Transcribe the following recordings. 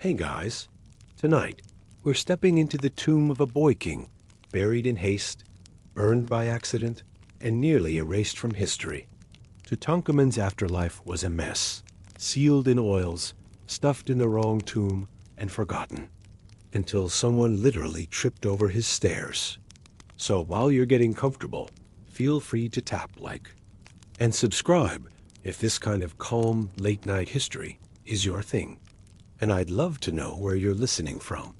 Hey guys, tonight we're stepping into the tomb of a boy king, buried in haste, burned by accident, and nearly erased from history. Tutankhamun's afterlife was a mess, sealed in oils, stuffed in the wrong tomb, and forgotten, until someone literally tripped over his stairs. So while you're getting comfortable, feel free to tap like and subscribe if this kind of calm, late-night history is your thing. And I'd love to know where you're listening from.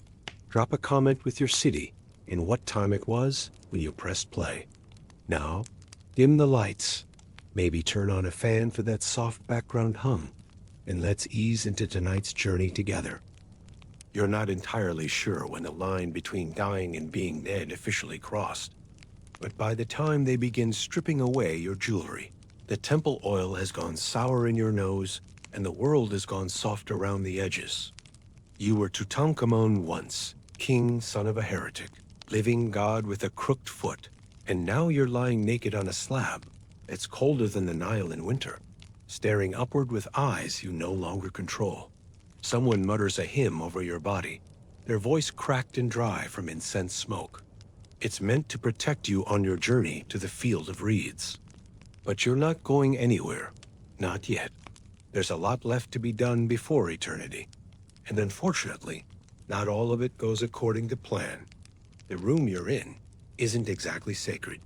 Drop a comment with your city and what time it was when you pressed play. Now, dim the lights, maybe turn on a fan for that soft background hum, and let's ease into tonight's journey together. You're not entirely sure when the line between dying and being dead officially crossed, but by the time they begin stripping away your jewelry, the temple oil has gone sour in your nose, and the world has gone soft around the edges. You were Tutankhamun once, king, son of a heretic, living god with a crooked foot, and now you're lying naked on a slab. It's colder than the Nile in winter, staring upward with eyes you no longer control. Someone mutters a hymn over your body, their voice cracked and dry from incense smoke. It's meant to protect you on your journey to the field of reeds. But you're not going anywhere. Not yet. There's a lot left to be done before eternity. And unfortunately, not all of it goes according to plan. The room you're in isn't exactly sacred.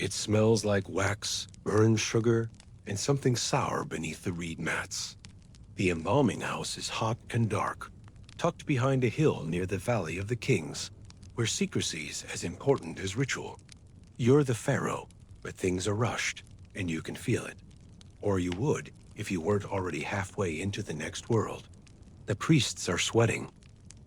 It smells like wax, burned sugar, and something sour beneath the reed mats. The embalming house is hot and dark, tucked behind a hill near the Valley of the Kings, where secrecy's as important as ritual. You're the pharaoh, but things are rushed, and you can feel it. Or you would if you weren't already halfway into the next world. The priests are sweating.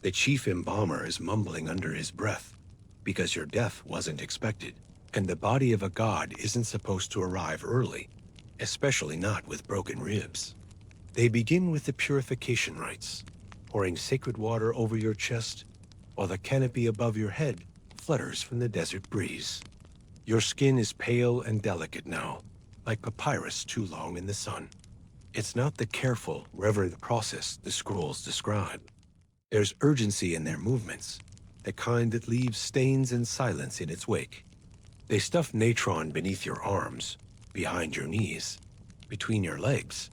The chief embalmer is mumbling under his breath, because your death wasn't expected, and the body of a god isn't supposed to arrive early, especially not with broken ribs. They begin with the purification rites, pouring sacred water over your chest, while the canopy above your head flutters from the desert breeze. Your skin is pale and delicate now, like papyrus too long in the sun. It's not the careful, reverent process the scrolls describe. There's urgency in their movements, the kind that leaves stains and silence in its wake. They stuff natron beneath your arms, behind your knees, between your legs,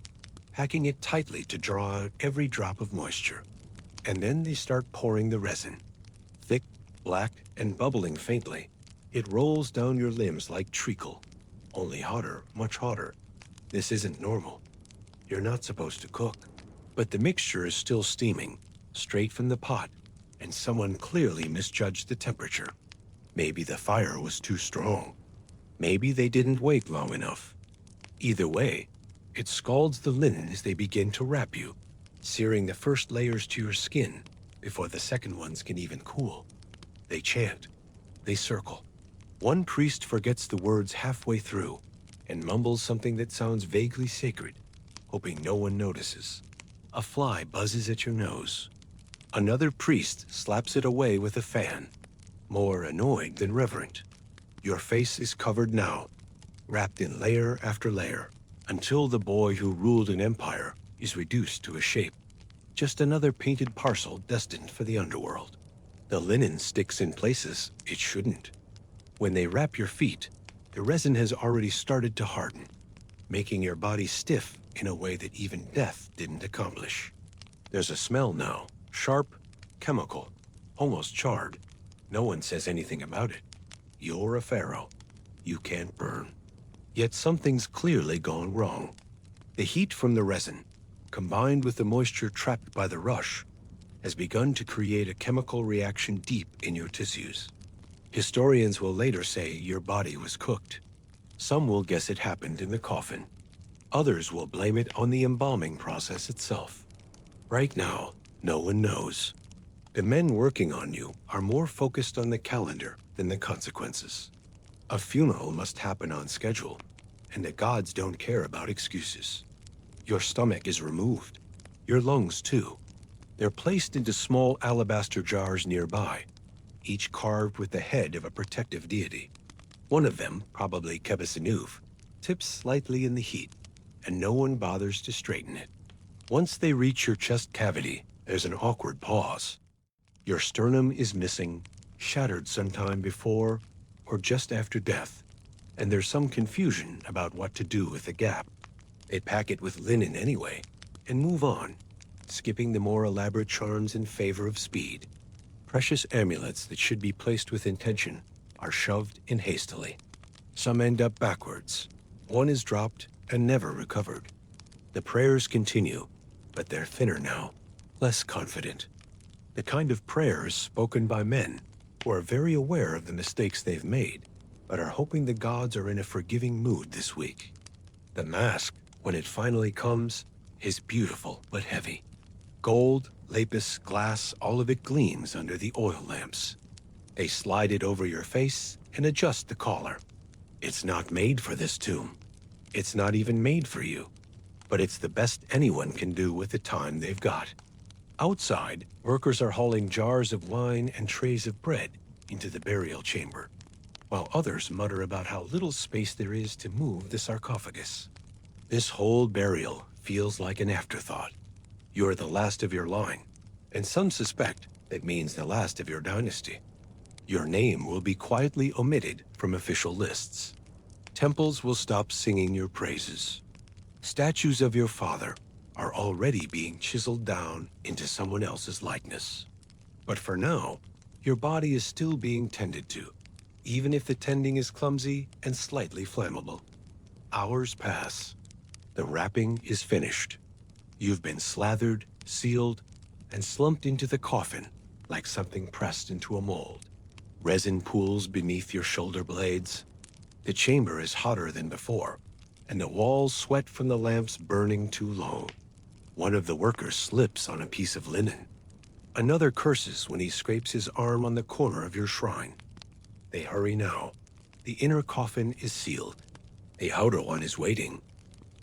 packing it tightly to draw out every drop of moisture. And then they start pouring the resin. Thick, black, and bubbling faintly, it rolls down your limbs like treacle. Only hotter, much hotter. This isn't normal. You're not supposed to cook. But the mixture is still steaming, straight from the pot, and someone clearly misjudged the temperature. Maybe the fire was too strong. Maybe they didn't wait long enough. Either way, it scalds the linen as they begin to wrap you, searing the first layers to your skin before the second ones can even cool. They chant. They circle. One priest forgets the words halfway through and mumbles something that sounds vaguely sacred, hoping no one notices. A fly buzzes at your nose. Another priest slaps it away with a fan, more annoyed than reverent. Your face is covered now, wrapped in layer after layer, until the boy who ruled an empire is reduced to a shape. Just another painted parcel destined for the underworld. The linen sticks in places it shouldn't. When they wrap your feet, the resin has already started to harden, making your body stiff in a way that even death didn't accomplish. There's a smell now, sharp, chemical, almost charred. No one says anything about it. You're a pharaoh. You can't burn. Yet something's clearly gone wrong. The heat from the resin, combined with the moisture trapped by the rush, has begun to create a chemical reaction deep in your tissues. Historians will later say your body was cooked. Some will guess it happened in the coffin. Others will blame it on the embalming process itself. Right now, no one knows. The men working on you are more focused on the calendar than the consequences. A funeral must happen on schedule, and the gods don't care about excuses. Your stomach is removed. Your lungs, too. They're placed into small alabaster jars nearby, each carved with the head of a protective deity. One of them, probably Ankhesenamun, tips slightly in the heat, and no one bothers to straighten it. Once they reach your chest cavity, There's an awkward pause. Your sternum is missing, shattered sometime before or just after death, and there's some confusion about what to do with the gap. They pack it with linen anyway, and move on, skipping the more elaborate charms in favor of speed. Precious amulets that should be placed with intention are shoved in hastily. Some end up backwards. One is dropped and never recovered. The prayers continue, but they're thinner now, less confident. The kind of prayers spoken by men who are very aware of the mistakes they've made, but are hoping the gods are in a forgiving mood this week. The mask, when it finally comes, is beautiful but heavy. Gold, lapis, glass, all of it gleams under the oil lamps. They slide it over your face and adjust the collar. It's not made for this tomb. It's not even made for you. But it's the best anyone can do with the time they've got. Outside, workers are hauling jars of wine and trays of bread into the burial chamber, while others mutter about how little space there is to move the sarcophagus. This whole burial feels like an afterthought. You're the last of your line, and some suspect that means the last of your dynasty. Your name will be quietly omitted from official lists. Temples will stop singing your praises. Statues of your father are already being chiseled down into someone else's likeness. But for now, your body is still being tended to, even if the tending is clumsy and slightly flammable. Hours pass. The wrapping is finished. You've been slathered, sealed, and slumped into the coffin like something pressed into a mold. Resin pools beneath your shoulder blades. The chamber is hotter than before, and the walls sweat from the lamps burning too low. One of the workers slips on a piece of linen. Another curses when he scrapes his arm on the corner of your shrine. They hurry now. The inner coffin is sealed. The outer one is waiting.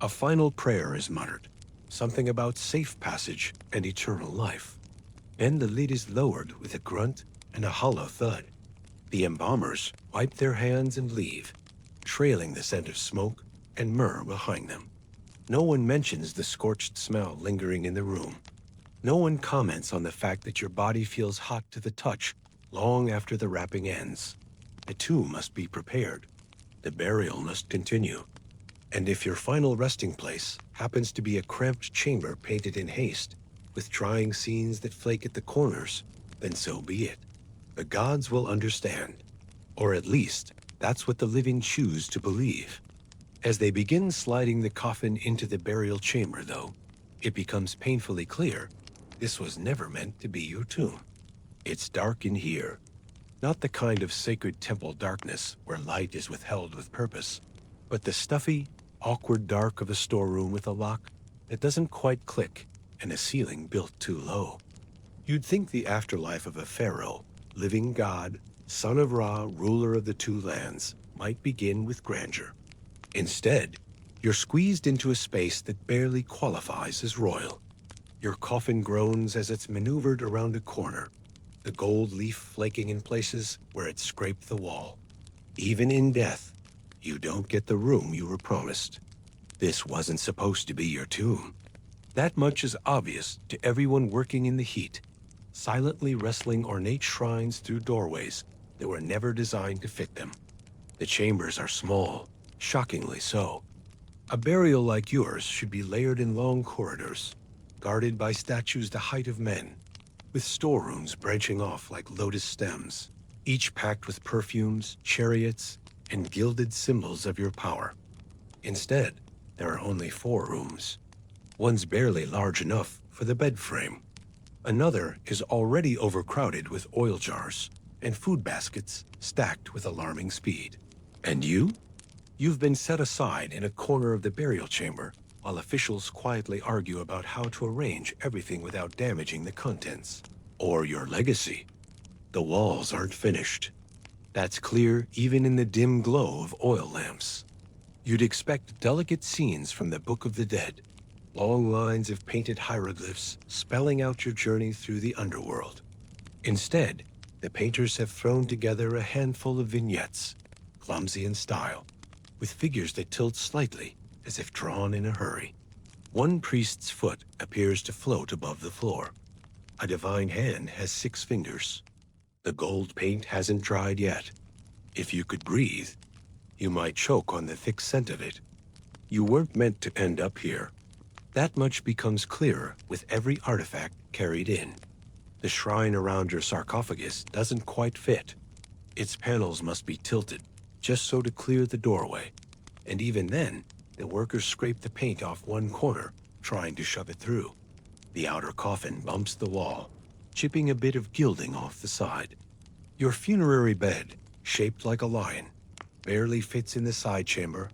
A final prayer is muttered, something about safe passage and eternal life. Then the lid is lowered with a grunt and a hollow thud. The embalmers wipe their hands and leave, trailing the scent of smoke and myrrh behind them. No one mentions the scorched smell lingering in the room. No one comments on the fact that your body feels hot to the touch long after the wrapping ends. The tomb must be prepared. The burial must continue. And if your final resting place happens to be a cramped chamber painted in haste, with drying scenes that flake at the corners, then so be it. The gods will understand. Or at least, that's what the living choose to believe. As they begin sliding the coffin into the burial chamber, though, it becomes painfully clear this was never meant to be your tomb. It's dark in here. Not the kind of sacred temple darkness where light is withheld with purpose, but the stuffy, awkward dark of a storeroom with a lock that doesn't quite click and a ceiling built too low. You'd think the afterlife of a pharaoh, living god, son of Ra, ruler of the two lands, might begin with grandeur. Instead, you're squeezed into a space that barely qualifies as royal. Your coffin groans as it's maneuvered around a corner, the gold leaf flaking in places where it scraped the wall. Even in death, you don't get the room you were promised. This wasn't supposed to be your tomb. That much is obvious to everyone working in the heat, silently wrestling ornate shrines through doorways that were never designed to fit them. The chambers are small, shockingly so. A burial like yours should be layered in long corridors, guarded by statues the height of men, with storerooms branching off like lotus stems, each packed with perfumes, chariots, and gilded symbols of your power. Instead, there are only 4 rooms. One's barely large enough for the bed frame. Another is already overcrowded with oil jars and food baskets stacked with alarming speed. And you? You've been set aside in a corner of the burial chamber while officials quietly argue about how to arrange everything without damaging the contents. Or your legacy. The walls aren't finished. That's clear even in the dim glow of oil lamps. You'd expect delicate scenes from the Book of the Dead, long lines of painted hieroglyphs spelling out your journey through the underworld. Instead, the painters have thrown together a handful of vignettes, clumsy in style, with figures that tilt slightly as if drawn in a hurry. One priest's foot appears to float above the floor. A divine hand has 6 fingers. The gold paint hasn't dried yet. If you could breathe, you might choke on the thick scent of it. You weren't meant to end up here. That much becomes clearer with every artifact carried in. The shrine around your sarcophagus doesn't quite fit. Its panels must be tilted, just so to clear the doorway. And even then, the workers scrape the paint off one corner, trying to shove it through. The outer coffin bumps the wall, chipping a bit of gilding off the side. Your funerary bed, shaped like a lion, barely fits in the side chamber.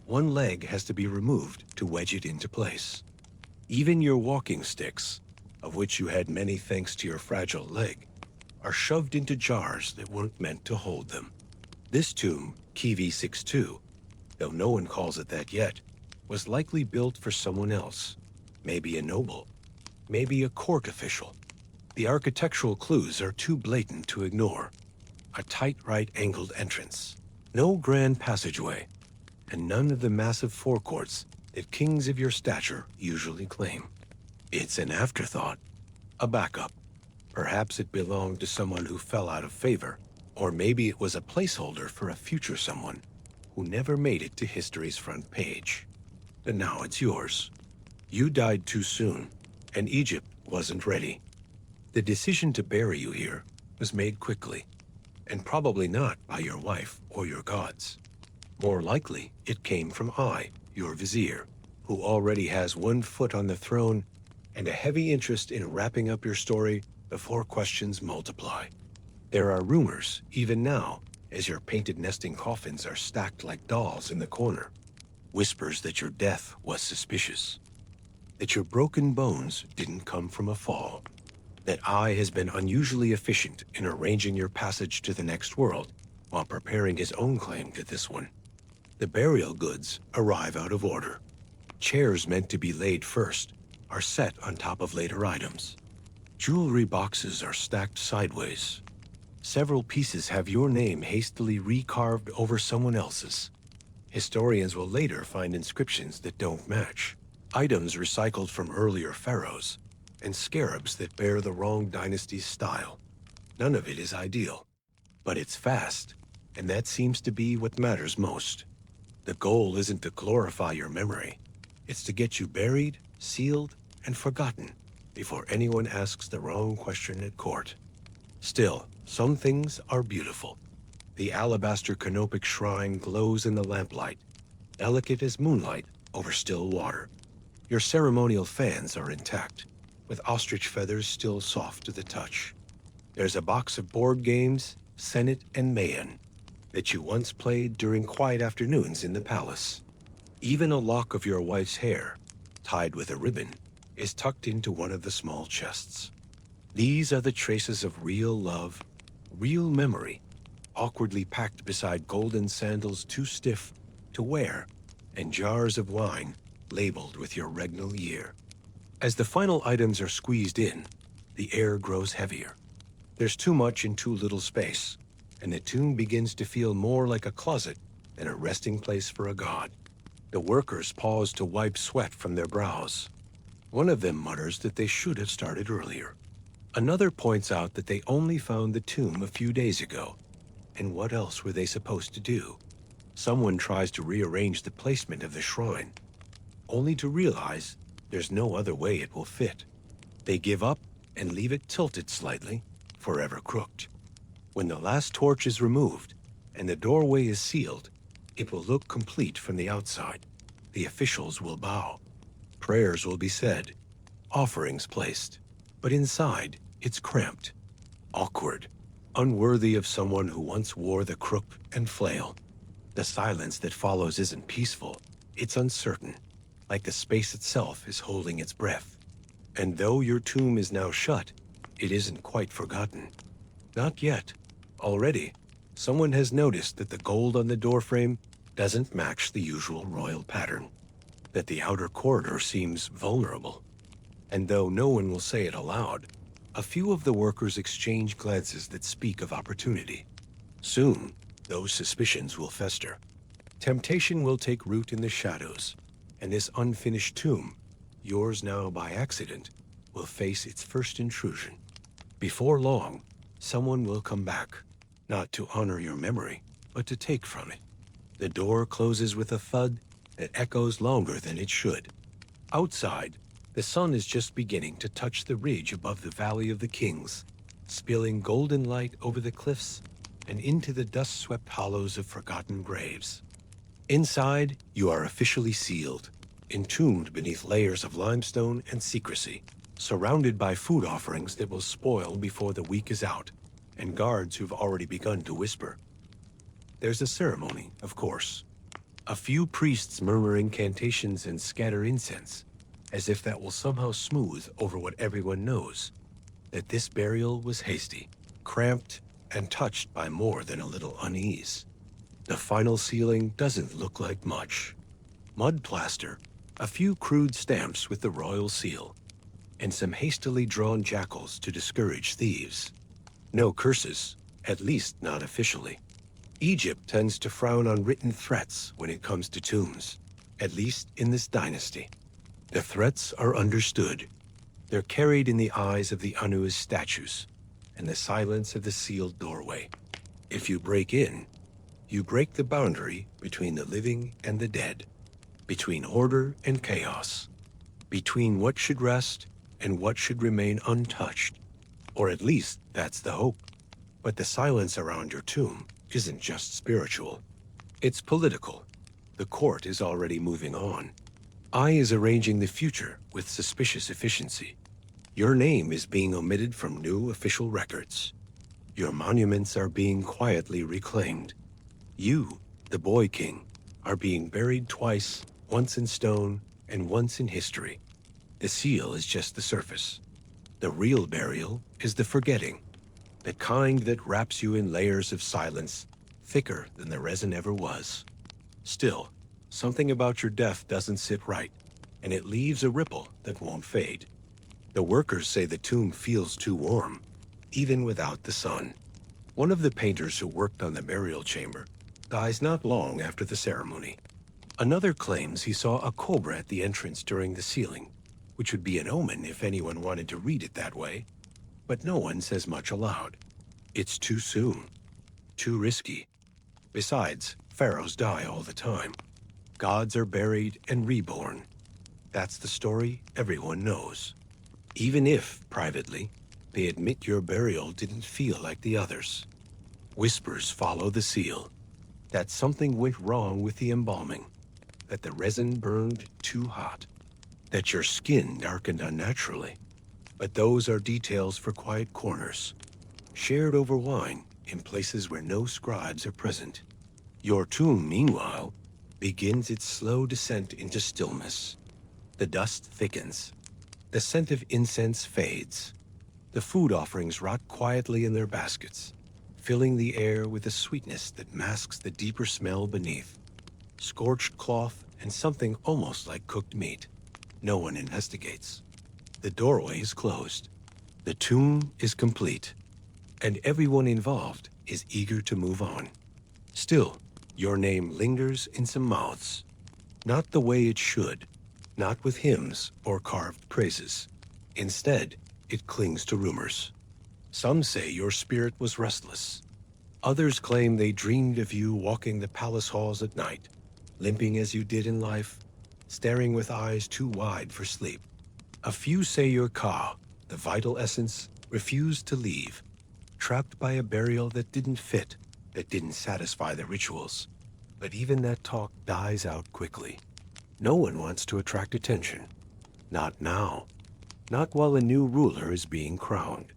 One leg has to be removed to wedge it into place. Even your walking sticks, of which you had many thanks to your fragile leg, are shoved into jars that weren't meant to hold them. This tomb, Kivi 62, though no one calls it that yet, was likely built for someone else. Maybe a noble, maybe a court official. The architectural clues are too blatant to ignore. A tight right-angled entrance, no grand passageway, and none of the massive forecourts that kings of your stature usually claim. It's an afterthought, a backup. Perhaps it belonged to someone who fell out of favor, or maybe it was a placeholder for a future someone who never made it to history's front page. But now it's yours. You died too soon, and Egypt wasn't ready. The decision to bury you here was made quickly, and probably not by your wife or your gods. More likely, it came from I, your vizier, who already has 1 foot on the throne and a heavy interest in wrapping up your story before questions multiply. There are rumors, even now, as your painted nesting coffins are stacked like dolls in the corner. Whispers that your death was suspicious, that your broken bones didn't come from a fall, that I has been unusually efficient in arranging your passage to the next world while preparing his own claim to this one. The burial goods arrive out of order. Chairs meant to be laid first are set on top of later items. Jewelry boxes are stacked sideways. Several pieces have your name hastily recarved over someone else's. Historians will later find inscriptions that don't match, items recycled from earlier pharaohs, and scarabs that bear the wrong dynasty's style. None of it is ideal, but it's fast, and that seems to be what matters most. The goal isn't to glorify your memory. It's to get you buried, sealed, and forgotten before anyone asks the wrong question at court. Still, some things are beautiful. The alabaster canopic shrine glows in the lamplight, delicate as moonlight over still water. Your ceremonial fans are intact, with ostrich feathers still soft to the touch. There's a box of board games, Senet and Mayan, that you once played during quiet afternoons in the palace. Even a lock of your wife's hair, tied with a ribbon, is tucked into one of the small chests. These are the traces of real love, real memory, awkwardly packed beside golden sandals too stiff to wear, and jars of wine labeled with your regnal year. As the final items are squeezed in, the air grows heavier. There's too much in too little space, and the tomb begins to feel more like a closet than a resting place for a god. The workers pause to wipe sweat from their brows. One of them mutters that they should have started earlier. Another points out that they only found the tomb a few days ago, and what else were they supposed to do? Someone tries to rearrange the placement of the shrine, only to realize there's no other way it will fit. They give up and leave it tilted slightly, forever crooked. When the last torch is removed and the doorway is sealed, it will look complete from the outside. The officials will bow. Prayers will be said, offerings placed. But inside, it's cramped, awkward, unworthy of someone who once wore the crook and flail. The silence that follows isn't peaceful, it's uncertain, like the space itself is holding its breath. And though your tomb is now shut, it isn't quite forgotten. Not yet. Already, someone has noticed that the gold on the doorframe doesn't match the usual royal pattern, that the outer corridor seems vulnerable. And though no one will say it aloud, a few of the workers exchange glances that speak of opportunity. Soon, those suspicions will fester. Temptation will take root in the shadows, and this unfinished tomb, yours now by accident, will face its first intrusion. Before long, someone will come back, not to honor your memory, but to take from it. The door closes with a thud that echoes longer than it should. Outside, the sun is just beginning to touch the ridge above the Valley of the Kings, spilling golden light over the cliffs and into the dust-swept hollows of forgotten graves. Inside, you are officially sealed, entombed beneath layers of limestone and secrecy, surrounded by food offerings that will spoil before the week is out, and guards who've already begun to whisper. There's a ceremony, of course. A few priests murmur incantations and scatter incense, as if that will somehow smooth over what everyone knows, that this burial was hasty, cramped, and touched by more than a little unease. The final sealing doesn't look like much. Mud plaster, a few crude stamps with the royal seal, and some hastily drawn jackals to discourage thieves. No curses, at least not officially. Egypt tends to frown on written threats when it comes to tombs, at least in this dynasty. The threats are understood. They're carried in the eyes of the Anu's statues and the silence of the sealed doorway. If you break in, you break the boundary between the living and the dead, between order and chaos, between what should rest and what should remain untouched. Or at least that's the hope. But the silence around your tomb isn't just spiritual. It's political. The court is already moving on. I is arranging the future with suspicious efficiency. Your name is being omitted from new official records. Your monuments are being quietly reclaimed. You, the Boy King, are being buried twice, once in stone and once in history. The seal is just the surface. The real burial is the forgetting, the kind that wraps you in layers of silence, thicker than the resin ever was. Still, something about your death doesn't sit right, and it leaves a ripple that won't fade. The workers say the tomb feels too warm, even without the sun. One of the painters who worked on the burial chamber dies not long after the ceremony. Another claims he saw a cobra at the entrance during the sealing, which would be an omen if anyone wanted to read it that way, but no one says much aloud. It's too soon, too risky. Besides, pharaohs die all the time. Gods are buried and reborn. That's the story everyone knows. Even if, privately, they admit your burial didn't feel like the others. Whispers follow the seal, that something went wrong with the embalming, that the resin burned too hot, that your skin darkened unnaturally. But those are details for quiet corners, shared over wine in places where no scribes are present. Your tomb, meanwhile, begins its slow descent into stillness. The dust thickens. The scent of incense fades. The food offerings rot quietly in their baskets, filling the air with a sweetness that masks the deeper smell beneath. Scorched cloth and something almost like cooked meat. No one investigates. The doorway is closed. The tomb is complete, and everyone involved is eager to move on. Still, your name lingers in some mouths. Not the way it should, not with hymns or carved praises. Instead, it clings to rumors. Some say your spirit was restless. Others claim they dreamed of you walking the palace halls at night, limping as you did in life, staring with eyes too wide for sleep. A few say your Ka, the vital essence, refused to leave, trapped by a burial that didn't fit, that didn't satisfy the rituals. But even that talk dies out quickly. No one wants to attract attention. Not now. Not while a new ruler is being crowned.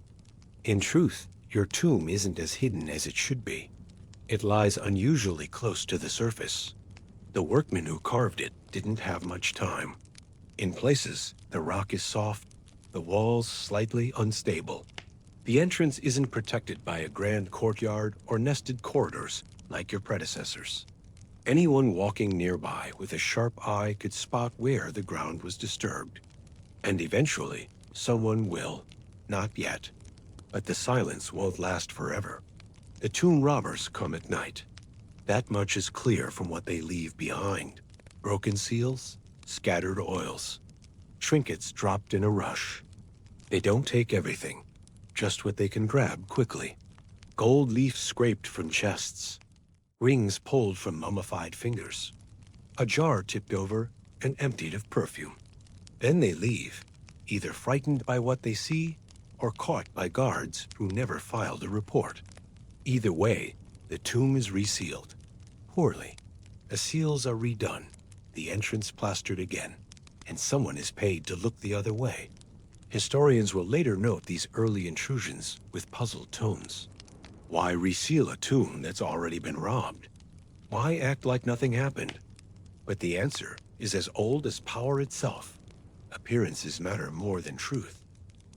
In truth, your tomb isn't as hidden as it should be. It lies unusually close to the surface. The workmen who carved it didn't have much time. In places, the rock is soft, the walls slightly unstable. The entrance isn't protected by a grand courtyard or nested corridors like your predecessors. Anyone walking nearby with a sharp eye could spot where the ground was disturbed. And eventually, someone will. Not yet. But the silence won't last forever. The tomb robbers come at night. That much is clear from what they leave behind. Broken seals, scattered oils, trinkets dropped in a rush. They don't take everything, just what they can grab quickly. Gold leaf scraped from chests, rings pulled from mummified fingers, a jar tipped over and emptied of perfume. Then they leave, either frightened by what they see or caught by guards who never filed a report. Either way, the tomb is resealed. Poorly. The seals are redone, the entrance plastered again, and someone is paid to look the other way. Historians will later note these early intrusions with puzzled tones. Why reseal a tomb that's already been robbed? Why act like nothing happened? But the answer is as old as power itself. Appearances matter more than truth.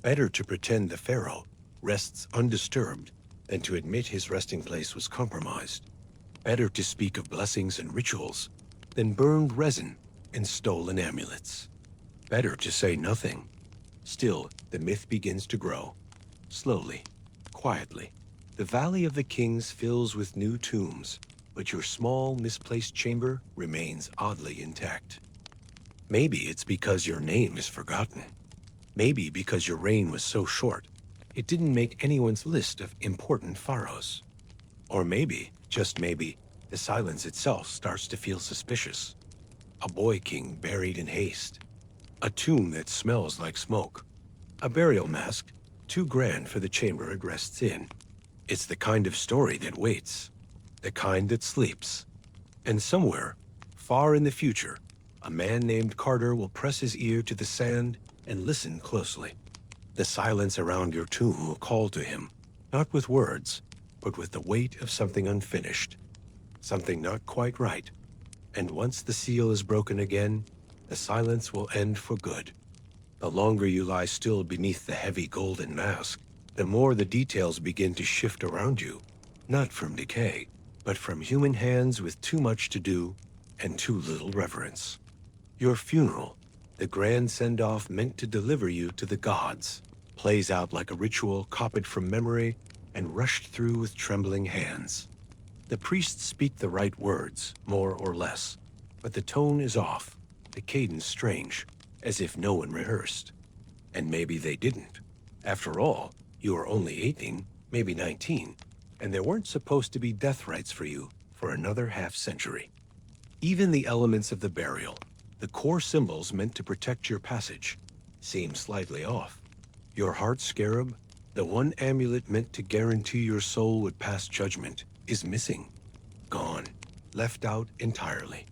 Better to pretend the pharaoh rests undisturbed than to admit his resting place was compromised. Better to speak of blessings and rituals than burned resin and stolen amulets. Better to say nothing. Still, the myth begins to grow. Slowly, quietly. The Valley of the Kings fills with new tombs, but your small, misplaced chamber remains oddly intact. Maybe it's because your name is forgotten. Maybe because your reign was so short, it didn't make anyone's list of important pharaohs. Or maybe, just maybe, the silence itself starts to feel suspicious. A boy king buried in haste. A tomb that smells like smoke. A burial mask, too grand for the chamber it rests in. It's the kind of story that waits. The kind that sleeps. And somewhere, far in the future, a man named Carter will press his ear to the sand and listen closely. The silence around your tomb will call to him, not with words, but with the weight of something unfinished, something not quite right. And once the seal is broken again, the silence will end for good. The longer you lie still beneath the heavy golden mask, the more the details begin to shift around you, not from decay, but from human hands with too much to do and too little reverence. Your funeral, the grand send-off meant to deliver you to the gods, plays out like a ritual copied from memory and rushed through with trembling hands. The priests speak the right words, more or less, but the tone is off, the cadence strange, as if no one rehearsed. And maybe they didn't. After all, you were only 18, maybe 19, and there weren't supposed to be death rites for you for another half-century. Even the elements of the burial, the core symbols meant to protect your passage, seem slightly off. Your heart scarab, the one amulet meant to guarantee your soul would pass judgment, is missing. Gone. Left out entirely.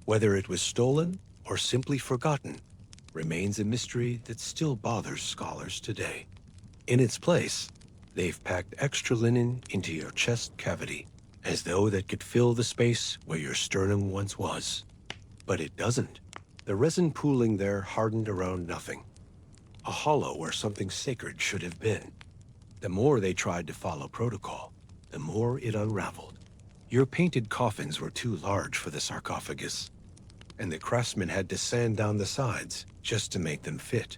Whether it was stolen or simply forgotten remains a mystery that still bothers scholars today. In its place, they've packed extra linen into your chest cavity, as though that could fill the space where your sternum once was. But it doesn't. The resin pooling there hardened around nothing. A hollow where something sacred should have been. The more they tried to follow protocol, the more it unraveled. Your painted coffins were too large for the sarcophagus, and the craftsmen had to sand down the sides just to make them fit.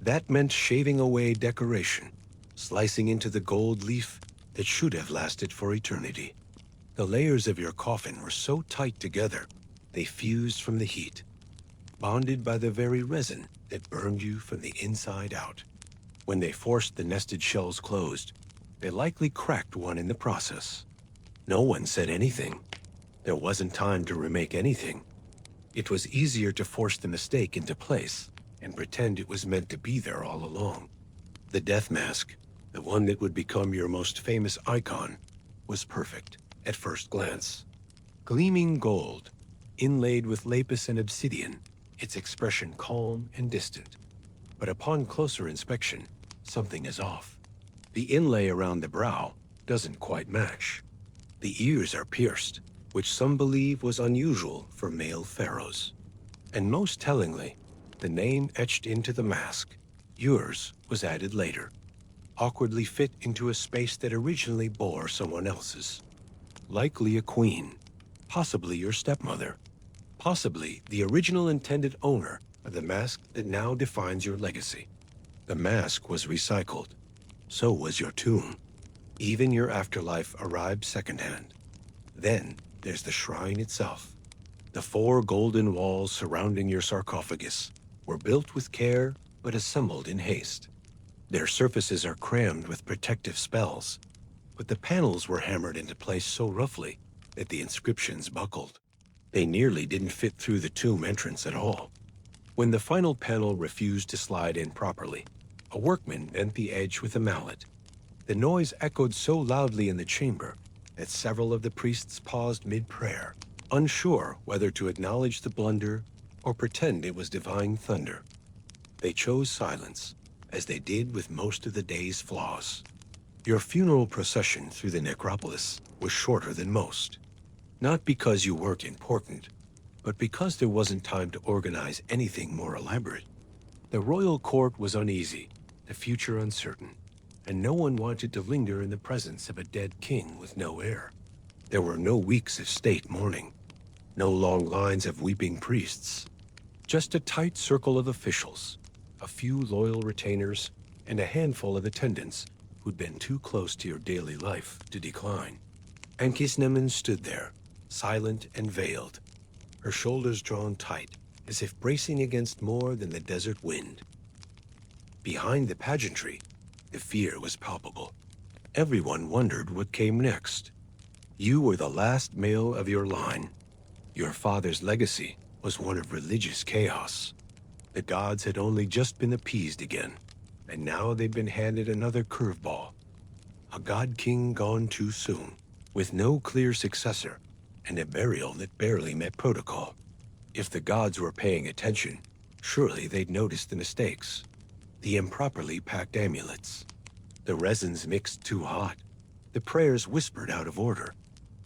That meant shaving away decoration, slicing into the gold leaf that should have lasted for eternity. The layers of your coffin were so tight together, they fused from the heat, bonded by the very resin that burned you from the inside out. When they forced the nested shells closed, they likely cracked one in the process. No one said anything. There wasn't time to remake anything. It was easier to force the mistake into place and pretend it was meant to be there all along. The death mask, the one that would become your most famous icon, was perfect at first glance. Gleaming gold, inlaid with lapis and obsidian, its expression calm and distant. But upon closer inspection, something is off. The inlay around the brow doesn't quite match. The ears are pierced, which some believe was unusual for male pharaohs. And most tellingly, the name etched into the mask, yours, was added later, awkwardly fit into a space that originally bore someone else's. Likely a queen, possibly your stepmother, possibly the original intended owner of the mask that now defines your legacy. The mask was recycled. So was your tomb. Even your afterlife arrived secondhand. Then there's the shrine itself. The 4 golden walls surrounding your sarcophagus were built with care but assembled in haste. Their surfaces are crammed with protective spells, but the panels were hammered into place so roughly that the inscriptions buckled. They nearly didn't fit through the tomb entrance at all. When the final panel refused to slide in properly, a workman bent the edge with a mallet. The noise echoed so loudly in the chamber that several of the priests paused mid-prayer, unsure whether to acknowledge the blunder or pretend it was divine thunder. They chose silence, as they did with most of the day's flaws. Your funeral procession through the necropolis was shorter than most, not because you weren't important, but because there wasn't time to organize anything more elaborate. The royal court was uneasy, the future uncertain, and no one wanted to linger in the presence of a dead king with no heir. There were no weeks of state mourning, no long lines of weeping priests, just a tight circle of officials, a few loyal retainers, and a handful of attendants who'd been too close to your daily life to decline. Ankhesenamun stood there, silent and veiled, her shoulders drawn tight, as if bracing against more than the desert wind. Behind the pageantry, the fear was palpable. Everyone wondered what came next. You were the last male of your line. Your father's legacy was one of religious chaos. The gods had only just been appeased again, and now they'd been handed another curveball. A god-king gone too soon, with no clear successor, and a burial that barely met protocol. If the gods were paying attention, surely they'd noticed the mistakes. The improperly packed amulets, the resins mixed too hot, the prayers whispered out of order.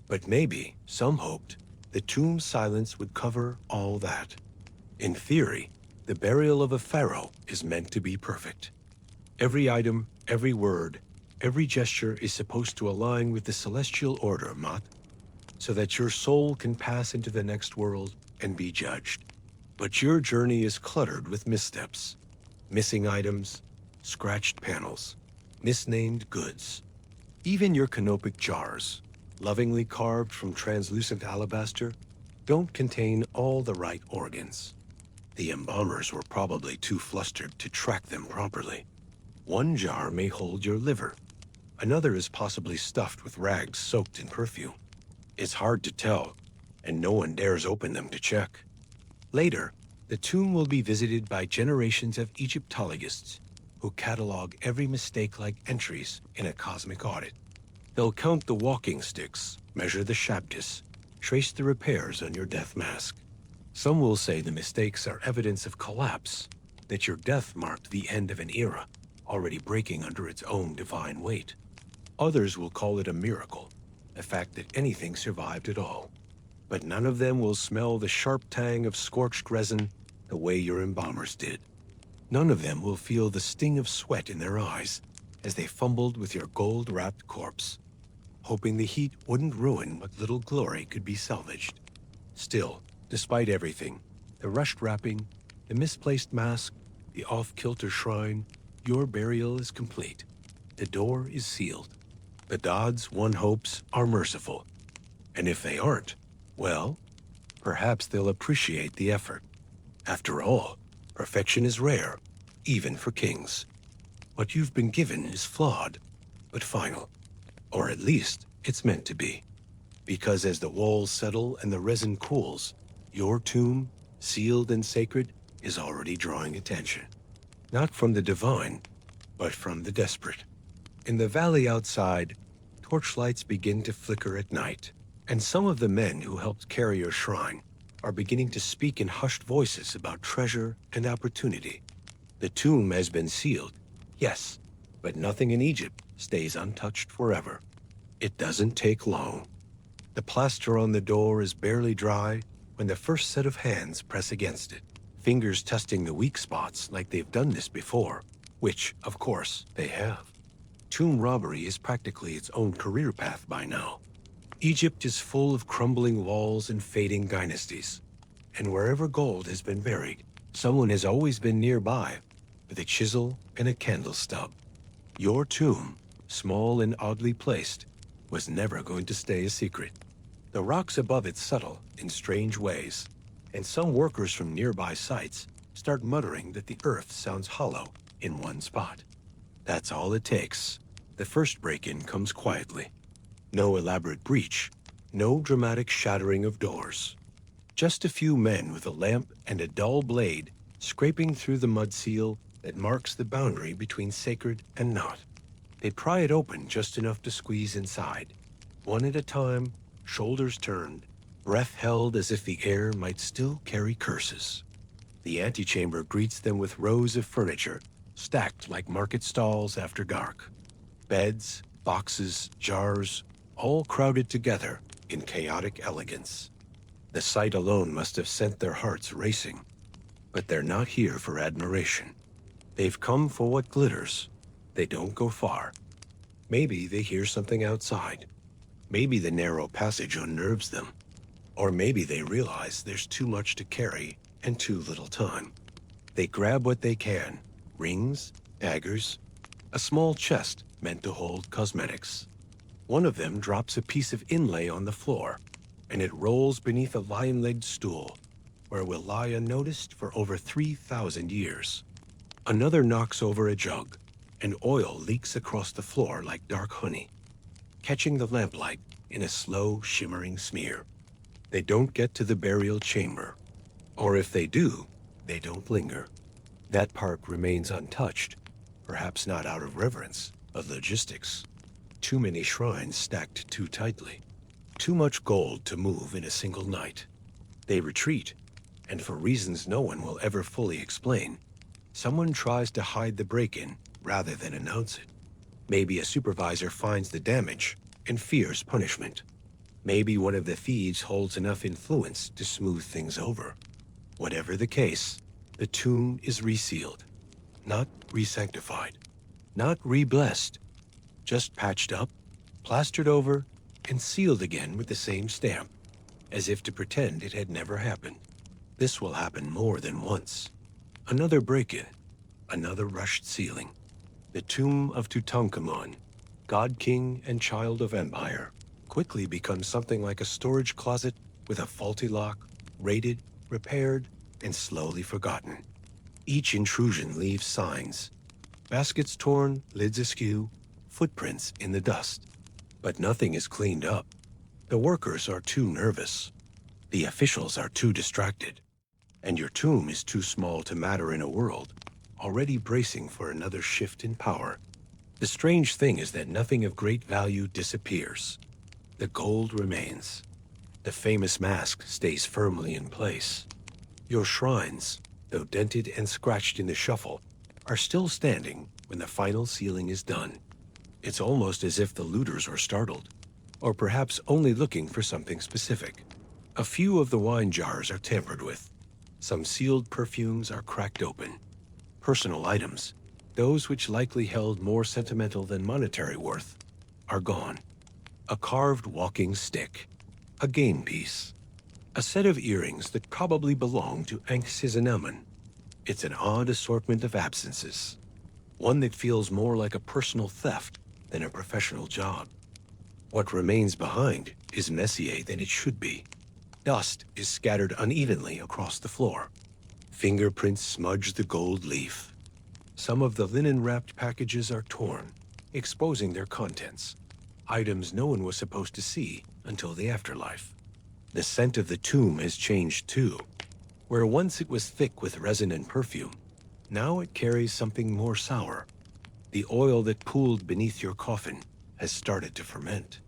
But maybe, some hoped, the tomb's silence would cover all that. In theory, the burial of a pharaoh is meant to be perfect. Every item, every word, every gesture is supposed to align with the celestial order, Mat, so that your soul can pass into the next world and be judged. But your journey is cluttered with missteps, missing items, scratched panels, misnamed goods. Even your canopic jars, lovingly carved from translucent alabaster, don't contain all the right organs. The embalmers were probably too flustered to track them properly. One jar may hold your liver. Another is possibly stuffed with rags soaked in perfume. It's hard to tell, and no one dares open them to check. Later, the tomb will be visited by generations of Egyptologists who catalog every mistake like entries in a cosmic audit. They'll count the walking sticks, measure the shabdis, trace the repairs on your death mask. Some will say the mistakes are evidence of collapse, that your death marked the end of an era, already breaking under its own divine weight. Others will call it a miracle, the fact that anything survived at all. But none of them will smell the sharp tang of scorched resin the way your embalmers did. None of them will feel the sting of sweat in their eyes as they fumbled with your gold-wrapped corpse, hoping the heat wouldn't ruin what little glory could be salvaged. Still, despite everything, the rushed wrapping, the misplaced mask, the off-kilter shrine, your burial is complete. The door is sealed. The gods, one hopes, are merciful. And if they aren't, well, perhaps they'll appreciate the effort. After all, perfection is rare, even for kings. What you've been given is flawed, but final. Or at least, it's meant to be. Because as the walls settle and the resin cools, your tomb, sealed and sacred, is already drawing attention. Not from the divine, but from the desperate. In the valley outside, torchlights begin to flicker at night, and some of the men who helped carry your shrine are beginning to speak in hushed voices about treasure and opportunity. The tomb has been sealed, yes, but nothing in Egypt stays untouched forever. It doesn't take long. The plaster on the door is barely dry when the first set of hands press against it, fingers testing the weak spots like they've done this before, which, of course, they have. Tomb robbery is practically its own career path by now. Egypt is full of crumbling walls and fading dynasties, and wherever gold has been buried, someone has always been nearby with a chisel and a candle stub. Your tomb, small and oddly placed, was never going to stay a secret. The rocks above it settle in strange ways, and some workers from nearby sites start muttering that the earth sounds hollow in one spot. That's all it takes. The first break-in comes quietly. No elaborate breach, no dramatic shattering of doors. Just a few men with a lamp and a dull blade scraping through the mud seal that marks the boundary between sacred and not. They pry it open just enough to squeeze inside. One at a time, shoulders turned, breath held as if the air might still carry curses. The antechamber greets them with rows of furniture, stacked like market stalls after dark. Beds, boxes, jars, all crowded together in chaotic elegance. The sight alone must have sent their hearts racing. But they're not here for admiration. They've come for what glitters. They don't go far. Maybe they hear something outside. Maybe the narrow passage unnerves them. Or maybe they realize there's too much to carry and too little time. They grab what they can: rings, daggers, a small chest meant to hold cosmetics. One of them drops a piece of inlay on the floor, and it rolls beneath a lion-legged stool, where it will lie unnoticed for over 3,000 years. Another knocks over a jug, and oil leaks across the floor like dark honey, catching the lamplight in a slow, shimmering smear. They don't get to the burial chamber, or if they do, they don't linger. That part remains untouched, perhaps not out of reverence, but logistics. Too many shrines stacked too tightly. Too much gold to move in a single night. They retreat, and for reasons no one will ever fully explain, someone tries to hide the break-in rather than announce it. Maybe a supervisor finds the damage and fears punishment. Maybe one of the thieves holds enough influence to smooth things over. Whatever the case, the tomb is resealed, not resanctified, not re-blessed, just patched up, plastered over, and sealed again with the same stamp, as if to pretend it had never happened. This will happen more than once. Another break-in, another rushed sealing. The tomb of Tutankhamun, god-king and child of empire, quickly becomes something like a storage closet with a faulty lock, raided, repaired, and slowly forgotten. Each intrusion leaves signs. Baskets torn, lids askew, footprints in the dust. But nothing is cleaned up. The workers are too nervous. The officials are too distracted. And your tomb is too small to matter in a world already bracing for another shift in power. The strange thing is that nothing of great value disappears. The gold remains. The famous mask stays firmly in place. Your shrines, though dented and scratched in the shuffle, are still standing when the final sealing is done. It's almost as if the looters were startled, or perhaps only looking for something specific. A few of the wine jars are tampered with. Some sealed perfumes are cracked open. Personal items, those which likely held more sentimental than monetary worth, are gone. A carved walking stick, a game piece, a set of earrings that probably belonged to Ankhesenamun. It's an odd assortment of absences, one that feels more like a personal theft than a professional job. What remains behind is messier than it should be. Dust is scattered unevenly across the floor. Fingerprints smudge the gold leaf. Some of the linen-wrapped packages are torn, exposing their contents, items no one was supposed to see until the afterlife. The scent of the tomb has changed too. Where once it was thick with resin and perfume, now it carries something more sour. The oil that pooled beneath your coffin has started to ferment.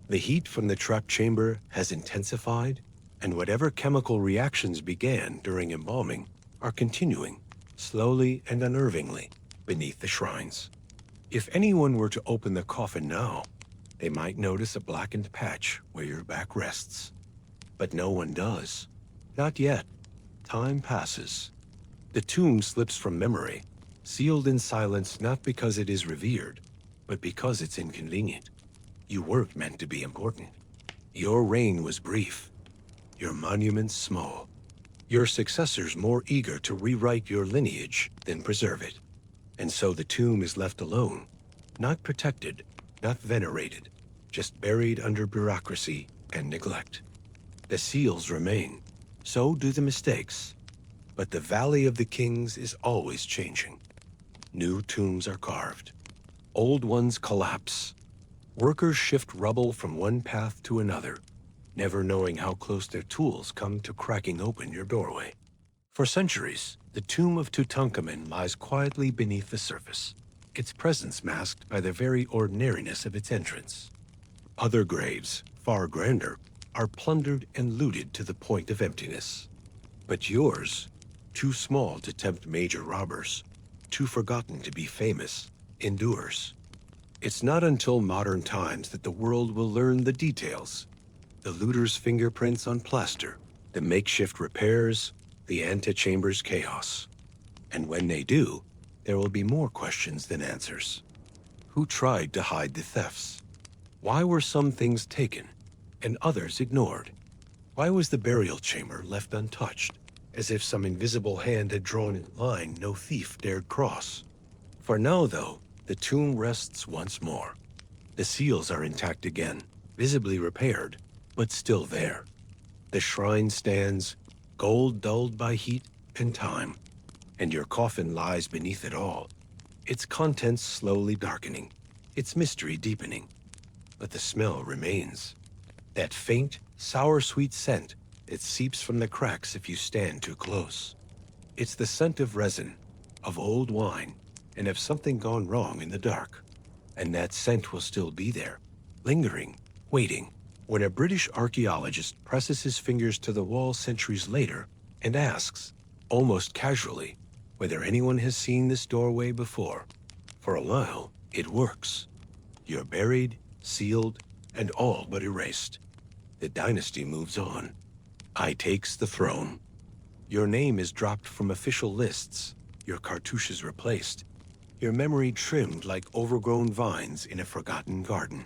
The heat from the trap chamber has intensified, and whatever chemical reactions began during embalming are continuing, slowly and unnervingly, beneath the shrines. If anyone were to open the coffin now, they might notice a blackened patch where your back rests. But no one does. Not yet. Time passes. The tomb slips from memory, sealed in silence not because it is revered, but because it's inconvenient. You weren't meant to be important. Your reign was brief. Your monument small. Your successors more eager to rewrite your lineage than preserve it. And so the tomb is left alone, not protected, not venerated, just buried under bureaucracy and neglect. The seals remain, so do the mistakes. But the Valley of the Kings is always changing. New tombs are carved, Old ones collapse. Workers shift rubble from one path to another, never knowing how close their tools come to cracking open your doorway. For centuries, the tomb of Tutankhamun lies quietly beneath the surface, its presence masked by the very ordinariness of its entrance. Other graves, far grander, are plundered and looted to the point of emptiness. But yours, too small to tempt major robbers, too forgotten to be famous, endures. It's not until modern times that the world will learn the details. The looter's fingerprints on plaster, the makeshift repairs, the antechamber's chaos. And when they do, there will be more questions than answers. Who tried to hide the thefts? Why were some things taken and others ignored? Why was the burial chamber left untouched, as if some invisible hand had drawn a line no thief dared cross? For now, though, the tomb rests once more. The seals are intact again, visibly repaired, but still there. The shrine stands, gold dulled by heat and time, and your coffin lies beneath it all, its contents slowly darkening, its mystery deepening. But the smell remains. That faint, sour-sweet scent that seeps from the cracks if you stand too close. It's the scent of resin, of old wine, and of something gone wrong in the dark. And that scent will still be there, lingering, waiting, when a British archaeologist presses his fingers to the wall centuries later and asks, almost casually, whether anyone has seen this doorway before. For a while, it works. You're buried, sealed, and all but erased. The dynasty moves on. I takes the throne. Your name is dropped from official lists, your cartouches replaced, your memory trimmed like overgrown vines in a forgotten garden.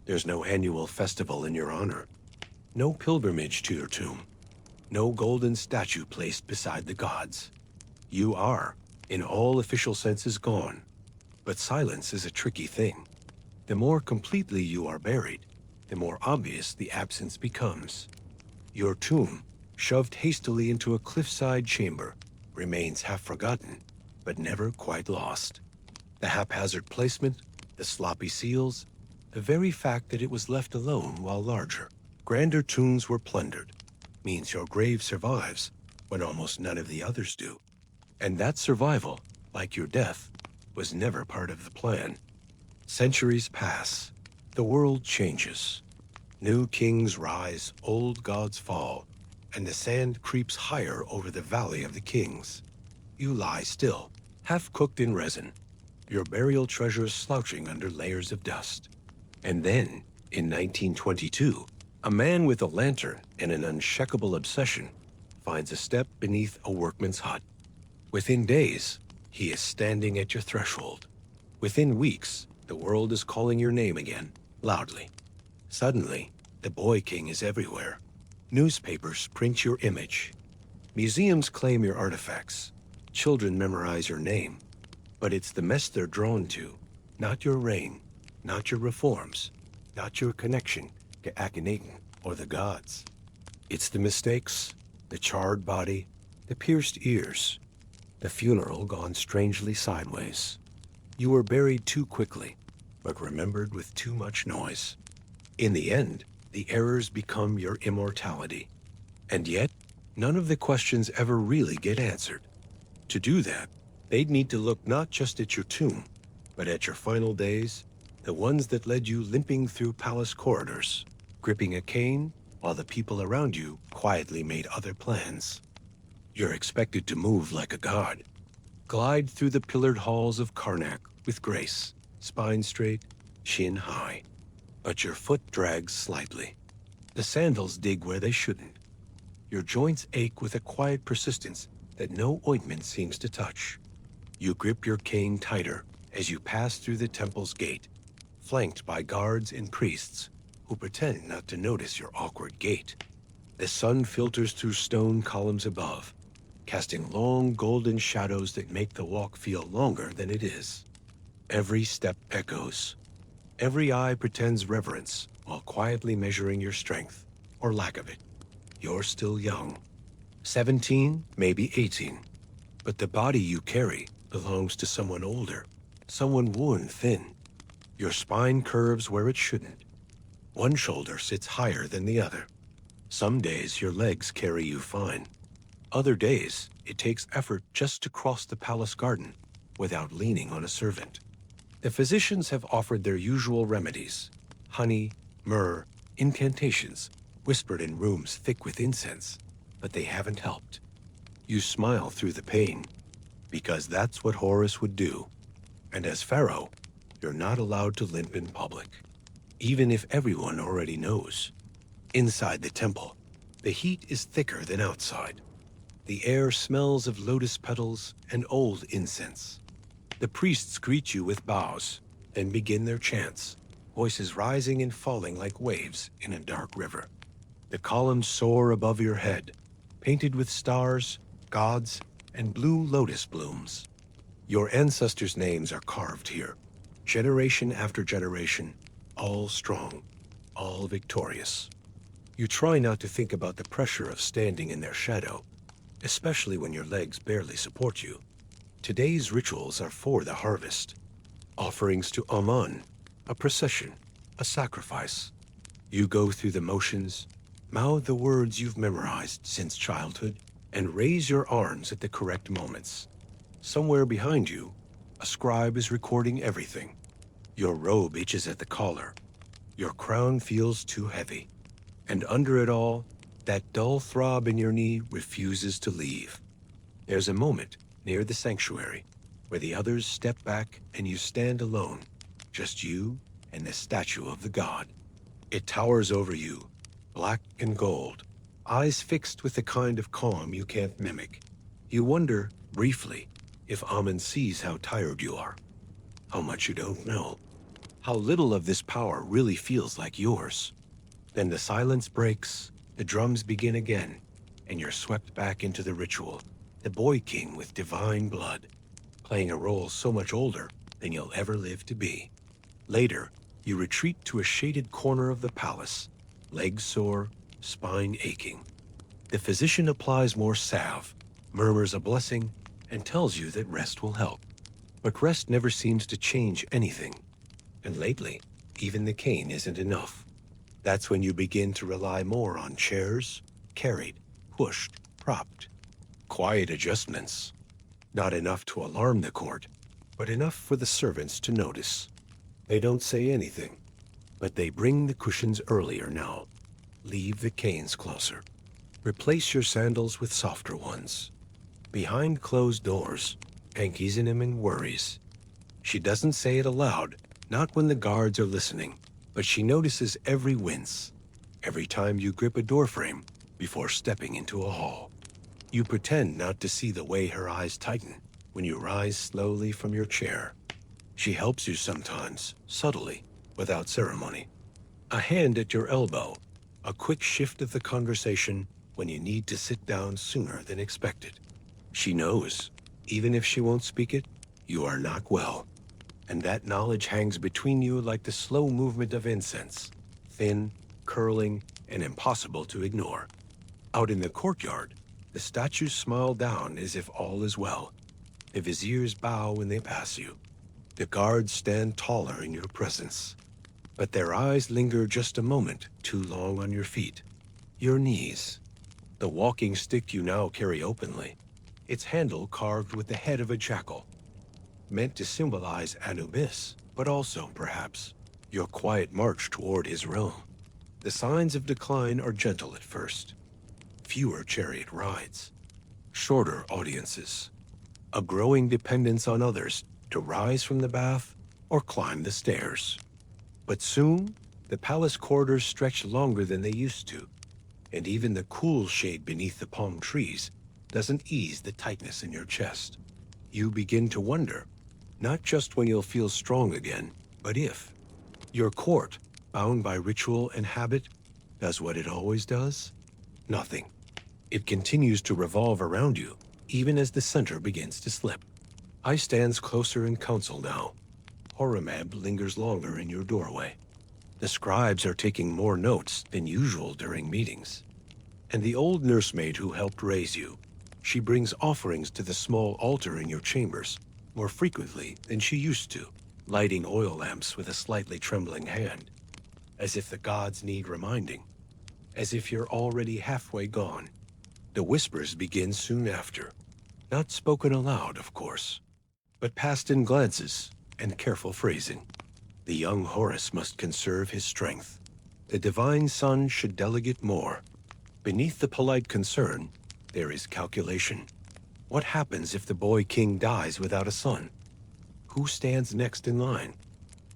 There's no annual festival in your honor, no pilgrimage to your tomb, no golden statue placed beside the gods. You are, in all official senses, gone. But silence is a tricky thing. The more completely you are buried, the more obvious the absence becomes. Your tomb, shoved hastily into a cliffside chamber, remains half forgotten, but never quite lost. The haphazard placement, the sloppy seals, the very fact that it was left alone while larger, grander tombs were plundered, means your grave survives when almost none of the others do. And that survival, like your death, was never part of the plan. Centuries pass, the world changes. New kings rise, old gods fall, and the sand creeps higher over the valley of the kings. You lie still, half cooked in resin, your burial treasures slouching under layers of dust. And then, in 1922, a man with a lantern and an unshakable obsession finds a step beneath a workman's hut. Within days, he is standing at your threshold. Within weeks, the world is calling your name again, loudly. Suddenly, the boy king is everywhere. Newspapers print your image. Museums claim your artifacts. Children memorize your name. But it's the mess they're drawn to, not your reign, not your reforms, not your connection to Akhenaten or the gods. It's the mistakes, the charred body, the pierced ears, the funeral gone strangely sideways. You were buried too quickly, but remembered with too much noise. In the end, the errors become your immortality. And yet, none of the questions ever really get answered. To do that, they'd need to look not just at your tomb, but at your final days, the ones that led you limping through palace corridors, gripping a cane while the people around you quietly made other plans. You're expected to move like a god, glide through the pillared halls of Karnak with grace, spine straight, chin high. But your foot drags slightly. The sandals dig where they shouldn't. Your joints ache with a quiet persistence that no ointment seems to touch. You grip your cane tighter as you pass through the temple's gate, flanked by guards and priests who pretend not to notice your awkward gait. The sun filters through stone columns above, casting long golden shadows that make the walk feel longer than it is. Every step echoes. Every eye pretends reverence while quietly measuring your strength, or lack of it. You're still young. 17, maybe 18. But the body you carry belongs to someone older, someone worn thin, Your spine curves where it shouldn't. One shoulder sits higher than the other. Some days your legs carry you fine. Other days, it takes effort just to cross the palace garden without leaning on a servant. The physicians have offered their usual remedies: honey, myrrh, incantations, whispered in rooms thick with incense, but they haven't helped. You smile through the pain, because that's what Horus would do. And as pharaoh, you're not allowed to limp in public, even if everyone already knows. Inside the temple, the heat is thicker than outside. The air smells of lotus petals and old incense. The priests greet you with bows and begin their chants, voices rising and falling like waves in a dark river. The columns soar above your head, painted with stars, gods, and blue lotus blooms. Your ancestors' names are carved here, generation after generation, all strong, all victorious. You try not to think about the pressure of standing in their shadow, especially when your legs barely support you. Today's rituals are for the harvest. Offerings to Amun, a procession, a sacrifice. You go through the motions, mouth the words you've memorized since childhood, and raise your arms at the correct moments. Somewhere behind you, a scribe is recording everything. Your robe itches at the collar. Your crown feels too heavy. And under it all, that dull throb in your knee refuses to leave. There's a moment near the sanctuary where the others step back and you stand alone, just you and the statue of the god. It towers over you, black and gold, eyes fixed with the kind of calm you can't mimic. You wonder, briefly, if Amun sees how tired you are, how much you don't know, how little of this power really feels like yours. Then the silence breaks, the drums begin again, and you're swept back into the ritual, the boy king with divine blood, playing a role so much older than you'll ever live to be. Later, you retreat to a shaded corner of the palace, legs sore, spine aching. The physician applies more salve, murmurs a blessing, and tells you that rest will help. But rest never seems to change anything. And lately, even the cane isn't enough. That's when you begin to rely more on chairs, carried, pushed, propped. Quiet adjustments. Not enough to alarm the court, but enough for the servants to notice. They don't say anything, but they bring the cushions earlier now. Leave the canes closer. Replace your sandals with softer ones. Behind closed doors, Ankhesenamun worries. She doesn't say it aloud, not when the guards are listening, but she notices every wince, every time you grip a doorframe before stepping into a hall. You pretend not to see the way her eyes tighten when you rise slowly from your chair. She helps you sometimes, subtly, without ceremony. A hand at your elbow, a quick shift of the conversation when you need to sit down sooner than expected. She knows, even if she won't speak it, you are not well. And that knowledge hangs between you like the slow movement of incense, thin, curling, and impossible to ignore. Out in the courtyard, the statues smile down as if all is well. The viziers bow when they pass you. The guards stand taller in your presence. But their eyes linger just a moment too long on your feet. Your knees. The walking stick you now carry openly. Its handle carved with the head of a jackal. Meant to symbolize Anubis, but also, perhaps, your quiet march toward his realm. The signs of decline are gentle at first. Fewer chariot rides. Shorter audiences. A growing dependence on others to rise from the bath or climb the stairs. But soon, the palace corridors stretch longer than they used to, and even the cool shade beneath the palm trees doesn't ease the tightness in your chest. You begin to wonder, not just when you'll feel strong again, but if. Your court, bound by ritual and habit, does what it always does? Nothing. It continues to revolve around you, even as the center begins to slip. I stands closer in council now. Horemheb lingers longer in your doorway. The scribes are taking more notes than usual during meetings. And the old nursemaid who helped raise you, she brings offerings to the small altar in your chambers more frequently than she used to, lighting oil lamps with a slightly trembling hand, as if the gods need reminding, as if you're already halfway gone. The whispers begin soon after, not spoken aloud, of course, but passed in glances and careful phrasing. The young Horus must conserve his strength. The divine son should delegate more. Beneath the polite concern, there is calculation. What happens if the boy king dies without a son? Who stands next in line?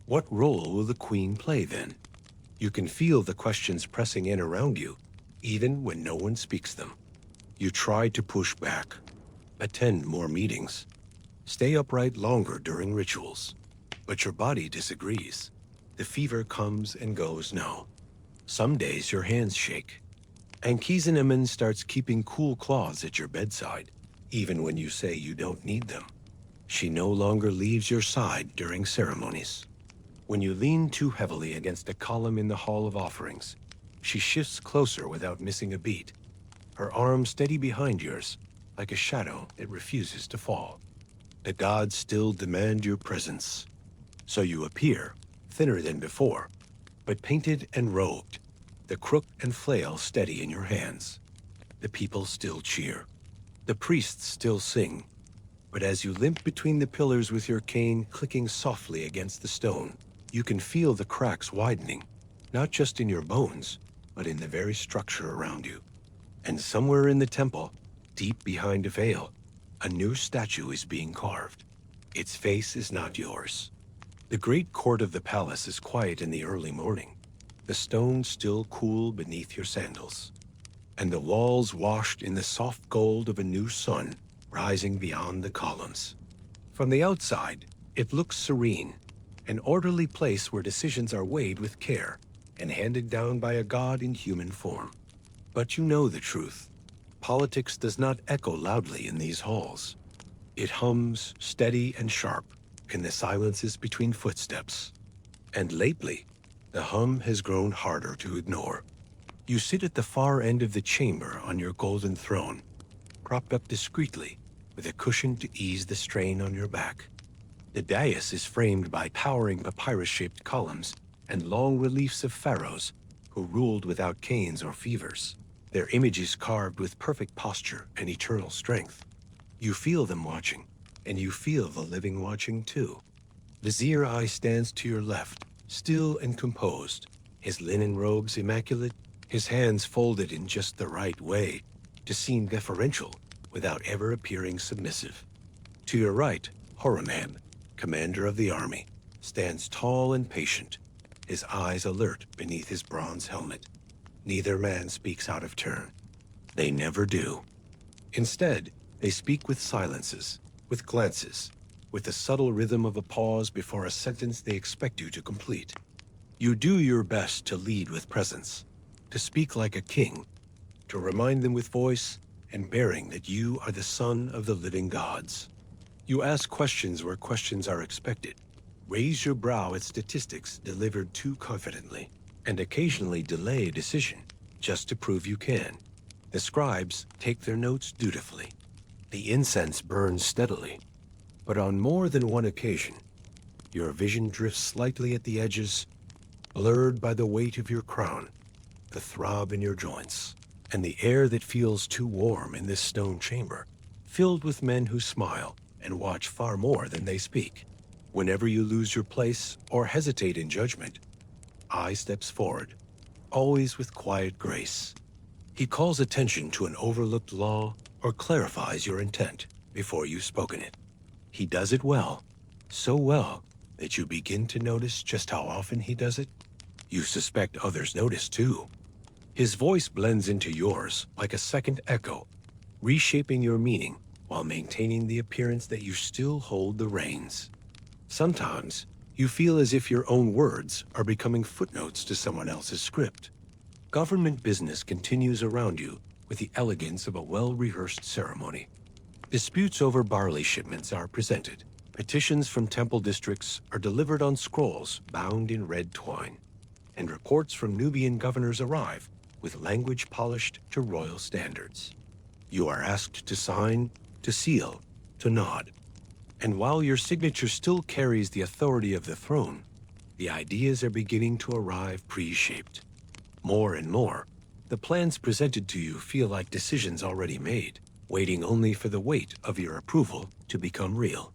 What role will the queen play then? You can feel the questions pressing in around you, even when no one speaks them. You try to push back, attend more meetings, stay upright longer during rituals. But your body disagrees. The fever comes and goes now. Some days your hands shake. Ankhesenamun starts keeping cool cloths at your bedside, even when you say you don't need them. She no longer leaves your side during ceremonies. When you lean too heavily against a column in the Hall of Offerings, she shifts closer without missing a beat, her arm steady behind yours, like a shadow that refuses to fall. The gods still demand your presence. So you appear, thinner than before, but painted and robed, the crook and flail steady in your hands. The people still cheer. The priests still sing. But as you limp between the pillars with your cane clicking softly against the stone, you can feel the cracks widening, not just in your bones, but in the very structure around you. And somewhere in the temple, deep behind a veil, a new statue is being carved. Its face is not yours. The great court of the palace is quiet in the early morning, the stones still cool beneath your sandals, and the walls washed in the soft gold of a new sun rising beyond the columns. From the outside, it looks serene, an orderly place where decisions are weighed with care and handed down by a god in human form. But you know the truth. Politics does not echo loudly in these halls. It hums steady and sharp in the silences between footsteps. And lately, the hum has grown harder to ignore. You sit at the far end of the chamber on your golden throne, propped up discreetly with a cushion to ease the strain on your back. The dais is framed by towering papyrus-shaped columns and long reliefs of pharaohs who ruled without canes or fevers, their images carved with perfect posture and eternal strength. You feel them watching, and you feel the living watching too. Vizier Eye stands to your left, still and composed, his linen robes immaculate, his hands folded in just the right way to seem deferential without ever appearing submissive. To your right, Horaman, commander of the army, stands tall and patient, his eyes alert beneath his bronze helmet. Neither man speaks out of turn. They never do. Instead, they speak with silences, with glances, with the subtle rhythm of a pause before a sentence they expect you to complete. You do your best to lead with presence, to speak like a king, to remind them with voice and bearing that you are the son of the living gods. You ask questions where questions are expected, raise your brow at statistics delivered too confidently, and occasionally delay a decision just to prove you can. The scribes take their notes dutifully. The incense burns steadily, but on more than one occasion, your vision drifts slightly at the edges, blurred by the weight of your crown, the throb in your joints, and the air that feels too warm in this stone chamber, filled with men who smile and watch far more than they speak. Whenever you lose your place or hesitate in judgment, Eye steps forward, always with quiet grace. He calls attention to an overlooked law or clarifies your intent before you've spoken it. He does it well, so well that you begin to notice just how often he does it. You suspect others notice too. His voice blends into yours like a second echo, reshaping your meaning while maintaining the appearance that you still hold the reins. Sometimes, you feel as if your own words are becoming footnotes to someone else's script. Government business continues around you with the elegance of a well-rehearsed ceremony. Disputes over barley shipments are presented. Petitions from temple districts are delivered on scrolls bound in red twine. And reports from Nubian governors arrive with language polished to royal standards. You are asked to sign, to seal, to nod. And while your signature still carries the authority of the throne, the ideas are beginning to arrive pre-shaped. More and more, the plans presented to you feel like decisions already made, waiting only for the weight of your approval to become real.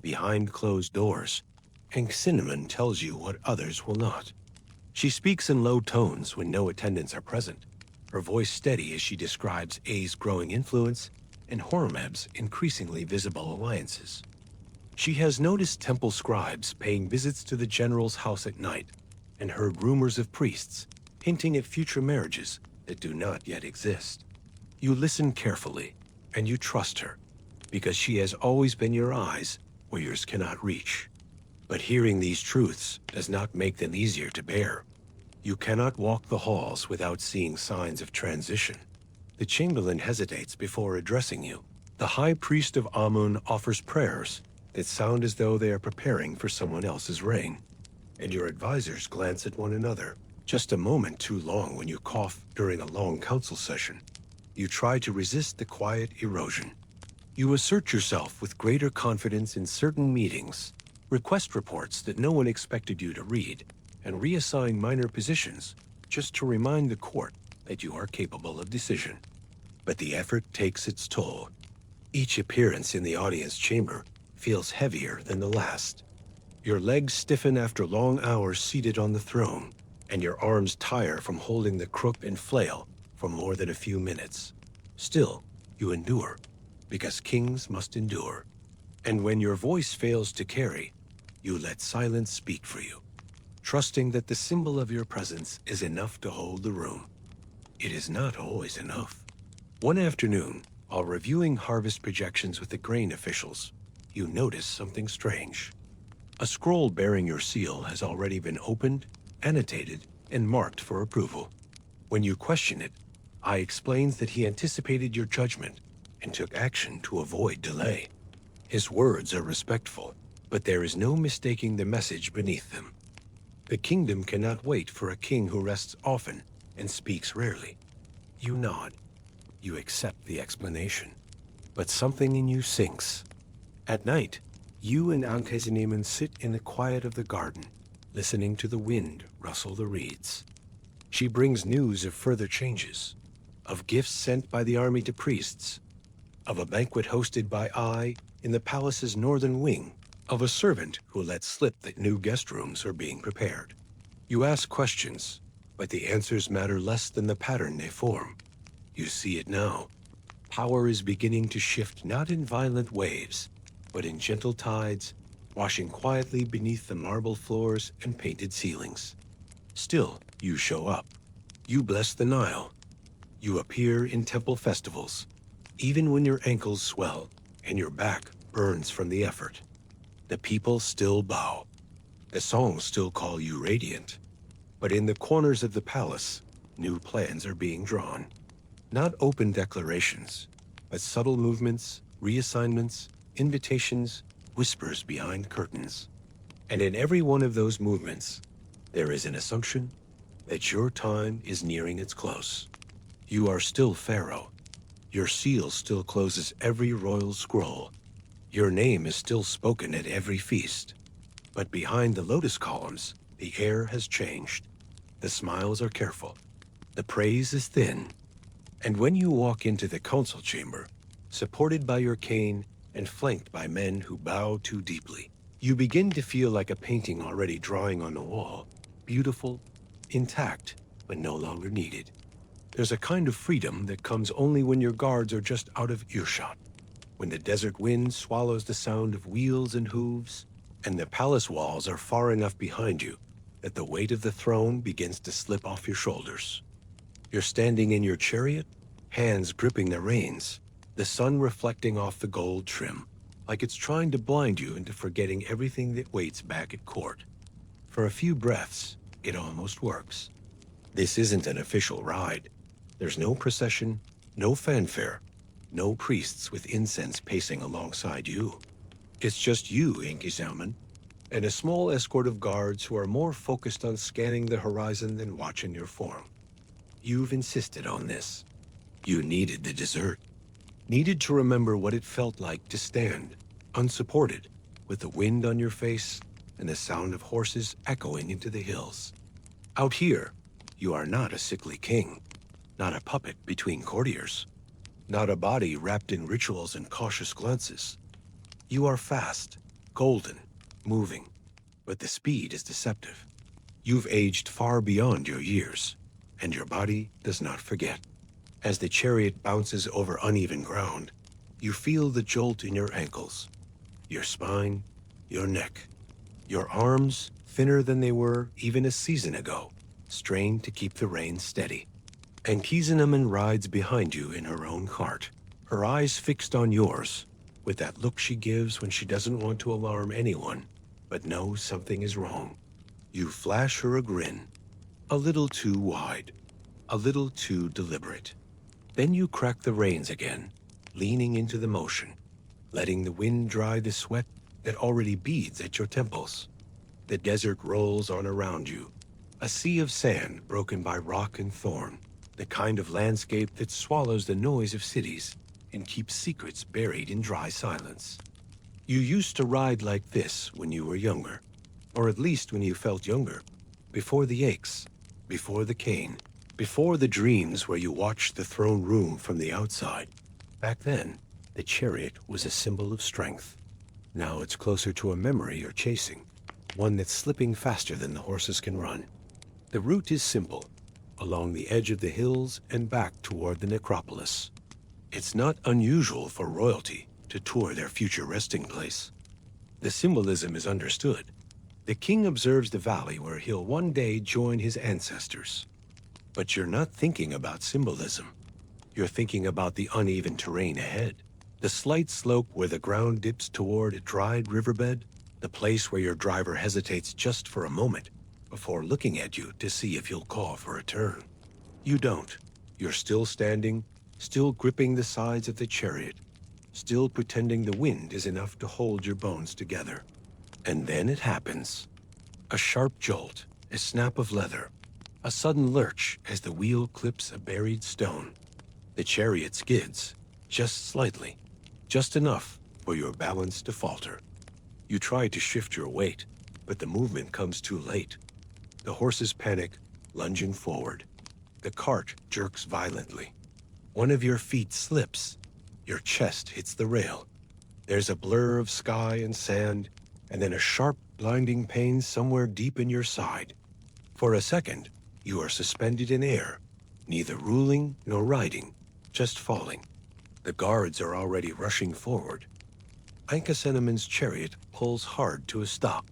Behind closed doors, Ankhesenamun tells you what others will not. She speaks in low tones when no attendants are present, her voice steady as she describes A's growing influence and Horemheb's increasingly visible alliances. She has noticed temple scribes paying visits to the general's house at night and heard rumors of priests hinting at future marriages that do not yet exist. You listen carefully, and you trust her, because she has always been your eyes where yours cannot reach. But hearing these truths does not make them easier to bear. You cannot walk the halls without seeing signs of transition. The chamberlain hesitates before addressing you. The high priest of Amun offers prayers that sound as though they are preparing for someone else's reign. And your advisors glance at one another, just a moment too long when you cough during a long council session. You try to resist the quiet erosion. You assert yourself with greater confidence in certain meetings, request reports that no one expected you to read, and reassign minor positions just to remind the court that you are capable of decision. But the effort takes its toll. Each appearance in the audience chamber feels heavier than the last. Your legs stiffen after long hours seated on the throne, and your arms tire from holding the crook and flail for more than a few minutes. Still, you endure, because kings must endure. And when your voice fails to carry, you let silence speak for you, trusting that the symbol of your presence is enough to hold the room. It is not always enough. One afternoon, while reviewing harvest projections with the grain officials, you notice something strange. A scroll bearing your seal has already been opened, annotated, and marked for approval. When you question it, I explains that he anticipated your judgment and took action to avoid delay. His words are respectful, but there is no mistaking the message beneath them. The kingdom cannot wait for a king who rests often and speaks rarely. You nod. You accept the explanation. But something in you sinks. At night, you and Ankhesenamun sit in the quiet of the garden, listening to the wind rustle the reeds. She brings news of further changes, of gifts sent by the army to priests, of a banquet hosted by I in the palace's northern wing, of a servant who lets slip that new guest rooms are being prepared. You ask questions, but the answers matter less than the pattern they form. You see it now. Power is beginning to shift not in violent waves, but in gentle tides, washing quietly beneath the marble floors and painted ceilings. Still, you show up. You bless the Nile. You appear in temple festivals, even when your ankles swell and your back burns from the effort. The people still bow. The songs still call you radiant. But in the corners of the palace, new plans are being drawn. Not open declarations, but subtle movements, reassignments, invitations, whispers behind curtains. And in every one of those movements, there is an assumption that your time is nearing its close. You are still pharaoh. Your seal still closes every royal scroll. Your name is still spoken at every feast. But behind the lotus columns, the air has changed. The smiles are careful. The praise is thin. And when you walk into the council chamber, supported by your cane and flanked by men who bow too deeply, you begin to feel like a painting already drawing on the wall, beautiful, intact, but no longer needed. There's a kind of freedom that comes only when your guards are just out of earshot, when the desert wind swallows the sound of wheels and hooves, and the palace walls are far enough behind you that the weight of the throne begins to slip off your shoulders. You're standing in your chariot, hands gripping the reins, the sun reflecting off the gold trim, like it's trying to blind you into forgetting everything that waits back at court. For a few breaths, it almost works. This isn't an official ride. There's no procession, no fanfare, no priests with incense pacing alongside you. It's just you, Ankhesenamun, and a small escort of guards who are more focused on scanning the horizon than watching your form. You've insisted on this. You needed the dessert. Needed to remember what it felt like to stand, unsupported, with the wind on your face and the sound of horses echoing into the hills. Out here, you are not a sickly king, not a puppet between courtiers, not a body wrapped in rituals and cautious glances. You are fast, golden, moving, but the speed is deceptive. You've aged far beyond your years, and your body does not forget. As the chariot bounces over uneven ground, you feel the jolt in your ankles, your spine, your neck. Your arms, thinner than they were even a season ago, strain to keep the reins steady. Ankhesenamun rides behind you in her own cart, her eyes fixed on yours, with that look she gives when she doesn't want to alarm anyone, but knows something is wrong. You flash her a grin, a little too wide, a little too deliberate. Then you crack the reins again, leaning into the motion, letting the wind dry the sweat that already beads at your temples. The desert rolls on around you, a sea of sand broken by rock and thorn, the kind of landscape that swallows the noise of cities and keeps secrets buried in dry silence. You used to ride like this when you were younger, or at least when you felt younger, before the aches, before the cane, before the dreams where you watched the throne room from the outside. Back then, the chariot was a symbol of strength. Now it's closer to a memory you're chasing, one that's slipping faster than the horses can run. The route is simple, along the edge of the hills and back toward the necropolis. It's not unusual for royalty to tour their future resting place. The symbolism is understood. The king observes the valley where he'll one day join his ancestors. But you're not thinking about symbolism. You're thinking about the uneven terrain ahead. The slight slope where the ground dips toward a dried riverbed, the place where your driver hesitates just for a moment before looking at you to see if you'll call for a turn. You don't. You're still standing, still gripping the sides of the chariot, still pretending the wind is enough to hold your bones together. And then it happens. A sharp jolt, a snap of leather, a sudden lurch as the wheel clips a buried stone. The chariot skids, just slightly, just enough for your balance to falter. You try to shift your weight, but the movement comes too late. The horses panic, lunging forward. The cart jerks violently. One of your feet slips. Your chest hits the rail. There's a blur of sky and sand, and then a sharp, blinding pain somewhere deep in your side. For a second, you are suspended in air, neither ruling nor riding, just falling. The guards are already rushing forward. Ankhesenamun's chariot pulls hard to a stop.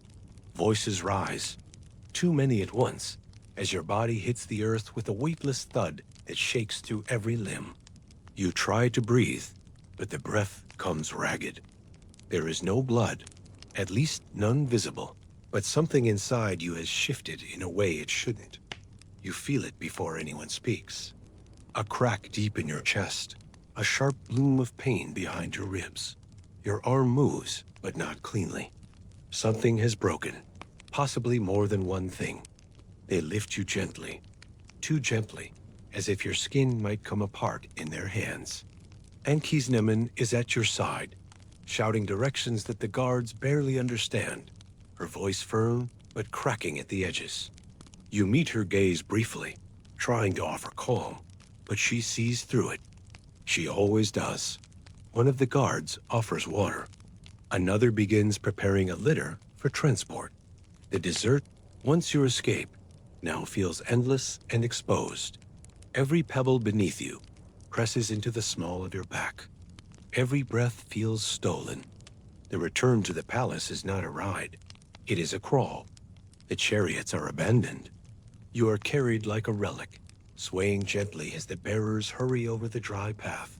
Voices rise, too many at once, as your body hits the earth with a weightless thud that shakes through every limb. You try to breathe, but the breath comes ragged. There is no blood, at least none visible, but something inside you has shifted in a way it shouldn't. You feel it before anyone speaks. A crack deep in your chest, a sharp bloom of pain behind your ribs. Your arm moves, but not cleanly. Something has broken, possibly more than one thing. They lift you gently, too gently, as if your skin might come apart in their hands. Ankhesenamun is at your side, shouting directions that the guards barely understand, her voice firm but cracking at the edges. You meet her gaze briefly, trying to offer calm, but she sees through it. She always does. One of the guards offers water. Another begins preparing a litter for transport. The desert, once your escape, now feels endless and exposed. Every pebble beneath you presses into the small of your back. Every breath feels stolen. The return to the palace is not a ride. It is a crawl. The chariots are abandoned. You are carried like a relic, swaying gently as the bearers hurry over the dry path,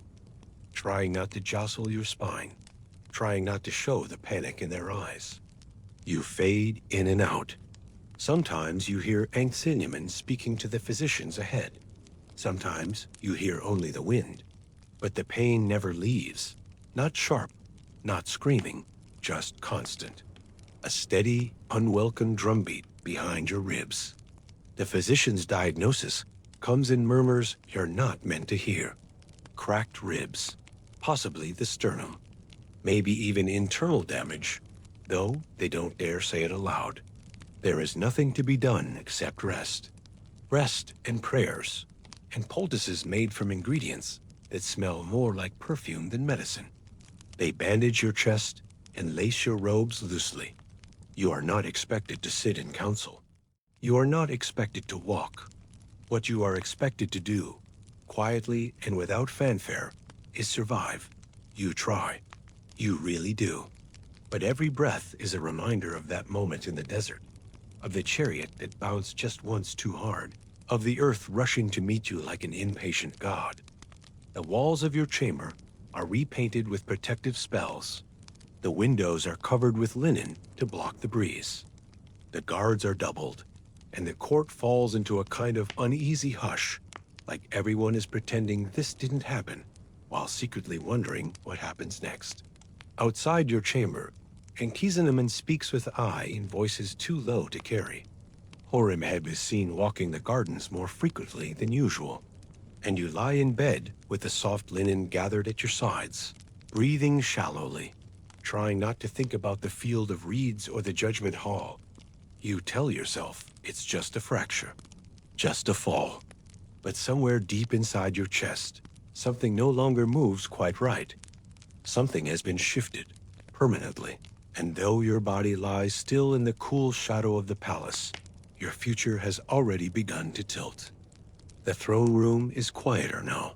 trying not to jostle your spine, trying not to show the panic in their eyes. You fade in and out. Sometimes you hear Ankhesenamun speaking to the physicians ahead. Sometimes you hear only the wind, but the pain never leaves. Not sharp, not screaming, just constant. A steady, unwelcome drumbeat behind your ribs. The physician's diagnosis comes in murmurs you're not meant to hear. Cracked ribs, possibly the sternum. maybe even internal damage, though they don't dare say it aloud. There is nothing to be done except rest. Rest and prayers, and poultices made from ingredients that smell more like perfume than medicine. They bandage your chest and lace your robes loosely. You are not expected to sit in council. You are not expected to walk. What you are expected to do, quietly and without fanfare, is survive. You try. You really do. But every breath is a reminder of that moment in the desert, of the chariot that bows just once too hard, of the earth rushing to meet you like an impatient god. The walls of your chamber are repainted with protective spells. The windows are covered with linen to block the breeze. The guards are doubled, and the court falls into a kind of uneasy hush, like everyone is pretending this didn't happen, while secretly wondering what happens next. Outside your chamber, Ankhesenamun speaks with Ai in voices too low to carry. Horemheb is seen walking the gardens more frequently than usual, and you lie in bed with the soft linen gathered at your sides, breathing shallowly, trying not to think about the field of reeds or the judgment hall. You tell yourself it's just a fracture, just a fall. But somewhere deep inside your chest, something no longer moves quite right. Something has been shifted, permanently. And though your body lies still in the cool shadow of the palace, your future has already begun to tilt. The throne room is quieter now.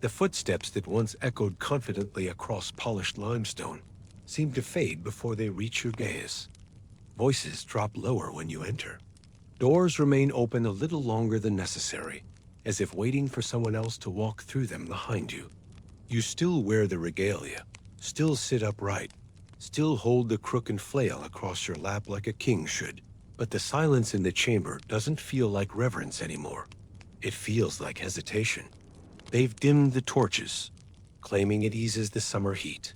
The footsteps that once echoed confidently across polished limestone seem to fade before they reach your gaze. Voices drop lower when you enter. Doors remain open a little longer than necessary, as if waiting for someone else to walk through them behind you. You still wear the regalia, still sit upright, still hold the crook and flail across your lap like a king should, but the silence in the chamber doesn't feel like reverence anymore. It feels like hesitation. They've dimmed the torches, claiming it eases the summer heat.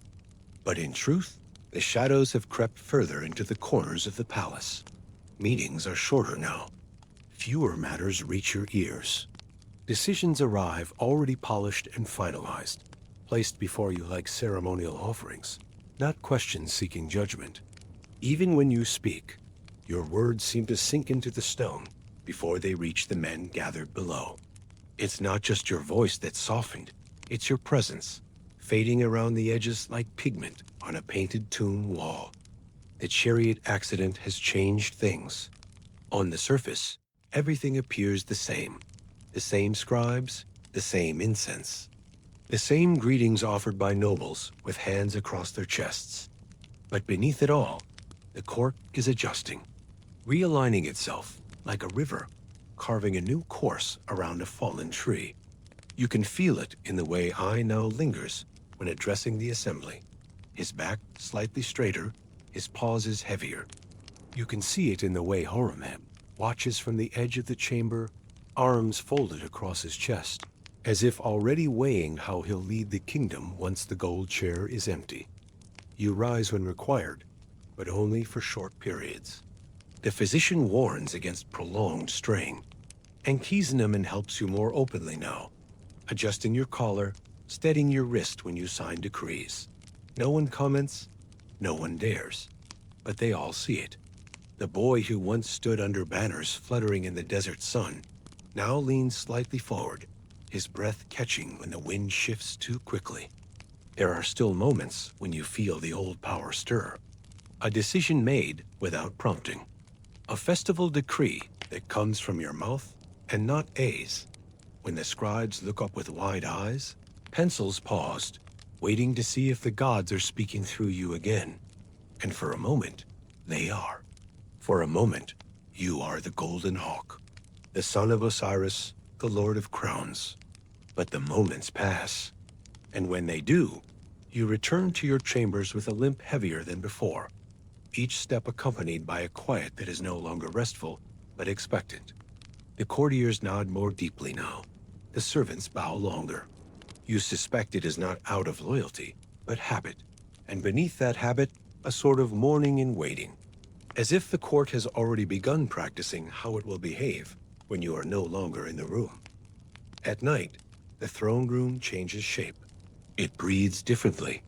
But in truth, the shadows have crept further into the corners of the palace. Meetings are shorter now. Fewer matters reach your ears. Decisions arrive already polished and finalized, placed before you like ceremonial offerings, not questions seeking judgment. Even when you speak, your words seem to sink into the stone before they reach the men gathered below. It's not just your voice that's softened, it's your presence, fading around the edges like pigment on a painted tomb wall. The chariot accident has changed things. On the surface, everything appears the same. The same scribes, the same incense. The same greetings offered by nobles with hands across their chests. But beneath it all, the court is adjusting, realigning itself like a river, carving a new course around a fallen tree. You can feel it in the way Ai now lingers when addressing the assembly. His back slightly straighter, his pauses heavier. You can see it in the way Horemheb watches from the edge of the chamber, arms folded across his chest, as if already weighing how he'll lead the kingdom once the gold chair is empty. You rise when required, but only for short periods. The physician warns against prolonged strain. Ankhesenamun helps you more openly now, adjusting your collar, steadying your wrist when you sign decrees. No one comments, no one dares, but they all see it. The boy who once stood under banners fluttering in the desert sun now leans slightly forward, his breath catching when the wind shifts too quickly. There are still moments when you feel the old power stir. A decision made without prompting. A festival decree that comes from your mouth and not A's. When the scribes look up with wide eyes, pencils paused, waiting to see if the gods are speaking through you again. And for a moment, they are. For a moment, you are the golden hawk, the son of Osiris, the lord of crowns. But the moments pass, and when they do, you return to your chambers with a limp heavier than before, each step accompanied by a quiet that is no longer restful, but expectant. The courtiers nod more deeply now. The servants bow longer. You suspect it is not out of loyalty, but habit, and beneath that habit, a sort of mourning in waiting, as if the court has already begun practicing how it will behave when you are no longer in the room. At night, the throne room changes shape. It breathes differently.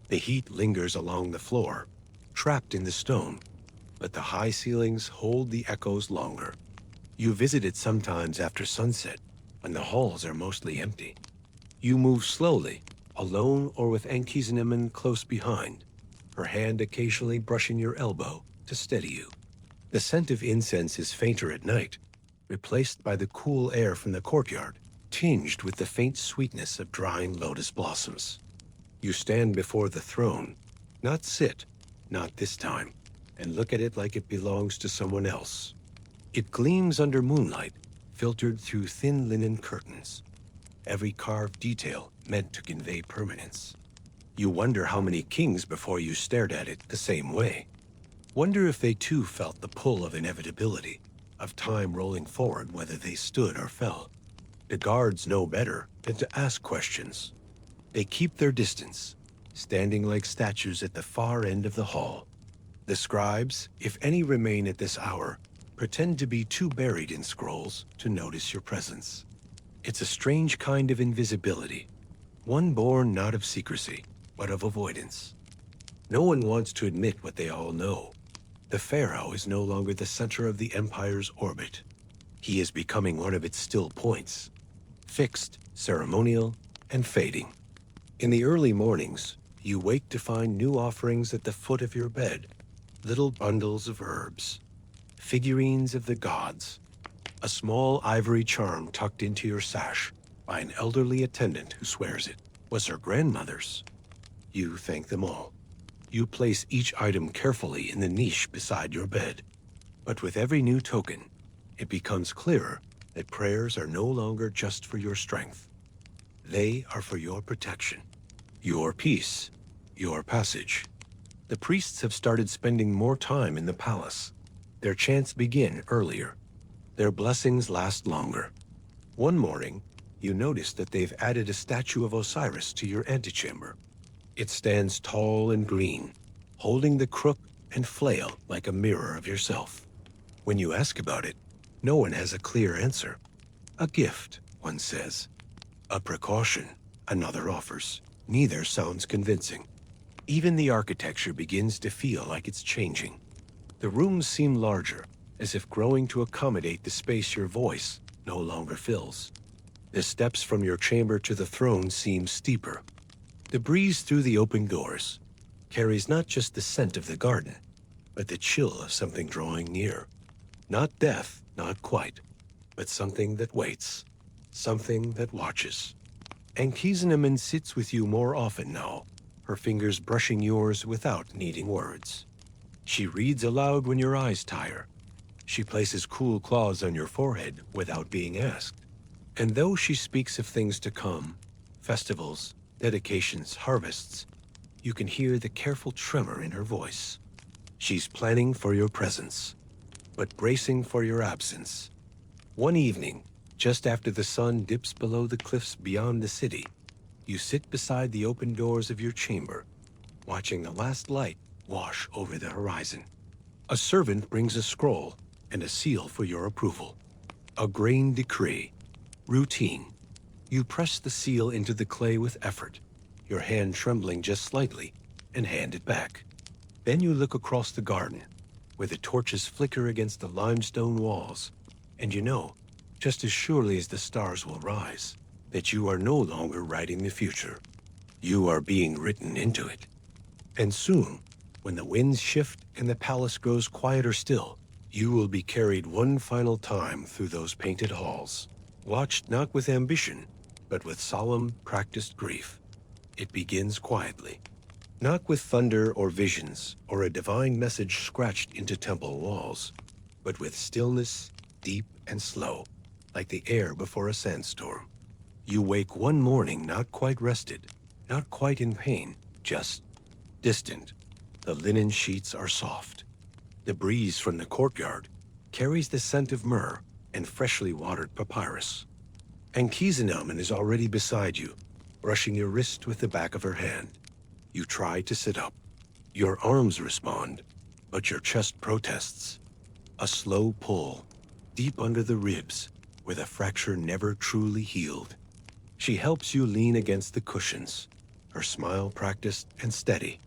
The heat lingers along the floor, trapped in the stone, but the high ceilings hold the echoes longer. You visit it sometimes after sunset, when the halls are mostly empty. You move slowly, alone or with Ankhesenamun close behind, her hand occasionally brushing your elbow to steady you. The scent of incense is fainter at night, replaced by the cool air from the courtyard, tinged with the faint sweetness of drying lotus blossoms. You stand before the throne, not sit, not this time, and look at it like it belongs to someone else. It gleams under moonlight, filtered through thin linen curtains, every carved detail meant to convey permanence. You wonder how many kings before you stared at it the same way. Wonder if they too felt the pull of inevitability, of time rolling forward whether they stood or fell. The guards know better than to ask questions. They keep their distance, standing like statues at the far end of the hall. The scribes, if any remain at this hour, pretend to be too buried in scrolls to notice your presence. It's a strange kind of invisibility, one born not of secrecy, but of avoidance. No one wants to admit what they all know. The pharaoh is no longer the center of the empire's orbit. He is becoming one of its still points, fixed, ceremonial, and fading. In the early mornings, you wake to find new offerings at the foot of your bed, little bundles of herbs, figurines of the gods, a small ivory charm tucked into your sash by an elderly attendant who swears it was her grandmother's. You thank them all. You place each item carefully in the niche beside your bed. But with every new token, it becomes clearer that prayers are no longer just for your strength. They are for your protection, your peace, your passage. The priests have started spending more time in the palace. Their chants begin earlier. Their blessings last longer. One morning, you notice that they've added a statue of Osiris to your antechamber. It stands tall and green, holding the crook and flail like a mirror of yourself. When you ask about it, no one has a clear answer. A gift, one says. A precaution, another offers. Neither sounds convincing. Even the architecture begins to feel like it's changing. The rooms seem larger, as if growing to accommodate the space your voice no longer fills. The steps from your chamber to the throne seem steeper. The breeze through the open doors carries not just the scent of the garden, but the chill of something drawing near. Not death, not quite, but something that waits, something that watches. Ankhesenamun sits with you more often now, her fingers brushing yours without needing words. She reads aloud when your eyes tire. She places cool claws on your forehead without being asked. And though she speaks of things to come, festivals, dedications, harvests, you can hear the careful tremor in her voice. She's planning for your presence, but bracing for your absence. One evening, just after the sun dips below the cliffs beyond the city, you sit beside the open doors of your chamber, watching the last light wash over the horizon. A servant brings a scroll and a seal for your approval. A grain decree. Routine. You press the seal into the clay with effort, your hand trembling just slightly, and hand it back. Then you look across the garden, where the torches flicker against the limestone walls, and you know, just as surely as the stars will rise, that you are no longer writing the future. You are being written into it. And soon, when the winds shift and the palace grows quieter still, you will be carried one final time through those painted halls, watched not with ambition, but with solemn, practiced grief. It begins quietly, not with thunder or visions or a divine message scratched into temple walls, but with stillness, deep and slow, like the air before a sandstorm. You wake one morning not quite rested, not quite in pain, just distant. The linen sheets are soft. The breeze from the courtyard carries the scent of myrrh and freshly watered papyrus. Ankhesenamun is already beside you, brushing your wrist with the back of her hand. You try to sit up. Your arms respond, but your chest protests. A slow pull, deep under the ribs, where the fracture never truly healed. She helps you lean against the cushions, her smile practiced and steady.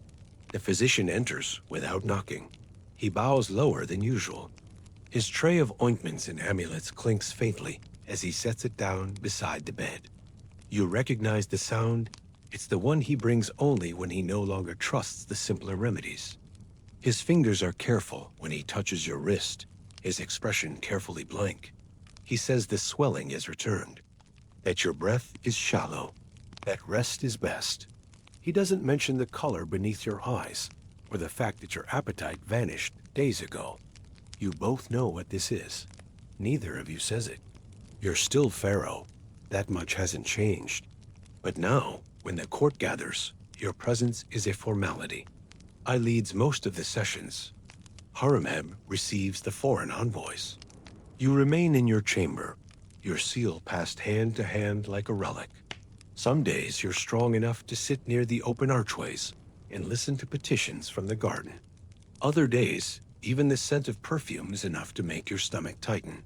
The physician enters without knocking. He bows lower than usual. His tray of ointments and amulets clinks faintly as he sets it down beside the bed. You recognize the sound. It's the one he brings only when he no longer trusts the simpler remedies. His fingers are careful when he touches your wrist, his expression carefully blank. He says the swelling is returned, that your breath is shallow, that rest is best. He doesn't mention the color beneath your eyes, or the fact that your appetite vanished days ago. You both know what this is. Neither of you says it. You're still Pharaoh. That much hasn't changed. But now, when the court gathers, your presence is a formality. I leads most of the sessions. Horemheb receives the foreign envoys. You remain in your chamber, your seal passed hand to hand like a relic. Some days you're strong enough to sit near the open archways and listen to petitions from the garden. Other days, even the scent of perfume is enough to make your stomach tighten.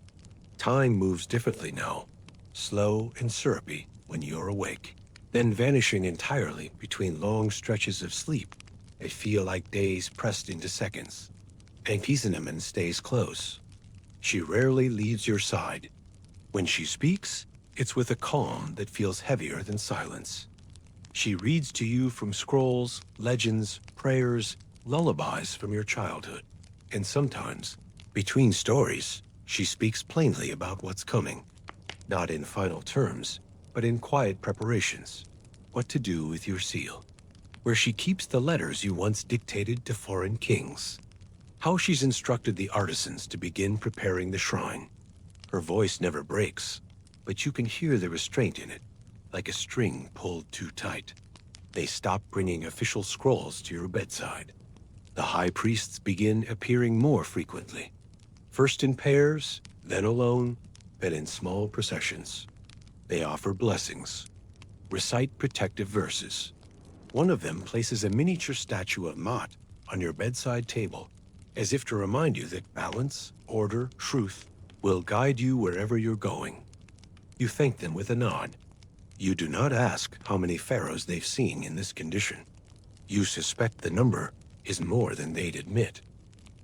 Time moves differently now, slow and syrupy when you're awake, then vanishing entirely between long stretches of sleep that feel like days pressed into seconds. Ankhesenamun stays close. She rarely leaves your side. When she speaks, it's with a calm that feels heavier than silence. She reads to you from scrolls, legends, prayers, lullabies from your childhood. And sometimes, between stories, she speaks plainly about what's coming. Not in final terms, but in quiet preparations. What to do with your seal. Where she keeps the letters you once dictated to foreign kings. How she's instructed the artisans to begin preparing the shrine. Her voice never breaks, but you can hear the restraint in it, like a string pulled too tight. They stop bringing official scrolls to your bedside. The high priests begin appearing more frequently. First in pairs, then alone, then in small processions. They offer blessings, recite protective verses. One of them places a miniature statue of Mot on your bedside table, as if to remind you that balance, order, truth will guide you wherever you're going. You thank them with a nod. You do not ask how many pharaohs they've seen in this condition. You suspect the number is more than they'd admit.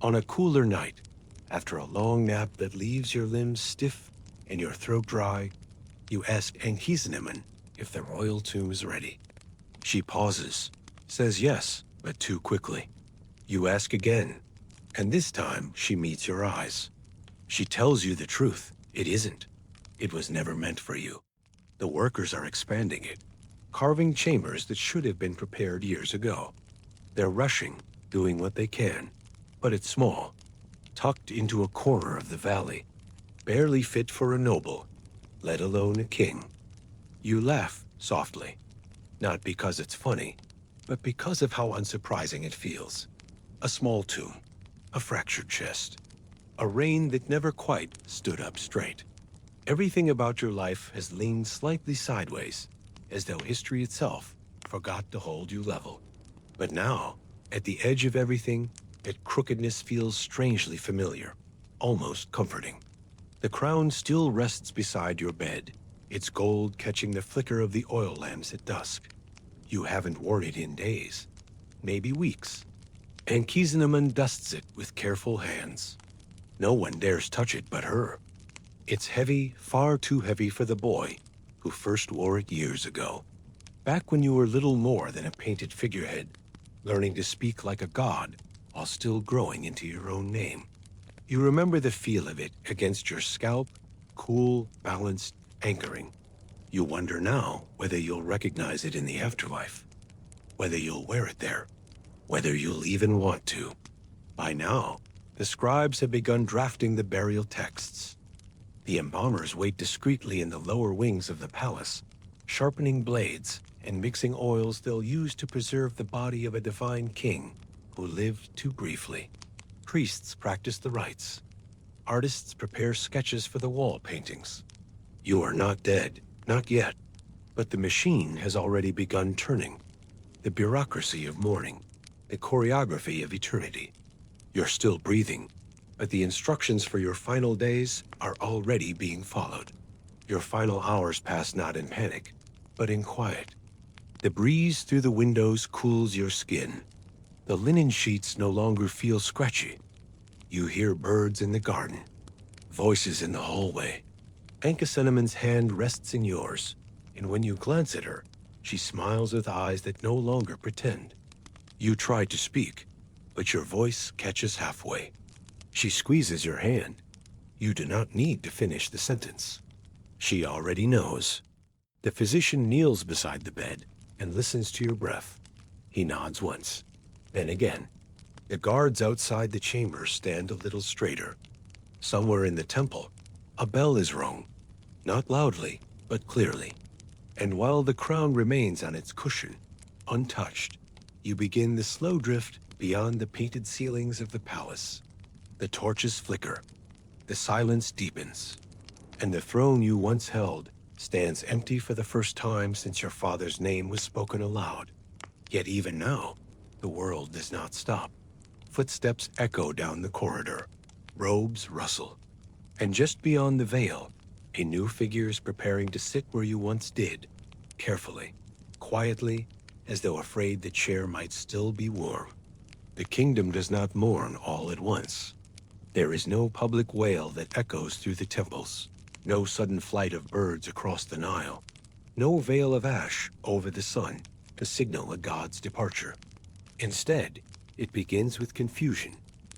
On a cooler night, after a long nap that leaves your limbs stiff and your throat dry, you ask Ankhesenamun if the royal tomb is ready. She pauses, says yes, but too quickly. You ask again, and this time she meets your eyes. She tells you the truth. It isn't. It was never meant for you. The workers are expanding it, carving chambers that should have been prepared years ago. They're rushing, doing what they can, but it's small, tucked into a corner of the valley, barely fit for a noble, let alone a king. You laugh softly, not because it's funny, but because of how unsurprising it feels. A small tomb, a fractured chest, a reign that never quite stood up straight. Everything about your life has leaned slightly sideways, as though history itself forgot to hold you level. But now, at the edge of everything, that crookedness feels strangely familiar, almost comforting. The crown still rests beside your bed, its gold catching the flicker of the oil lamps at dusk. You haven't worn it in days, maybe weeks. Ankhesenamun dusts it with careful hands. No one dares touch it but her. It's heavy, far too heavy for the boy who first wore it years ago. Back when you were little more than a painted figurehead, learning to speak like a god while still growing into your own name. You remember the feel of it against your scalp, cool, balanced, anchoring. You wonder now whether you'll recognize it in the afterlife, whether you'll wear it there, whether you'll even want to. By now, the scribes have begun drafting the burial texts. The embalmers wait discreetly in the lower wings of the palace, sharpening blades and mixing oils they'll use to preserve the body of a divine king who lived too briefly. Priests practice the rites. Artists prepare sketches for the wall paintings. You are not dead, not yet, but the machine has already begun turning. The bureaucracy of mourning, the choreography of eternity. You're still breathing, but the instructions for your final days are already being followed. Your final hours pass not in panic, but in quiet. The breeze through the windows cools your skin. The linen sheets no longer feel scratchy. You hear birds in the garden, voices in the hallway. Ankhesenamun's hand rests in yours, and when you glance at her, she smiles with eyes that no longer pretend. You try to speak, but your voice catches halfway. She squeezes your hand. You do not need to finish the sentence. She already knows. The physician kneels beside the bed and listens to your breath. He nods once, then again. The guards outside the chamber stand a little straighter. Somewhere in the temple, a bell is rung, not loudly, but clearly. And while the crown remains on its cushion, untouched, you begin the slow drift beyond the painted ceilings of the palace. The torches flicker, the silence deepens, and the throne you once held stands empty for the first time since your father's name was spoken aloud. Yet even now, the world does not stop. Footsteps echo down the corridor, robes rustle, and just beyond the veil, a new figure is preparing to sit where you once did, carefully, quietly, as though afraid the chair might still be warm. The kingdom does not mourn all at once. There is no public wail that echoes through the temples, no sudden flight of birds across the Nile, no veil of ash over the sun to signal a god's departure. Instead, it begins with confusion,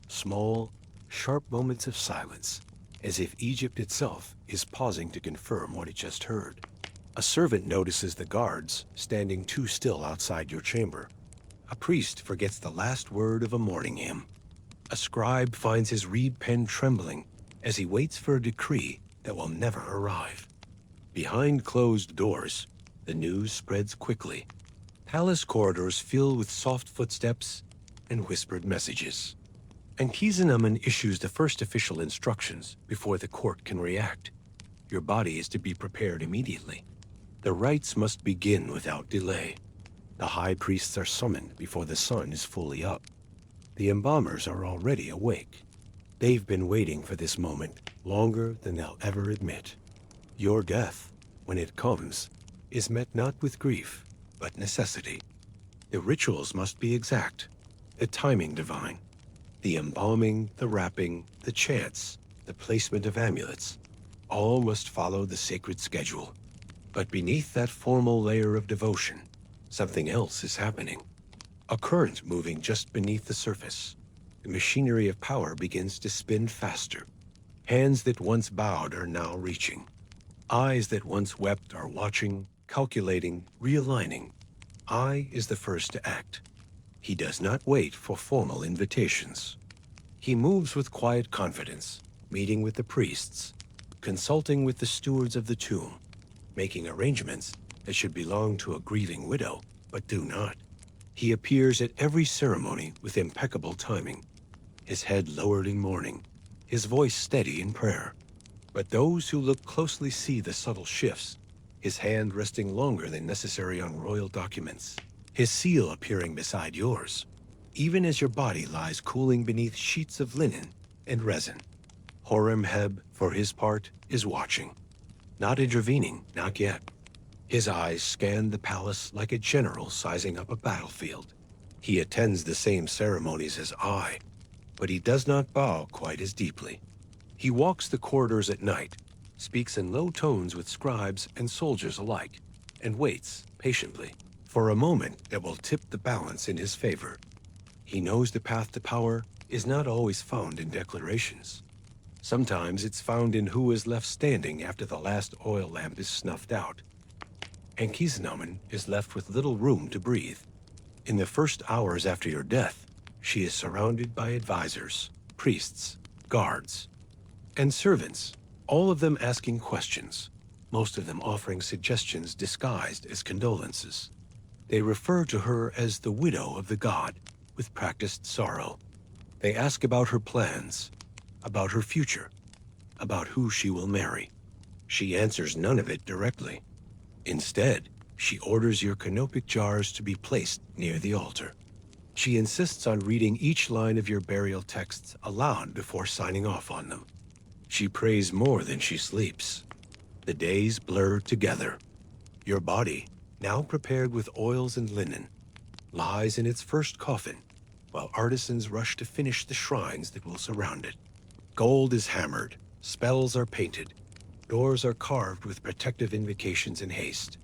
small, sharp moments of silence, as if Egypt itself is pausing to confirm what it just heard. A servant notices the guards standing too still outside your chamber. A priest forgets the last word of a morning hymn. A scribe finds his reed pen trembling as he waits for a decree that will never arrive. Behind closed doors, the news spreads quickly. Palace corridors fill with soft footsteps and whispered messages. Ankhesenamun issues the first official instructions before the court can react. Your body is to be prepared immediately. The rites must begin without delay. The high priests are summoned before the sun is fully up. The embalmers are already awake. They've been waiting for this moment longer than they'll ever admit. Your death, when it comes, is met not with grief, but necessity. The rituals must be exact, the timing divine. The embalming, the wrapping, the chants, the placement of amulets, all must follow the sacred schedule. But beneath that formal layer of devotion, something else is happening. A current moving just beneath the surface. The machinery of power begins to spin faster. Hands that once bowed are now reaching. Eyes that once wept are watching, calculating, realigning. I is the first to act. He does not wait for formal invitations. He moves with quiet confidence, meeting with the priests, consulting with the stewards of the tomb, making arrangements that should belong to a grieving widow, but do not. He appears at every ceremony with impeccable timing, his head lowered in mourning, his voice steady in prayer. But those who look closely see the subtle shifts, his hand resting longer than necessary on royal documents, his seal appearing beside yours, even as your body lies cooling beneath sheets of linen and resin. Horemheb, for his part, is watching, not intervening, not yet. His eyes scan the palace like a general sizing up a battlefield. He attends the same ceremonies as I, but he does not bow quite as deeply. He walks the corridors at night, speaks in low tones with scribes and soldiers alike, and waits patiently for a moment that will tip the balance in his favor. He knows the path to power is not always found in declarations. Sometimes it's found in who is left standing after the last oil lamp is snuffed out. Ankhesenamun is left with little room to breathe. In the first hours after your death, she is surrounded by advisors, priests, guards, and servants, all of them asking questions, most of them offering suggestions disguised as condolences. They refer to her as the widow of the god, with practiced sorrow. They ask about her plans, about her future, about who she will marry. She answers none of it directly. Instead, she orders your canopic jars to be placed near the altar. She insists on reading each line of your burial texts aloud before signing off on them. She prays more than she sleeps. The days blur together. Your body, now prepared with oils and linen, lies in its first coffin, while artisans rush to finish the shrines that will surround it. Gold is hammered, spells are painted, doors are carved with protective invocations in haste.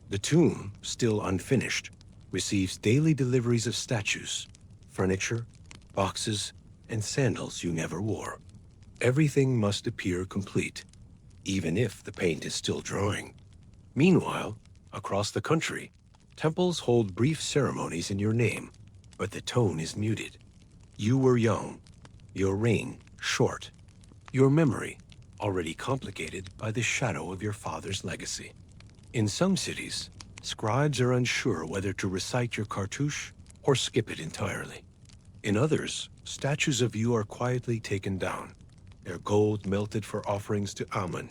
The tomb, still unfinished, receives daily deliveries of statues, furniture, boxes, and sandals you never wore. Everything must appear complete, even if the paint is still drying. Meanwhile, across the country, temples hold brief ceremonies in your name, but the tone is muted. You were young, your reign short, your memory already complicated by the shadow of your father's legacy. In some cities, scribes are unsure whether to recite your cartouche or skip it entirely. In others, statues of you are quietly taken down, their gold melted for offerings to Amun.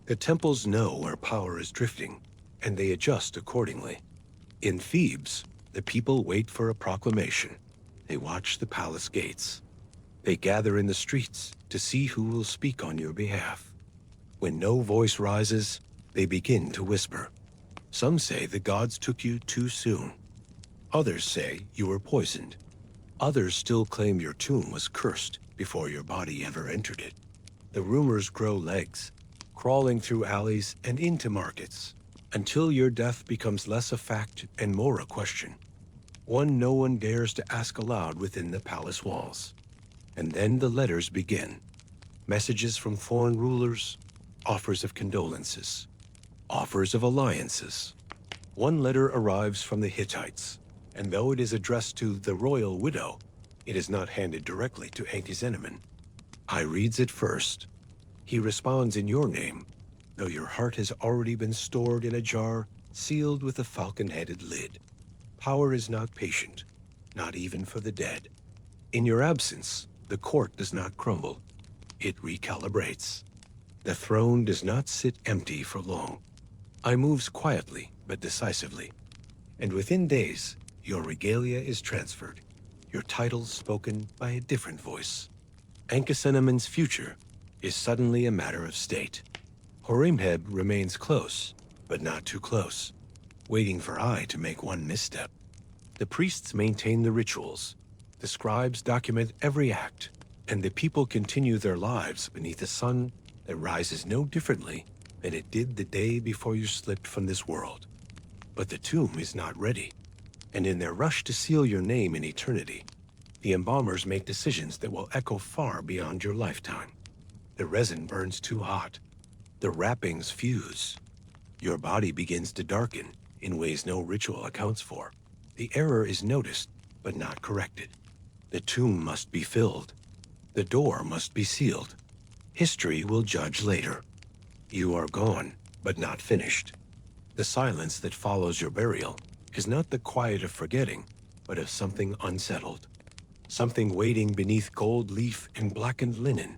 The temples know where power is drifting, and they adjust accordingly. In Thebes, the people wait for a proclamation. They watch the palace gates. They gather in the streets to see who will speak on your behalf. When no voice rises, they begin to whisper. Some say the gods took you too soon. Others say you were poisoned. Others still claim your tomb was cursed before your body ever entered it. The rumors grow legs, crawling through alleys and into markets, until your death becomes less a fact and more a question. One no one dares to ask aloud within the palace walls. And then the letters begin. Messages from foreign rulers, offers of condolences, offers of alliances. One letter arrives from the Hittites, and though it is addressed to the royal widow, it is not handed directly to Ankhesenamun. I reads it first. He responds in your name, though your heart has already been stored in a jar sealed with a falcon-headed lid. Power is not patient, not even for the dead. In your absence, the court does not crumble. It recalibrates. The throne does not sit empty for long. I moves quietly but decisively, and within days, your regalia is transferred, your titles spoken by a different voice. Ankhesenamun's future is suddenly a matter of state. Horimheb remains close, but not too close, waiting for I to make one misstep. The priests maintain the rituals, the scribes document every act, and the people continue their lives beneath a sun that rises no differently than it did the day before you slipped from this world. But the tomb is not ready, and in their rush to seal your name in eternity, the embalmers make decisions that will echo far beyond your lifetime. The resin burns too hot. The wrappings fuse. Your body begins to darken in ways no ritual accounts for. The error is noticed, but not corrected. The tomb must be filled. The door must be sealed. History will judge later. You are gone, but not finished. The silence that follows your burial is not the quiet of forgetting, but of something unsettled. Something waiting beneath gold leaf and blackened linen,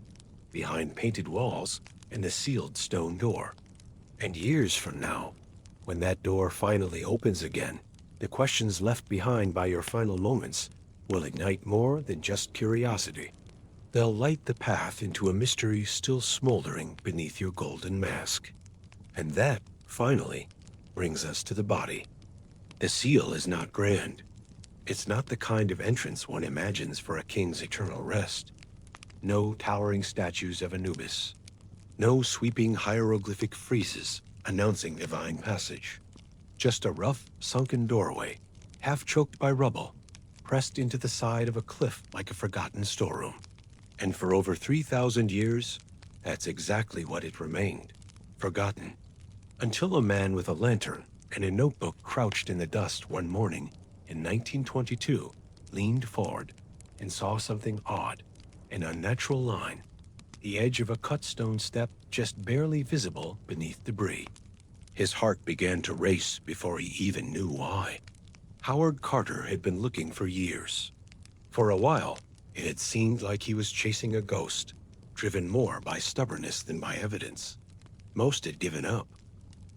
behind painted walls and a sealed stone door. And years from now, when that door finally opens again, the questions left behind by your final moments will ignite more than just curiosity. They'll light the path into a mystery still smoldering beneath your golden mask. And that, finally, brings us to the body. The seal is not grand. It's not the kind of entrance one imagines for a king's eternal rest. No towering statues of Anubis. No sweeping hieroglyphic friezes announcing divine passage. Just a rough, sunken doorway, half choked by rubble, pressed into the side of a cliff like a forgotten storeroom. And for over 3,000 years, that's exactly what it remained, forgotten. Until a man with a lantern and a notebook crouched in the dust one morning in 1922 leaned forward and saw something odd, an unnatural line, the edge of a cut stone step just barely visible beneath debris. His heart began to race before he even knew why. Howard Carter had been looking for years. For a while, it had seemed like he was chasing a ghost, driven more by stubbornness than by evidence. Most had given up.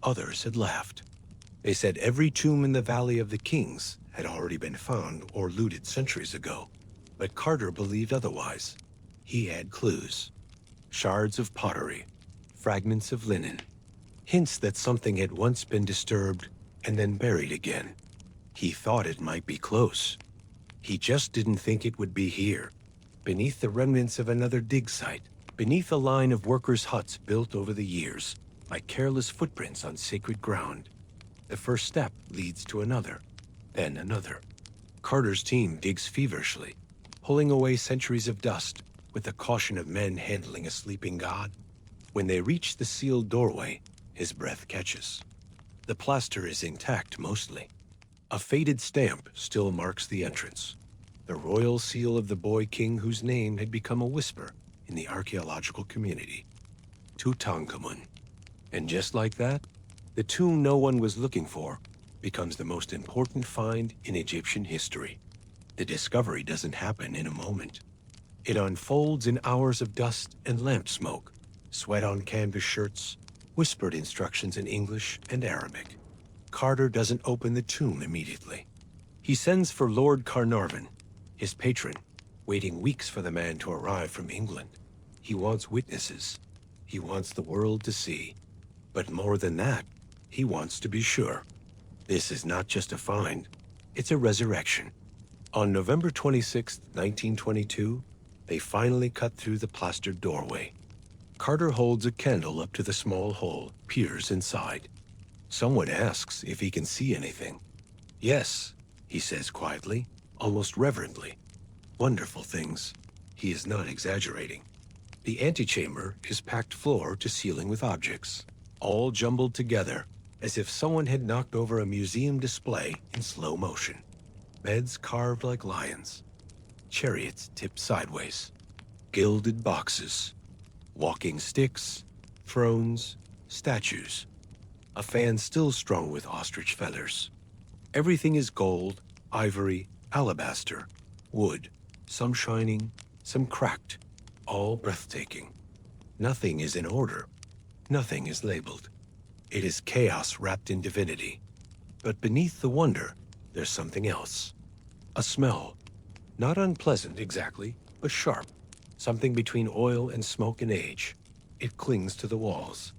Others had laughed. They said every tomb in the Valley of the Kings had already been found or looted centuries ago. But Carter believed otherwise. He had clues. Shards of pottery, fragments of linen, hints that something had once been disturbed and then buried again. He thought it might be close. He just didn't think it would be here, beneath the remnants of another dig site, beneath a line of workers' huts built over the years, like careless footprints on sacred ground. The first step leads to another, then another. Carter's team digs feverishly, pulling away centuries of dust with the caution of men handling a sleeping god. When they reach the sealed doorway, his breath catches. The plaster is intact mostly. A faded stamp still marks the entrance, the royal seal of the boy king whose name had become a whisper in the archaeological community, Tutankhamun. And just like that, the tomb no one was looking for becomes the most important find in Egyptian history. The discovery doesn't happen in a moment. It unfolds in hours of dust and lamp smoke, sweat on canvas shirts, whispered instructions in English and Arabic. Carter doesn't open the tomb immediately. He sends for Lord Carnarvon, his patron, waiting weeks for the man to arrive from England. He wants witnesses. He wants the world to see. But more than that, he wants to be sure. This is not just a find, it's a resurrection. On November 26, 1922, they finally cut through the plastered doorway. Carter holds a candle up to the small hole, peers inside. Someone asks if he can see anything. Yes, he says quietly, almost reverently. Wonderful things. He is not exaggerating. The antechamber is packed floor to ceiling with objects, all jumbled together as if someone had knocked over a museum display in slow motion. Beds carved like lions, chariots tipped sideways, gilded boxes, walking sticks, thrones, statues, a fan still strung with ostrich feathers. Everything is gold, ivory, alabaster, wood, some shining, some cracked, all breathtaking. Nothing is in order. Nothing is labeled. It is chaos wrapped in divinity. But beneath the wonder, there's something else. A smell. Not unpleasant exactly, but sharp. Something between oil and smoke and age. It clings to the walls.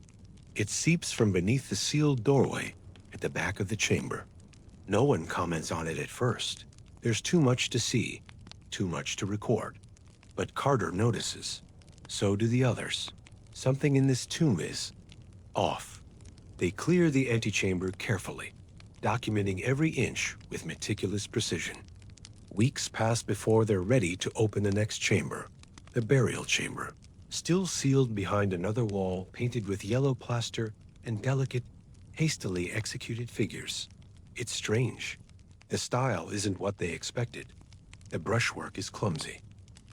It seeps from beneath the sealed doorway at the back of the chamber. No one comments on it at first. There's too much to see, too much to record. But Carter notices. So do the others. Something in this tomb is off. They clear the antechamber carefully, documenting every inch with meticulous precision. Weeks pass before they're ready to open the next chamber, the burial chamber, still sealed behind another wall painted with yellow plaster and delicate, hastily executed figures. It's strange. The style isn't what they expected. The brushwork is clumsy,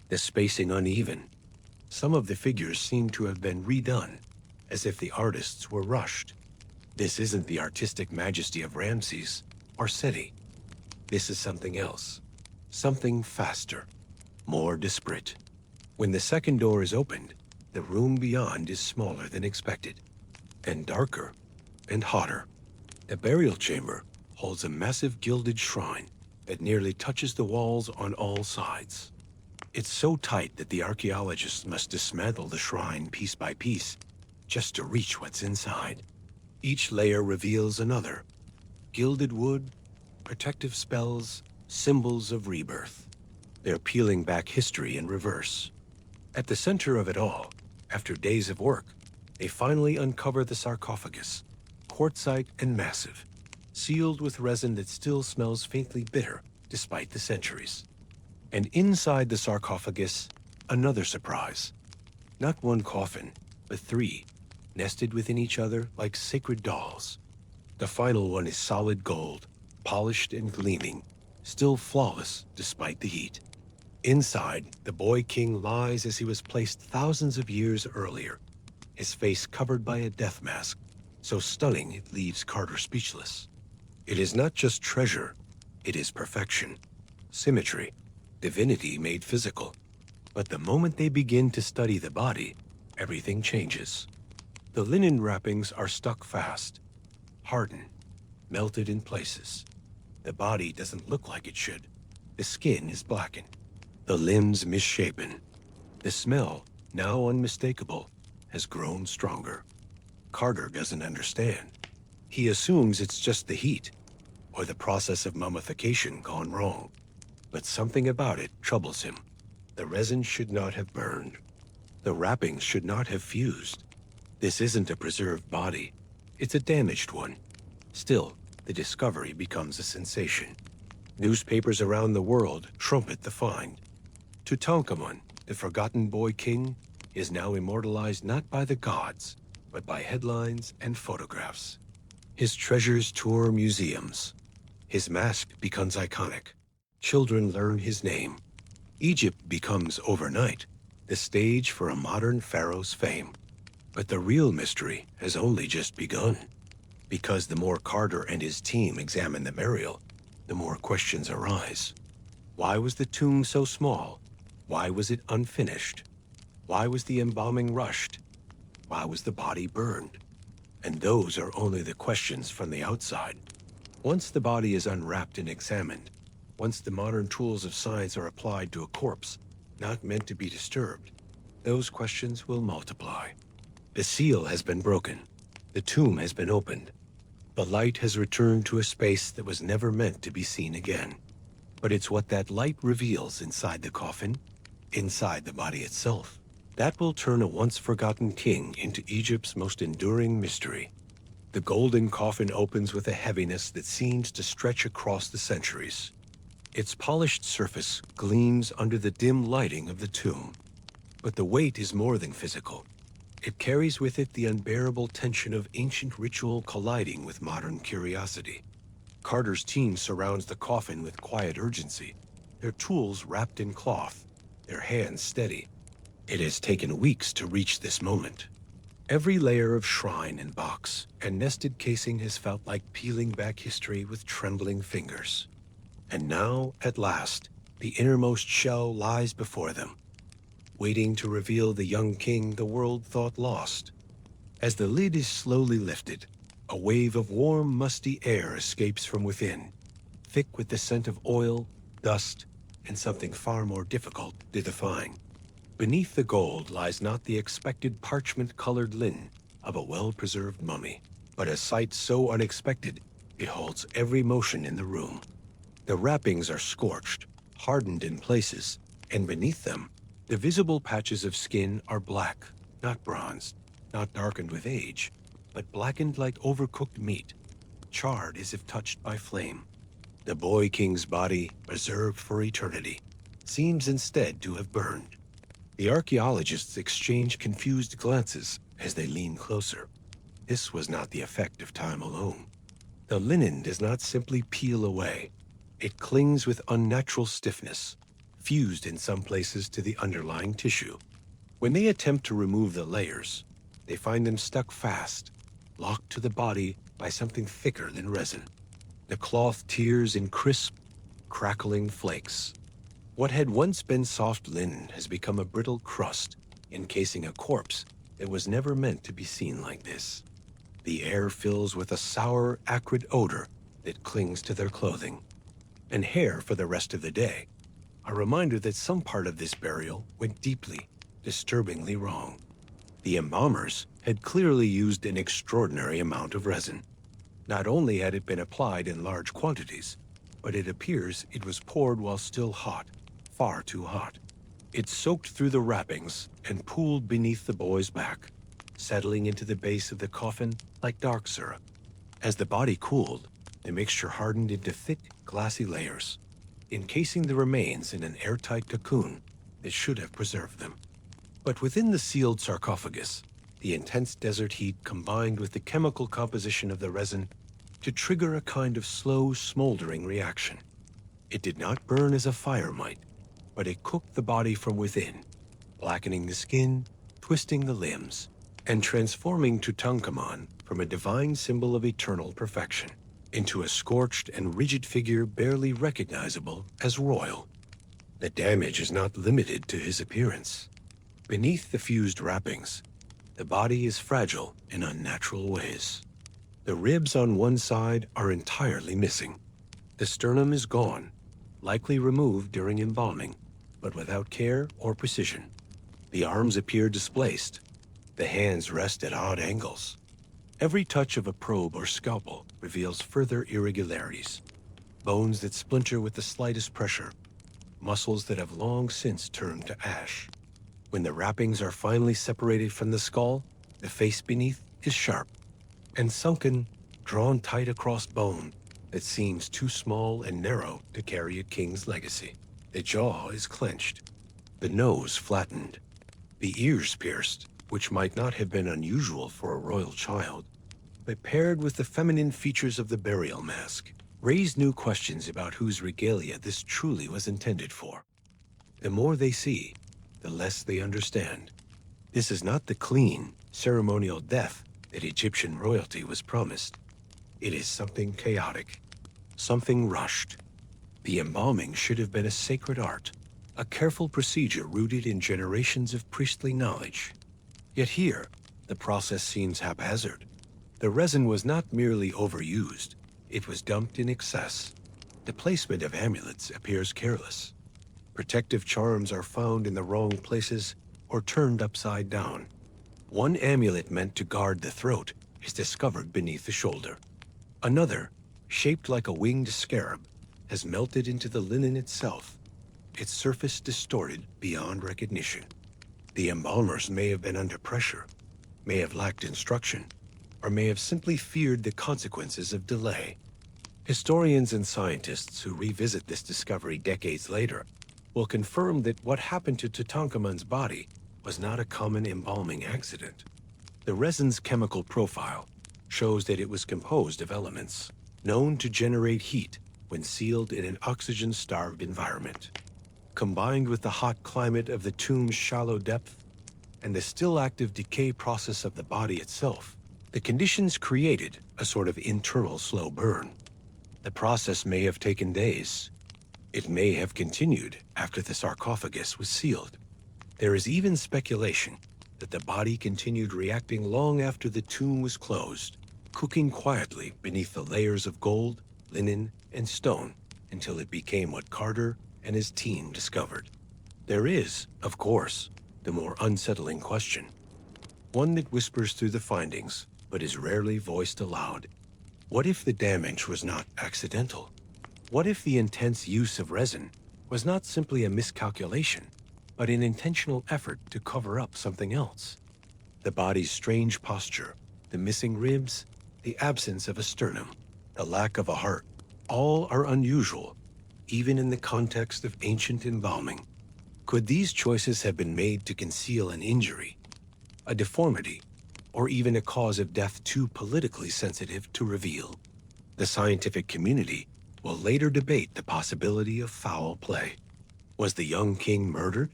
the spacing uneven. Some of the figures seem to have been redone, as if the artists were rushed. This isn't the artistic majesty of Ramses or Seti. This is something else, something faster, more disparate. When the second door is opened, the room beyond is smaller than expected, and darker, and hotter. The burial chamber holds a massive gilded shrine that nearly touches the walls on all sides. It's so tight that the archaeologists must dismantle the shrine piece by piece just to reach what's inside. Each layer reveals another. Gilded wood, protective spells, symbols of rebirth. They're peeling back history in reverse. At the center of it all, after days of work, they finally uncover the sarcophagus, quartzite and massive, sealed with resin that still smells faintly bitter despite the centuries. And inside the sarcophagus, another surprise. Not one coffin, but three, nested within each other like sacred dolls. The final one is solid gold, polished and gleaming, still flawless despite the heat. Inside, the boy king lies as he was placed thousands of years earlier, his face covered by a death mask, so stunning it leaves Carter speechless. It is not just treasure, it is perfection, symmetry, divinity made physical. But the moment they begin to study the body, everything changes. The linen wrappings are stuck fast, hardened, melted in places. The body doesn't look like it should. The skin is blackened, the limbs misshapen. The smell, now unmistakable, has grown stronger. Carter doesn't understand. He assumes it's just the heat, or the process of mummification gone wrong. But something about it troubles him. The resin should not have burned. The wrappings should not have fused. This isn't a preserved body. It's a damaged one. Still, the discovery becomes a sensation. Newspapers around the world trumpet the find. Tutankhamun, the forgotten boy king, is now immortalized not by the gods, but by headlines and photographs. His treasures tour museums. His mask becomes iconic. Children learn his name. Egypt becomes overnight the stage for a modern pharaoh's fame. But the real mystery has only just begun. Because the more Carter and his team examine the burial, the more questions arise. Why was the tomb so small? Why was it unfinished? Why was the embalming rushed? Why was the body burned? And those are only the questions from the outside. Once the body is unwrapped and examined, once the modern tools of science are applied to a corpse not meant to be disturbed, those questions will multiply. The seal has been broken. The tomb has been opened. The light has returned to a space that was never meant to be seen again. But it's what that light reveals inside the coffin, inside the body itself, that will turn a once-forgotten king into Egypt's most enduring mystery. The golden coffin opens with a heaviness that seems to stretch across the centuries. Its polished surface gleams under the dim lighting of the tomb. But the weight is more than physical. It carries with it the unbearable tension of ancient ritual colliding with modern curiosity. Carter's team surrounds the coffin with quiet urgency, their tools wrapped in cloth, their hands steady. It has taken weeks to reach this moment. Every layer of shrine and box and nested casing has felt like peeling back history with trembling fingers. And now, at last, the innermost shell lies before them, waiting to reveal the young king the world thought lost. As the lid is slowly lifted, a wave of warm, musty air escapes from within, thick with the scent of oil, dust, and something far more difficult to define. Beneath the gold lies not the expected parchment-colored linen of a well-preserved mummy, but a sight so unexpected it holds every motion in the room. The wrappings are scorched, hardened in places, and beneath them, the visible patches of skin are black, not bronzed, not darkened with age, but blackened like overcooked meat, charred as if touched by flame. The boy king's body, reserved for eternity, seems instead to have burned. The archaeologists exchange confused glances as they lean closer. This was not the effect of time alone. The linen does not simply peel away. It clings with unnatural stiffness, fused in some places to the underlying tissue. When they attempt to remove the layers, they find them stuck fast, locked to the body by something thicker than resin. The cloth tears in crisp, crackling flakes. What had once been soft linen has become a brittle crust, encasing a corpse that was never meant to be seen like this. The air fills with a sour, acrid odor that clings to their clothing. And hair for the rest of the day, a reminder that some part of this burial went deeply, disturbingly wrong. The embalmers had clearly used an extraordinary amount of resin. Not only had it been applied in large quantities, but it appears it was poured while still hot, far too hot. It soaked through the wrappings and pooled beneath the boy's back, settling into the base of the coffin like dark syrup. As the body cooled, the mixture hardened into thick, glassy layers, encasing the remains in an airtight cocoon that should have preserved them. But within the sealed sarcophagus, the intense desert heat combined with the chemical composition of the resin to trigger a kind of slow, smoldering reaction. It did not burn as a fire might, but it cooked the body from within, blackening the skin, twisting the limbs, and transforming Tutankhamun from a divine symbol of eternal perfection into a scorched and rigid figure barely recognizable as royal. The damage is not limited to his appearance. Beneath the fused wrappings, the body is fragile in unnatural ways. The ribs on one side are entirely missing. The sternum is gone, likely removed during embalming, but without care or precision. The arms appear displaced. The hands rest at odd angles. Every touch of a probe or scalpel reveals further irregularities. Bones that splinter with the slightest pressure, muscles that have long since turned to ash. When the wrappings are finally separated from the skull, the face beneath is sharp and sunken, drawn tight across bone that seems too small and narrow to carry a king's legacy. The jaw is clenched, the nose flattened, the ears pierced, which might not have been unusual for a royal child, but paired with the feminine features of the burial mask, raised new questions about whose regalia this truly was intended for. The more they see, the less they understand. This is not the clean, ceremonial death that Egyptian royalty was promised. It is something chaotic, something rushed. The embalming should have been a sacred art, a careful procedure rooted in generations of priestly knowledge. Yet here, the process seems haphazard. The resin was not merely overused, it was dumped in excess. The placement of amulets appears careless. Protective charms are found in the wrong places or turned upside down. One amulet meant to guard the throat is discovered beneath the shoulder. Another, shaped like a winged scarab, has melted into the linen itself, its surface distorted beyond recognition. The embalmers may have been under pressure, may have lacked instruction, or may have simply feared the consequences of delay. Historians and scientists who revisit this discovery decades later will confirm that what happened to Tutankhamun's body was not a common embalming accident. The resin's chemical profile shows that it was composed of elements known to generate heat when sealed in an oxygen-starved environment. Combined with the hot climate of the tomb's shallow depth and the still active decay process of the body itself, the conditions created a sort of internal slow burn. The process may have taken days. It may have continued after the sarcophagus was sealed. There is even speculation that the body continued reacting long after the tomb was closed, cooking quietly beneath the layers of gold, linen, and stone until it became what Carter and his team discovered. There is, of course, the more unsettling question, one that whispers through the findings but is rarely voiced aloud. What if the damage was not accidental? What if the intense use of resin was not simply a miscalculation, but an intentional effort to cover up something else? The body's strange posture, the missing ribs, the absence of a sternum, the lack of a heart, all are unusual, even in the context of ancient embalming. Could these choices have been made to conceal an injury, a deformity, or even a cause of death too politically sensitive to reveal? The scientific community will later debate the possibility of foul play. Was the young king murdered?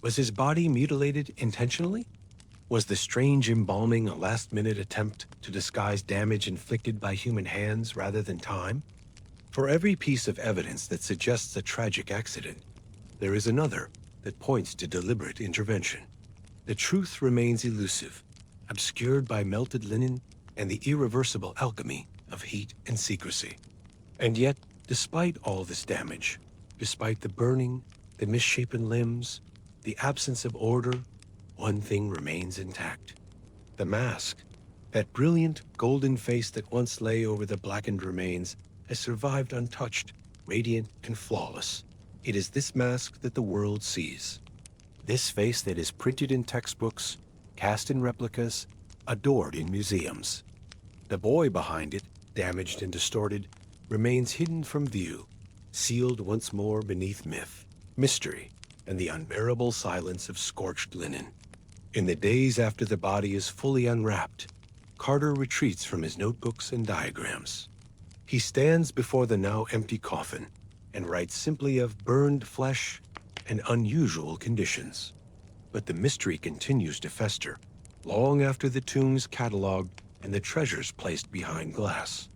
Was his body mutilated intentionally? Was the strange embalming a last-minute attempt to disguise damage inflicted by human hands rather than time? For every piece of evidence that suggests a tragic accident, there is another that points to deliberate intervention. The truth remains elusive, obscured by melted linen and the irreversible alchemy of heat and secrecy. And yet, despite all this damage, despite the burning, the misshapen limbs, the absence of order, one thing remains intact. The mask, that brilliant golden face that once lay over the blackened remains, has survived untouched, radiant, and flawless. It is this mask that the world sees. This face that is printed in textbooks, cast in replicas, adored in museums. The boy behind it, damaged and distorted, remains hidden from view, sealed once more beneath myth, mystery, and the unbearable silence of scorched linen. In the days after the body is fully unwrapped, Carter retreats from his notebooks and diagrams. He stands before the now empty coffin and writes simply of burned flesh and unusual conditions. But the mystery continues to fester, long after the tomb's cataloged and the treasures placed behind glass.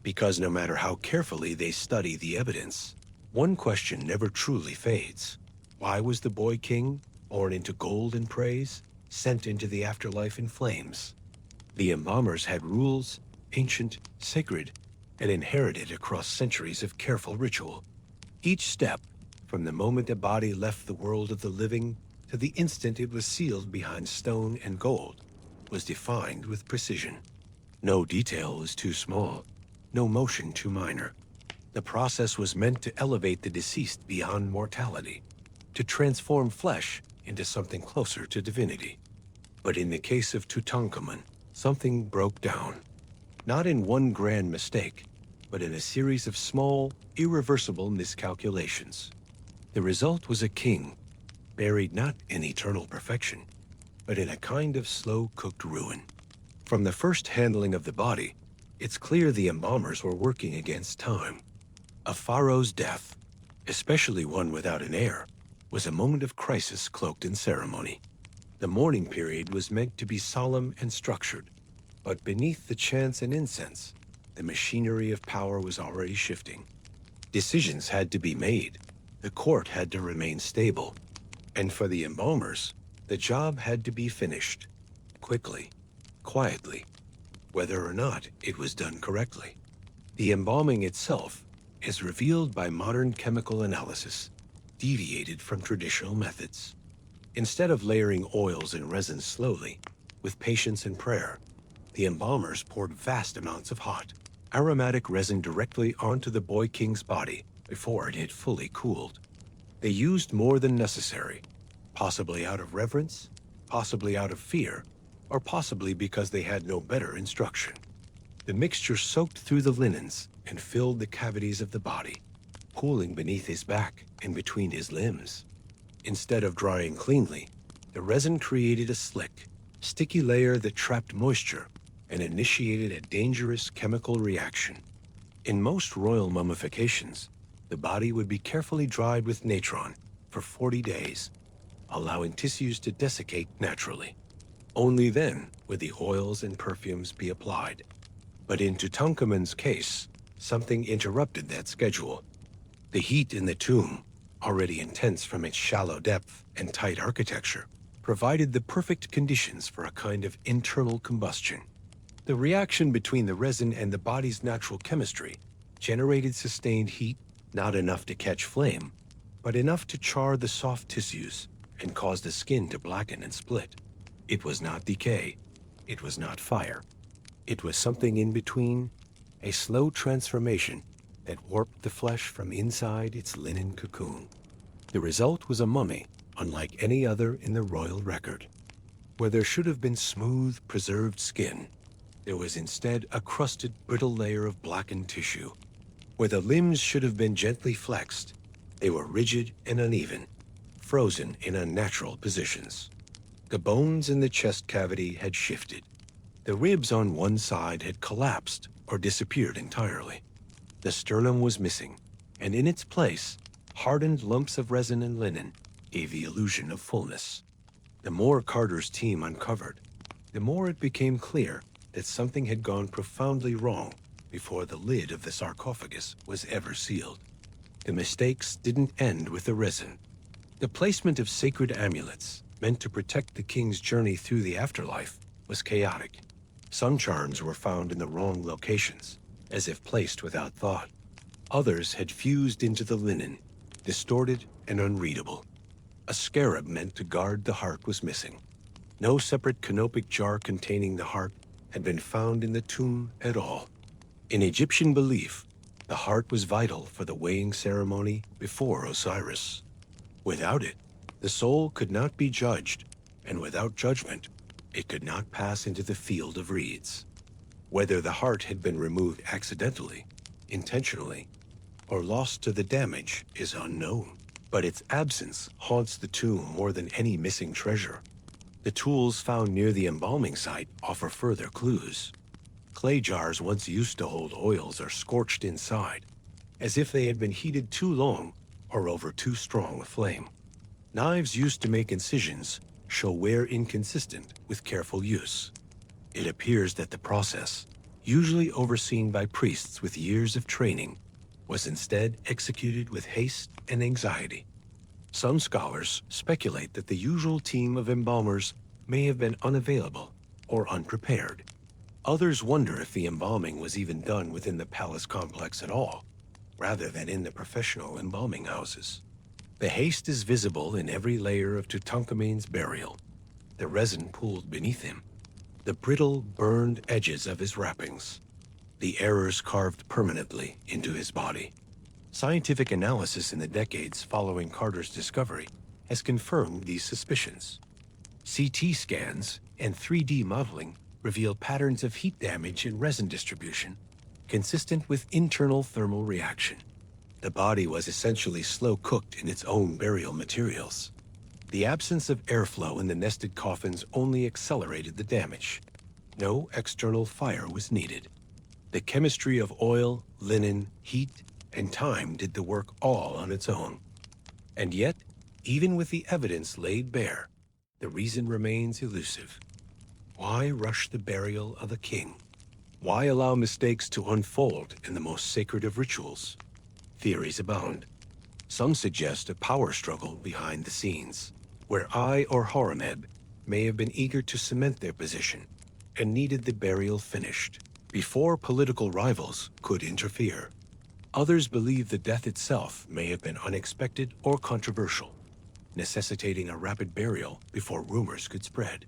Because no matter how carefully they study the evidence, one question never truly fades. Why was the boy king, born into gold and praise, sent into the afterlife in flames? The embalmers had rules, ancient, sacred, and inherited across centuries of careful ritual. Each step, from the moment a body left the world of the living to the instant it was sealed behind stone and gold, was defined with precision. No detail was too small, no motion too minor. The process was meant to elevate the deceased beyond mortality, to transform flesh into something closer to divinity. But in the case of Tutankhamun, something broke down. Not in one grand mistake, but in a series of small, irreversible miscalculations. The result was a king, buried not in eternal perfection, but in a kind of slow-cooked ruin. From the first handling of the body, it's clear the embalmers were working against time. A pharaoh's death, especially one without an heir, was a moment of crisis cloaked in ceremony. The mourning period was meant to be solemn and structured, but beneath the chants and incense, the machinery of power was already shifting. Decisions had to be made, the court had to remain stable, and for the embalmers, the job had to be finished, quickly, quietly, whether or not it was done correctly. The embalming itself is revealed by modern chemical analysis, deviated from traditional methods. Instead of layering oils and resins slowly, with patience and prayer, the embalmers poured vast amounts of hot, aromatic resin directly onto the boy king's body before it had fully cooled. They used more than necessary, possibly out of reverence, possibly out of fear, or possibly because they had no better instruction. The mixture soaked through the linens and filled the cavities of the body, pooling beneath his back and between his limbs. Instead of drying cleanly, the resin created a slick, sticky layer that trapped moisture and initiated a dangerous chemical reaction. In most royal mummifications, the body would be carefully dried with natron for 40 days, allowing tissues to desiccate naturally. Only then would the oils and perfumes be applied. But in Tutankhamun's case, something interrupted that schedule. The heat in the tomb, already intense from its shallow depth and tight architecture, provided the perfect conditions for a kind of internal combustion. The reaction between the resin and the body's natural chemistry generated sustained heat, not enough to catch flame, but enough to char the soft tissues and cause the skin to blacken and split. It was not decay. It was not fire. It was something in between, a slow transformation that warped the flesh from inside its linen cocoon. The result was a mummy unlike any other in the royal record. Where there should have been smooth, preserved skin, there was instead a crusted, brittle layer of blackened tissue. Where the limbs should have been gently flexed, they were rigid and uneven, frozen in unnatural positions. The bones in the chest cavity had shifted. The ribs on one side had collapsed or disappeared entirely. The sternum was missing, and in its place, hardened lumps of resin and linen gave the illusion of fullness. The more Carter's team uncovered, the more it became clear that something had gone profoundly wrong before the lid of the sarcophagus was ever sealed. The mistakes didn't end with the resin. The placement of sacred amulets, meant to protect the king's journey through the afterlife, was chaotic. Some charms were found in the wrong locations, as if placed without thought. Others had fused into the linen, distorted and unreadable. A scarab meant to guard the heart was missing. No separate canopic jar containing the heart had been found in the tomb at all. In Egyptian belief, the heart was vital for the weighing ceremony before Osiris. Without it, the soul could not be judged, and without judgment, it could not pass into the field of reeds. Whether the heart had been removed accidentally, intentionally, or lost to the damage is unknown, but its absence haunts the tomb more than any missing treasure. The tools found near the embalming site offer further clues. Clay jars once used to hold oils are scorched inside, as if they had been heated too long or over too strong a flame. Knives used to make incisions show wear inconsistent with careful use. It appears that the process, usually overseen by priests with years of training, was instead executed with haste and anxiety. Some scholars speculate that the usual team of embalmers may have been unavailable or unprepared. Others wonder if the embalming was even done within the palace complex at all, rather than in the professional embalming houses. The haste is visible in every layer of Tutankhamun's burial. The resin pooled beneath him, the brittle, burned edges of his wrappings, the errors carved permanently into his body. Scientific analysis in the decades following Carter's discovery has confirmed these suspicions. CT scans and 3D modeling reveal patterns of heat damage and resin distribution, consistent with internal thermal reaction. The body was essentially slow-cooked in its own burial materials. The absence of airflow in the nested coffins only accelerated the damage. No external fire was needed. The chemistry of oil, linen, heat, and time did the work all on its own. And yet, even with the evidence laid bare, the reason remains elusive. Why rush the burial of a king? Why allow mistakes to unfold in the most sacred of rituals? Theories abound. Some suggest a power struggle behind the scenes, where I or Horemheb may have been eager to cement their position and needed the burial finished before political rivals could interfere. Others believe the death itself may have been unexpected or controversial, necessitating a rapid burial before rumors could spread.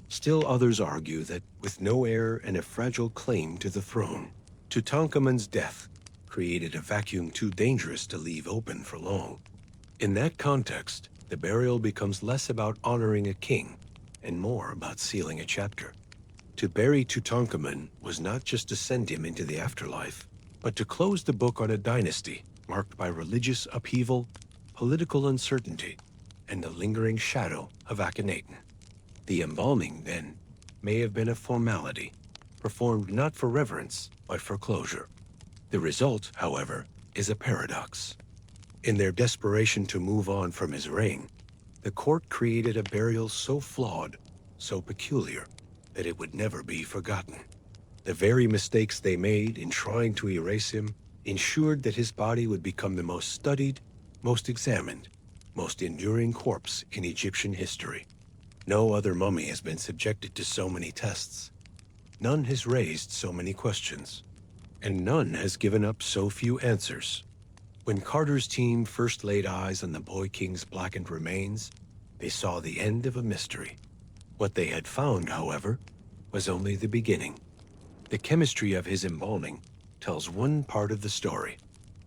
Still others argue that with no heir and a fragile claim to the throne, Tutankhamun's death created a vacuum too dangerous to leave open for long. In that context, the burial becomes less about honoring a king and more about sealing a chapter. To bury Tutankhamun was not just to send him into the afterlife, but to close the book on a dynasty marked by religious upheaval, political uncertainty, and the lingering shadow of Akhenaten. The embalming, then, may have been a formality, performed not for reverence, but for closure. The result, however, is a paradox. In their desperation to move on from his reign, the court created a burial so flawed, so peculiar, that it would never be forgotten. The very mistakes they made in trying to erase him ensured that his body would become the most studied, most examined, most enduring corpse in Egyptian history. No other mummy has been subjected to so many tests. None has raised so many questions. And none has given up so few answers. When Carter's team first laid eyes on the boy king's blackened remains, they saw the end of a mystery. What they had found, however, was only the beginning. The chemistry of his embalming tells one part of the story,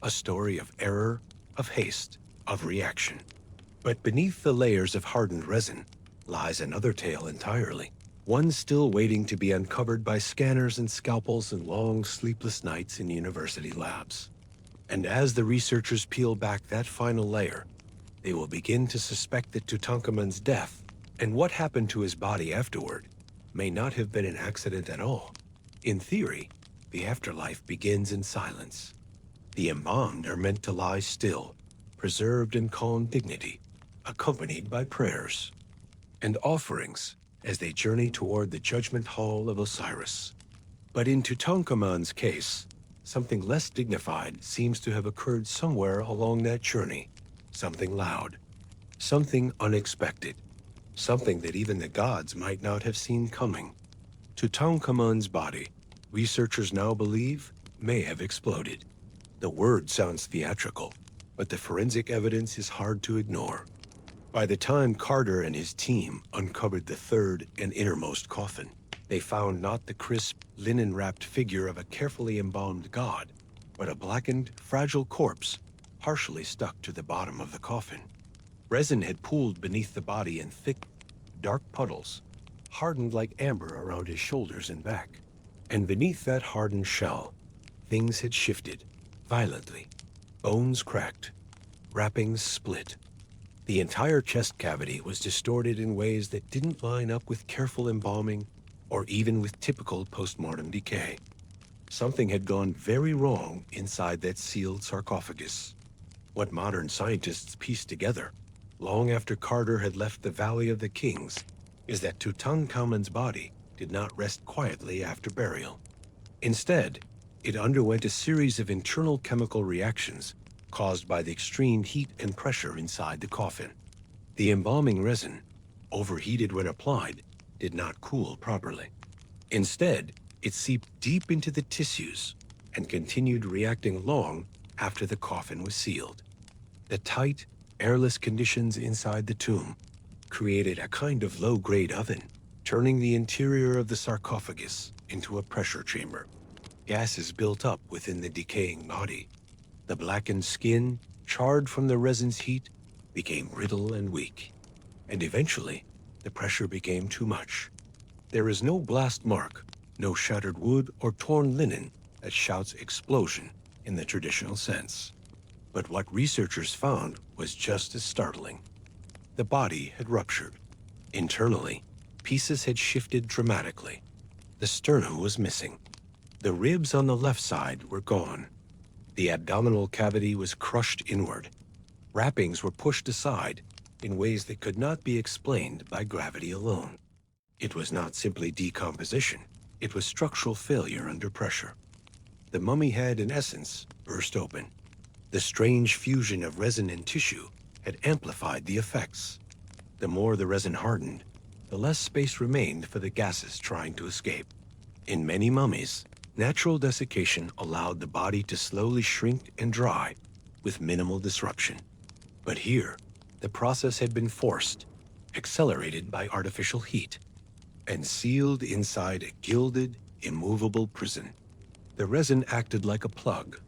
a story of error, of haste, of reaction. But beneath the layers of hardened resin lies another tale entirely, one still waiting to be uncovered by scanners and scalpels and long, sleepless nights in university labs. And as the researchers peel back that final layer, they will begin to suspect that Tutankhamun's death and what happened to his body afterward may not have been an accident at all. In theory, the afterlife begins in silence. The embalmed are meant to lie still, preserved in calm dignity, accompanied by prayers and offerings as they journey toward the judgment hall of Osiris. But in Tutankhamun's case, something less dignified seems to have occurred somewhere along that journey. Something loud, something unexpected, something that even the gods might not have seen coming. Tutankhamun's body, researchers now believe, may have exploded. The word sounds theatrical, but the forensic evidence is hard to ignore. By the time Carter and his team uncovered the third and innermost coffin, they found not the crisp, linen-wrapped figure of a carefully embalmed god, but a blackened, fragile corpse partially stuck to the bottom of the coffin. Resin had pooled beneath the body in thick, dark puddles, hardened like amber around his shoulders and back. And beneath that hardened shell, things had shifted, violently. Bones cracked, wrappings split. The entire chest cavity was distorted in ways that didn't line up with careful embalming or even with typical postmortem decay. Something had gone very wrong inside that sealed sarcophagus. What modern scientists pieced together, long after Carter had left the Valley of the Kings, is that Tutankhamun's body did not rest quietly after burial. Instead, it underwent a series of internal chemical reactions caused by the extreme heat and pressure inside the coffin. The embalming resin, overheated when applied, did not cool properly. Instead, it seeped deep into the tissues and continued reacting long after the coffin was sealed. The tight, airless conditions inside the tomb created a kind of low-grade oven, turning the interior of the sarcophagus into a pressure chamber. Gases built up within the decaying body. The blackened skin, charred from the resin's heat, became brittle and weak. And eventually, the pressure became too much. There is no blast mark, no shattered wood or torn linen that shouts explosion in the traditional sense. But what researchers found was just as startling. The body had ruptured. Internally, pieces had shifted dramatically. The sternum was missing. The ribs on the left side were gone. The abdominal cavity was crushed inward. Wrappings were pushed aside in ways that could not be explained by gravity alone. It was not simply decomposition. It was structural failure under pressure. The mummy had, in essence, burst open. The strange fusion of resin and tissue had amplified the effects. The more the resin hardened, the less space remained for the gases trying to escape. In many mummies, natural desiccation allowed the body to slowly shrink and dry with minimal disruption. But here, the process had been forced, accelerated by artificial heat, and sealed inside a gilded, immovable prison. The resin acted like a plug,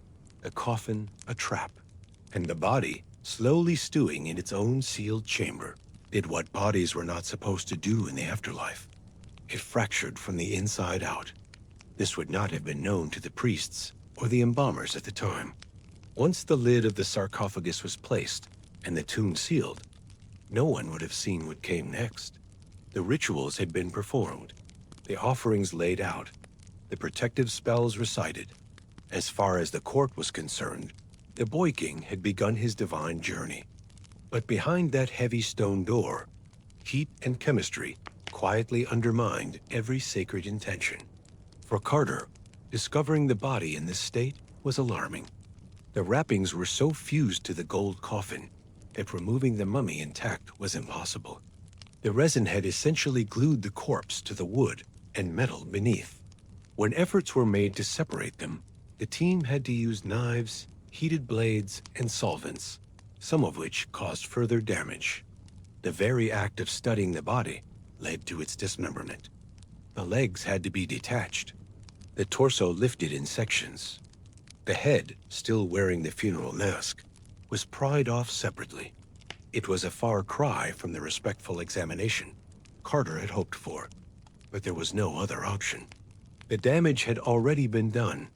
the coffin a trap, and the body, slowly stewing in its own sealed chamber, did what bodies were not supposed to do in the afterlife. It fractured from the inside out. This would not have been known to the priests or the embalmers at the time. Once the lid of the sarcophagus was placed and the tomb sealed, no one would have seen what came next. The rituals had been performed, the offerings laid out, the protective spells recited. As far as the court was concerned, the boy king had begun his divine journey. But behind that heavy stone door, heat and chemistry quietly undermined every sacred intention. For Carter, discovering the body in this state was alarming. The wrappings were so fused to the gold coffin that removing the mummy intact was impossible. The resin had essentially glued the corpse to the wood and metal beneath. When efforts were made to separate them, the team had to use knives, heated blades, and solvents, some of which caused further damage. The very act of studying the body led to its dismemberment. The legs had to be detached, the torso lifted in sections. The head, still wearing the funeral mask, was pried off separately. It was a far cry from the respectful examination Carter had hoped for, but there was no other option. The damage had already been done,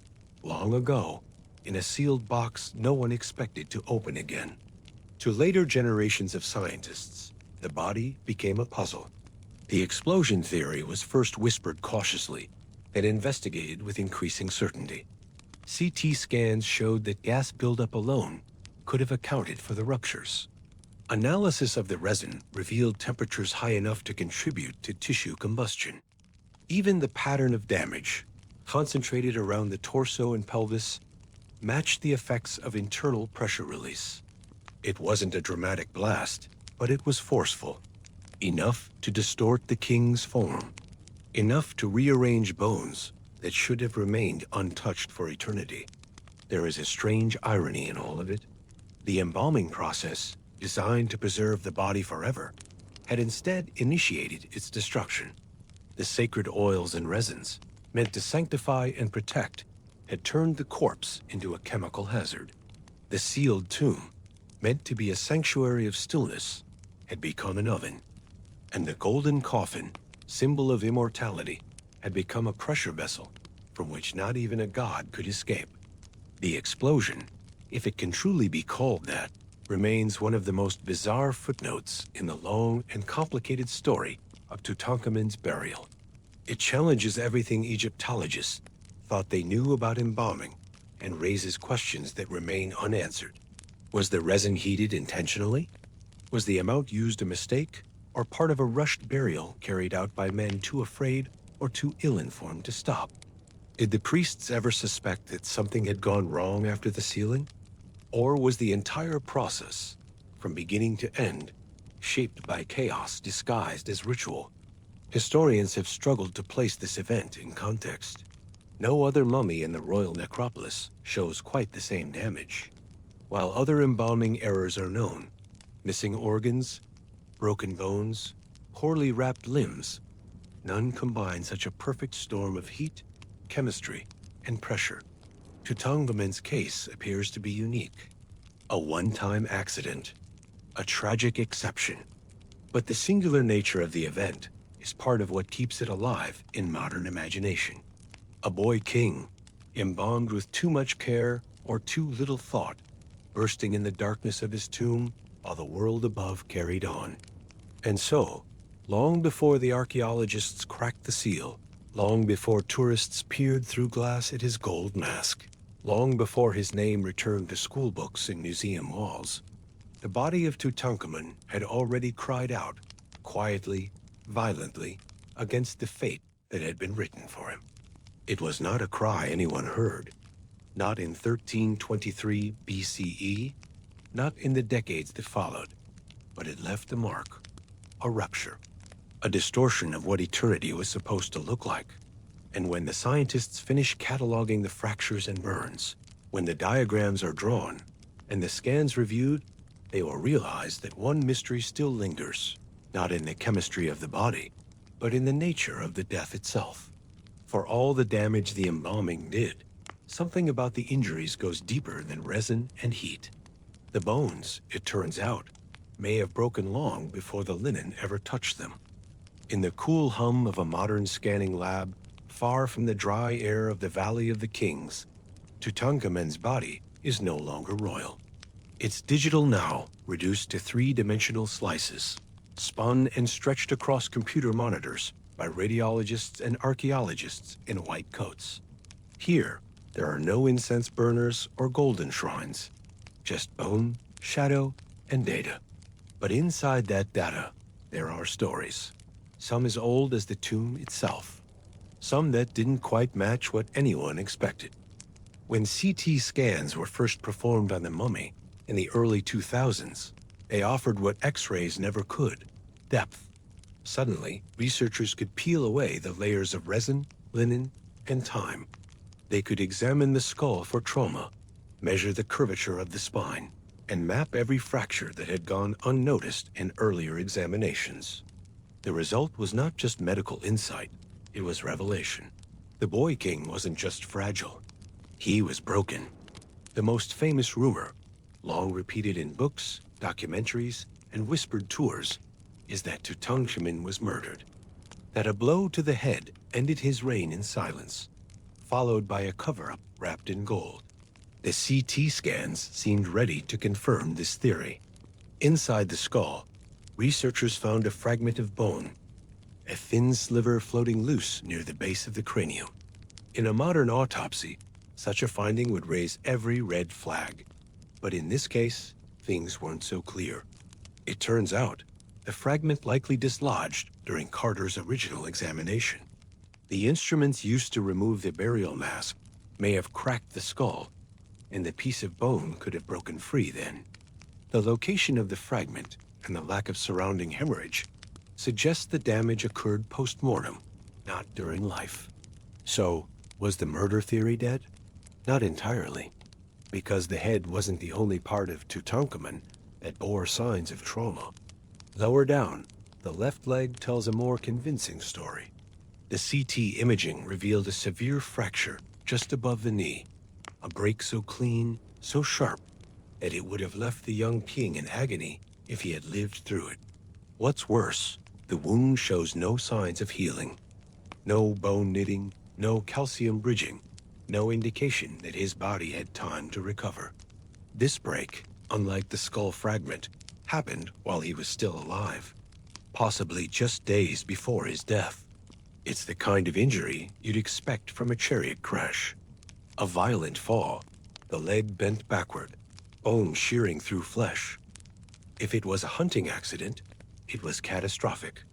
long ago, in a sealed box no one expected to open again. To later generations of scientists, the body became a puzzle. The explosion theory was first whispered cautiously, then investigated with increasing certainty. CT scans showed that gas buildup alone could have accounted for the ruptures. Analysis of the resin revealed temperatures high enough to contribute to tissue combustion. Even the pattern of damage, concentrated around the torso and pelvis, matched the effects of internal pressure release. It wasn't a dramatic blast, but it was forceful, enough to distort the king's form, enough to rearrange bones that should have remained untouched for eternity. There is a strange irony in all of it. The embalming process, designed to preserve the body forever, had instead initiated its destruction. The sacred oils and resins, meant to sanctify and protect, had turned the corpse into a chemical hazard. The sealed tomb, meant to be a sanctuary of stillness, had become an oven. And the golden coffin, symbol of immortality, had become a pressure vessel from which not even a god could escape. The explosion, if it can truly be called that, remains one of the most bizarre footnotes in the long and complicated story of Tutankhamun's burial. It challenges everything Egyptologists thought they knew about embalming and raises questions that remain unanswered. Was the resin heated intentionally? Was the amount used a mistake, or part of a rushed burial carried out by men too afraid or too ill-informed to stop? Did the priests ever suspect that something had gone wrong after the sealing? Or was the entire process, from beginning to end, shaped by chaos disguised as ritual? Historians have struggled to place this event in context. No other mummy in the royal necropolis shows quite the same damage. While other embalming errors are known, missing organs, broken bones, poorly wrapped limbs, None combine such a perfect storm of heat, chemistry, and pressure. Tutankhamun's case appears to be unique. A one-time accident, a tragic exception. But the singular nature of the event is part of what keeps it alive in modern imagination. A boy king, embalmed with too much care or too little thought, bursting in the darkness of his tomb while the world above carried on. And so, long before the archaeologists cracked the seal, long before tourists peered through glass at his gold mask, long before his name returned to school books and museum walls, the body of Tutankhamun had already cried out, quietly, violently, against the fate that had been written for him. It was not a cry anyone heard, not in 1323 BCE, not in the decades that followed, but it left a mark, a rupture, a distortion of what eternity was supposed to look like. And when the scientists finish cataloging the fractures and burns, when the diagrams are drawn and the scans reviewed, they will realize that one mystery still lingers, not in the chemistry of the body, but in the nature of the death itself. For all the damage the embalming did, something about the injuries goes deeper than resin and heat. The bones, it turns out, may have broken long before the linen ever touched them. In the cool hum of a modern scanning lab, far from the dry air of the Valley of the Kings, Tutankhamun's body is no longer royal. It's digital now, reduced to three-dimensional slices, spun and stretched across computer monitors by radiologists and archaeologists in white coats. Here, there are no incense burners or golden shrines, just bone, shadow, and data. But inside that data, there are stories, some as old as the tomb itself, some that didn't quite match what anyone expected. When CT scans were first performed on the mummy in the early 2000s, they offered what X-rays never could: depth. Suddenly, researchers could peel away the layers of resin, linen, and time. They could examine the skull for trauma, measure the curvature of the spine, and map every fracture that had gone unnoticed in earlier examinations. The result was not just medical insight, it was revelation. The boy king wasn't just fragile, he was broken. The most famous rumor, long repeated in books, documentaries, and whispered tours, is that Tutankhamun was murdered, that a blow to the head ended his reign in silence, followed by a cover-up wrapped in gold. The CT scans seemed ready to confirm this theory. Inside the skull, researchers found a fragment of bone, a thin sliver floating loose near the base of the cranium. In a modern autopsy, such a finding would raise every red flag. But in this case, things weren't so clear. It turns out, the fragment likely dislodged during Carter's original examination. The instruments used to remove the burial mask may have cracked the skull, and the piece of bone could have broken free then. The location of the fragment and the lack of surrounding hemorrhage suggests the damage occurred post-mortem, not during life. So, was the murder theory dead? Not entirely, because the head wasn't the only part of Tutankhamun that bore signs of trauma. Lower down, the left leg tells a more convincing story. The CT imaging revealed a severe fracture just above the knee, a break so clean, so sharp, that it would have left the young king in agony if he had lived through it. What's worse, the wound shows no signs of healing. No bone knitting, no calcium bridging, no indication that his body had time to recover. This break, unlike the skull fragment, happened while he was still alive, possibly just days before his death. It's the kind of injury you'd expect from a chariot crash. A violent fall, the leg bent backward, bone shearing through flesh. If it was a hunting accident, it was catastrophic.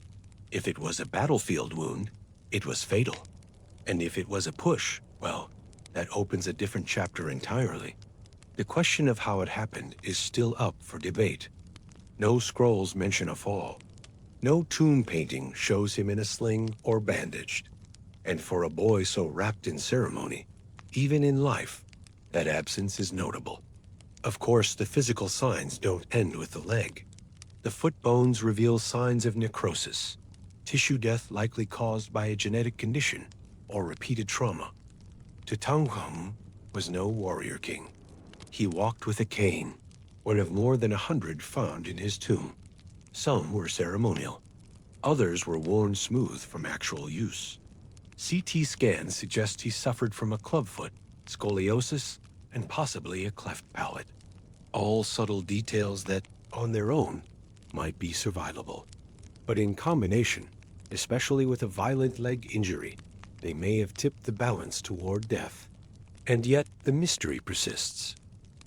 If it was a battlefield wound, it was fatal. And if it was a push, well, that opens a different chapter entirely. The question of how it happened is still up for debate. No scrolls mention a fall. No tomb painting shows him in a sling or bandaged. And for a boy so wrapped in ceremony, even in life, that absence is notable. Of course, the physical signs don't end with the leg. The foot bones reveal signs of necrosis, tissue death likely caused by a genetic condition or repeated trauma. Tutankhamun was no warrior king. He walked with a cane, one of more than 100 found in his tomb. Some were ceremonial. Others were worn smooth from actual use. CT scans suggest he suffered from a clubfoot, scoliosis, and possibly a cleft palate. All subtle details that, on their own, might be survivable. But in combination, especially with a violent leg injury, they may have tipped the balance toward death. And yet the mystery persists.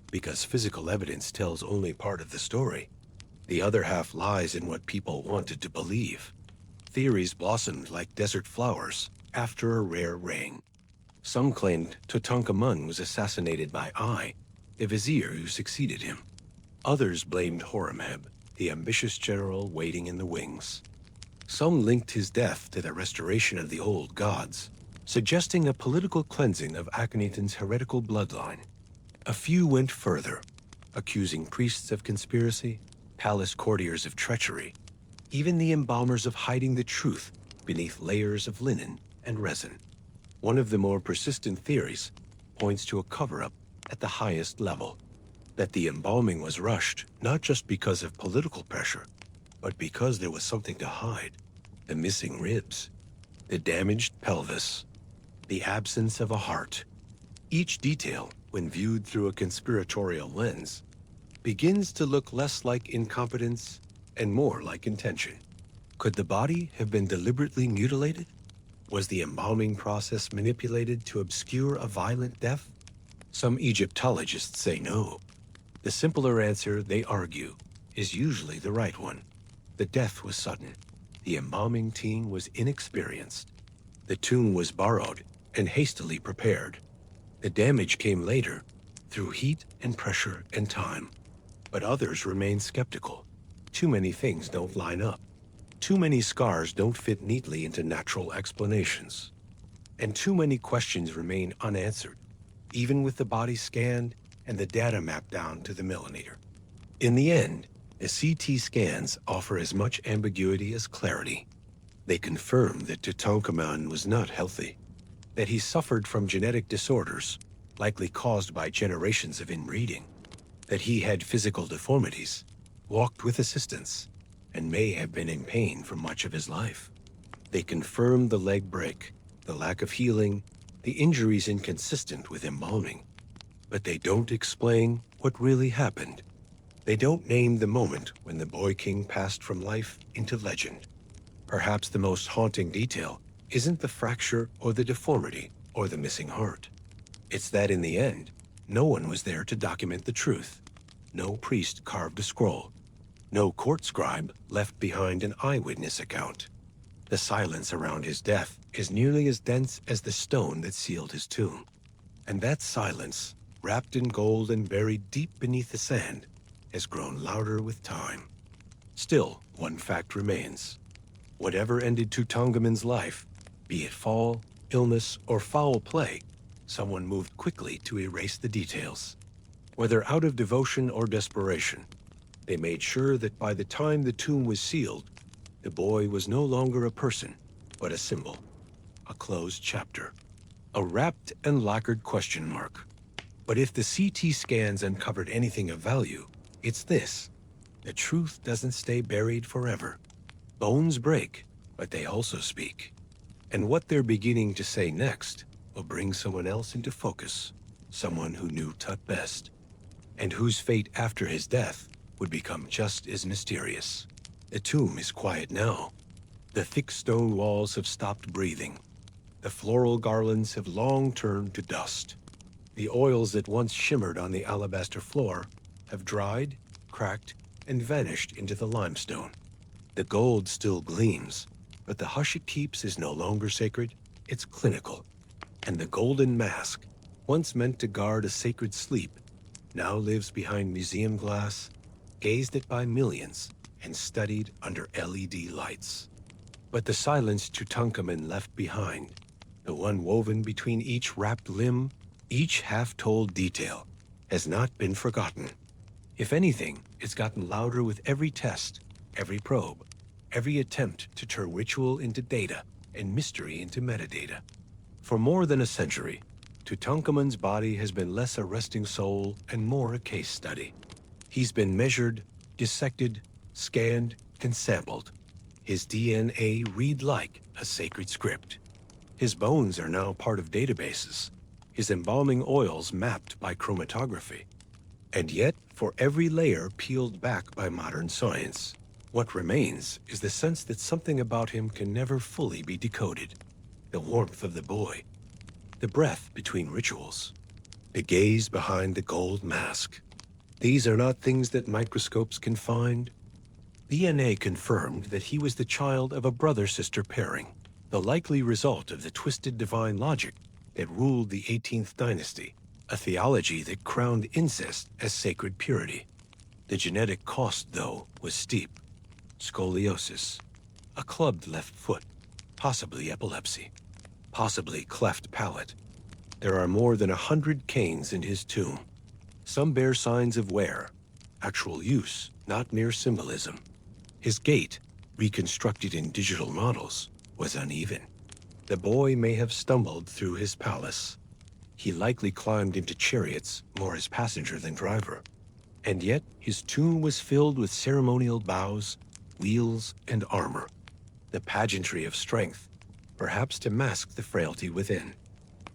Because physical evidence tells only part of the story. The other half lies in what people wanted to believe. Theories blossomed like desert flowers after a rare rain. Some claimed Tutankhamun was assassinated by Ai, the vizier who succeeded him. Others blamed Horemheb, the ambitious general waiting in the wings. Some linked his death to the restoration of the old gods, suggesting a political cleansing of Akhenaten's heretical bloodline. A few went further, accusing priests of conspiracy, palace courtiers of treachery, even the embalmers of hiding the truth beneath layers of linen and resin. One of the more persistent theories points to a cover-up at the highest level, that the embalming was rushed not just because of political pressure, but because there was something to hide. The missing ribs, the damaged pelvis, the absence of a heart. Each detail, when viewed through a conspiratorial lens, begins to look less like incompetence and more like intention. Could the body have been deliberately mutilated? Was the embalming process manipulated to obscure a violent death? Some Egyptologists say no. The simpler answer, they argue, is usually the right one. The death was sudden. The embalming team was inexperienced. The tomb was borrowed and hastily prepared. The damage came later, through heat and pressure and time. But others remain skeptical. Too many things don't line up. Too many scars don't fit neatly into natural explanations. And too many questions remain unanswered, even with the body scanned and the data mapped down to the millimeter. In the end, the CT scans offer as much ambiguity as clarity. They confirm that Tutankhamun was not healthy, that he suffered from genetic disorders, likely caused by generations of inbreeding, that he had physical deformities, walked with assistance, and may have been in pain for much of his life. They confirm the leg break, the lack of healing, the injuries inconsistent with embalming. But they don't explain what really happened. They don't name the moment when the boy king passed from life into legend. Perhaps the most haunting detail isn't the fracture or the deformity or the missing heart. It's that in the end, no one was there to document the truth. No priest carved a scroll. No court scribe left behind an eyewitness account. The silence around his death is nearly as dense as the stone that sealed his tomb. And that silence, wrapped in gold and buried deep beneath the sand, has grown louder with time. Still, one fact remains. Whatever ended Tutankhamun's life, be it fall, illness, or foul play, someone moved quickly to erase the details. Whether out of devotion or desperation, they made sure that by the time the tomb was sealed, the boy was no longer a person, but a symbol, a closed chapter, a wrapped and lacquered question mark. But if the CT scans uncovered anything of value, it's this: the truth doesn't stay buried forever. Bones break, but they also speak. And what they're beginning to say next will bring someone else into focus, someone who knew Tut best, and whose fate after his death would become just as mysterious. The tomb is quiet now. The thick stone walls have stopped breathing. The floral garlands have long turned to dust. The oils that once shimmered on the alabaster floor have dried, cracked, and vanished into the limestone. The gold still gleams, but the hush it keeps is no longer sacred, it's clinical. And the golden mask, once meant to guard a sacred sleep, now lives behind museum glass, gazed at by millions, and studied under LED lights. But the silence Tutankhamun left behind, the one woven between each wrapped limb, each half-told detail, has not been forgotten. If anything, it's gotten louder with every test, every probe, every attempt to turn ritual into data and mystery into metadata. For more than a century, Tutankhamun's body has been less a resting soul and more a case study. He's been measured, dissected, scanned, and sampled. His DNA read like a sacred script. His bones are now part of databases, his embalming oils mapped by chromatography. And yet, for every layer peeled back by modern science, what remains is the sense that something about him can never fully be decoded. The warmth of the boy, the breath between rituals, the gaze behind the gold mask. These are not things that microscopes can find. DNA confirmed that he was the child of a brother-sister pairing, the likely result of the twisted divine logic that ruled the 18th dynasty, a theology that crowned incest as sacred purity. The genetic cost, though, was steep. Scoliosis, a clubbed left foot, possibly epilepsy, possibly cleft palate. There are more than 100 canes in his tomb. Some bear signs of wear, actual use, not mere symbolism. His gait, reconstructed in digital models, was uneven. The boy may have stumbled through his palace. He likely climbed into chariots, more as passenger than driver. And yet, his tomb was filled with ceremonial bows, wheels, and armor. The pageantry of strength, perhaps to mask the frailty within.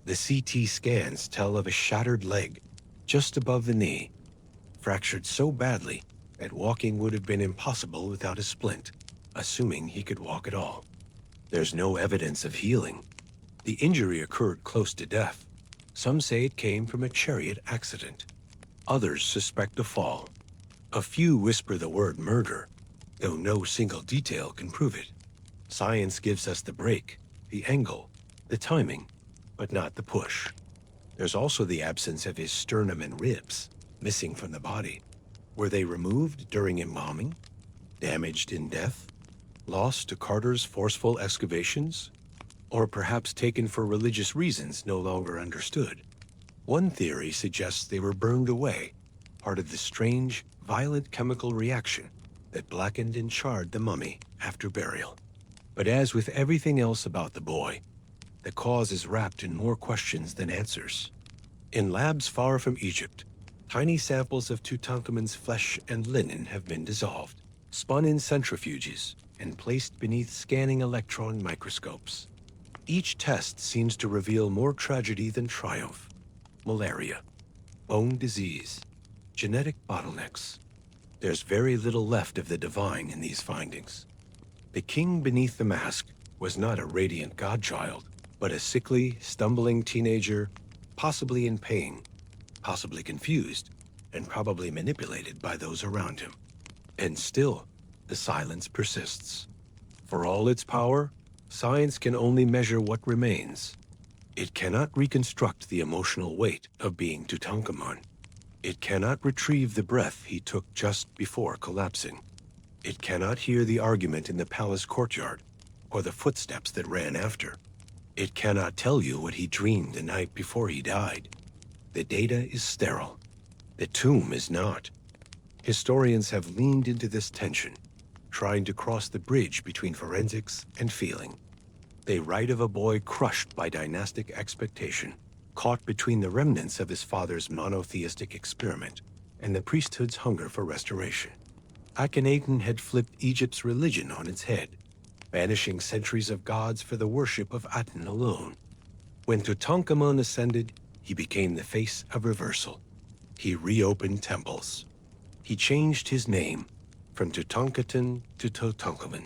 The CT scans tell of a shattered leg, just above the knee, fractured so badly that walking would have been impossible without a splint, assuming he could walk at all. There's no evidence of healing. The injury occurred close to death. Some say it came from a chariot accident. Others suspect a fall. A few whisper the word murder, though no single detail can prove it. Science gives us the break, the angle, the timing, but not the push. There's also the absence of his sternum and ribs, missing from the body. Were they removed during embalming? Damaged in death? Lost to Carter's forceful excavations? Or perhaps taken for religious reasons no longer understood? One theory suggests they were burned away, part of the strange, violent chemical reaction that blackened and charred the mummy after burial. But as with everything else about the boy, the cause is wrapped in more questions than answers. In labs far from Egypt, tiny samples of Tutankhamun's flesh and linen have been dissolved, spun in centrifuges, and placed beneath scanning electron microscopes. Each test seems to reveal more tragedy than triumph. Malaria, bone disease, genetic bottlenecks. There's very little left of the divine in these findings. The king beneath the mask was not a radiant godchild, but a sickly, stumbling teenager, possibly in pain, possibly confused, and probably manipulated by those around him. And still, the silence persists. For all its power, science can only measure what remains. It cannot reconstruct the emotional weight of being Tutankhamun. It cannot retrieve the breath he took just before collapsing. It cannot hear the argument in the palace courtyard, or the footsteps that ran after. It cannot tell you what he dreamed the night before he died. The data is sterile. The tomb is not. Historians have leaned into this tension, trying to cross the bridge between forensics and feeling. They write of a boy crushed by dynastic expectation, caught between the remnants of his father's monotheistic experiment and the priesthood's hunger for restoration. Akhenaten had flipped Egypt's religion on its head, banishing centuries of gods for the worship of Aten alone. When Tutankhamun ascended, he became the face of reversal. He reopened temples. He changed his name from Tutankhaten to Tutankhamun,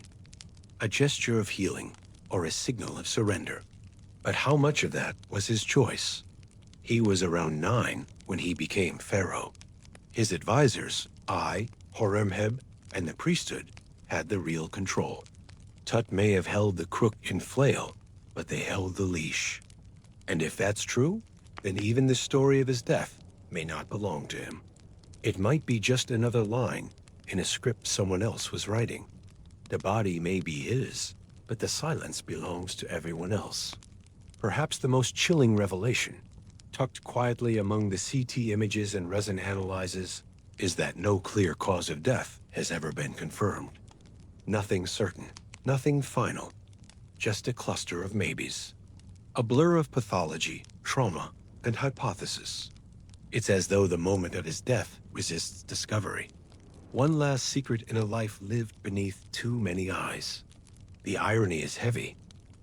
a gesture of healing or a signal of surrender. But how much of that was his choice? He was around 9 when he became pharaoh. His advisors, Horemheb, and the priesthood had the real control. Tut may have held the crook in flail, but they held the leash. And if that's true, then even the story of his death may not belong to him. It might be just another line in a script someone else was writing. The body may be his, but the silence belongs to everyone else. Perhaps the most chilling revelation, tucked quietly among the CT images and resin analyses, is that no clear cause of death has ever been confirmed. Nothing certain, nothing final, just a cluster of maybes. A blur of pathology, trauma, and hypothesis. It's as though the moment of his death resists discovery. One last secret in a life lived beneath too many eyes. The irony is heavy,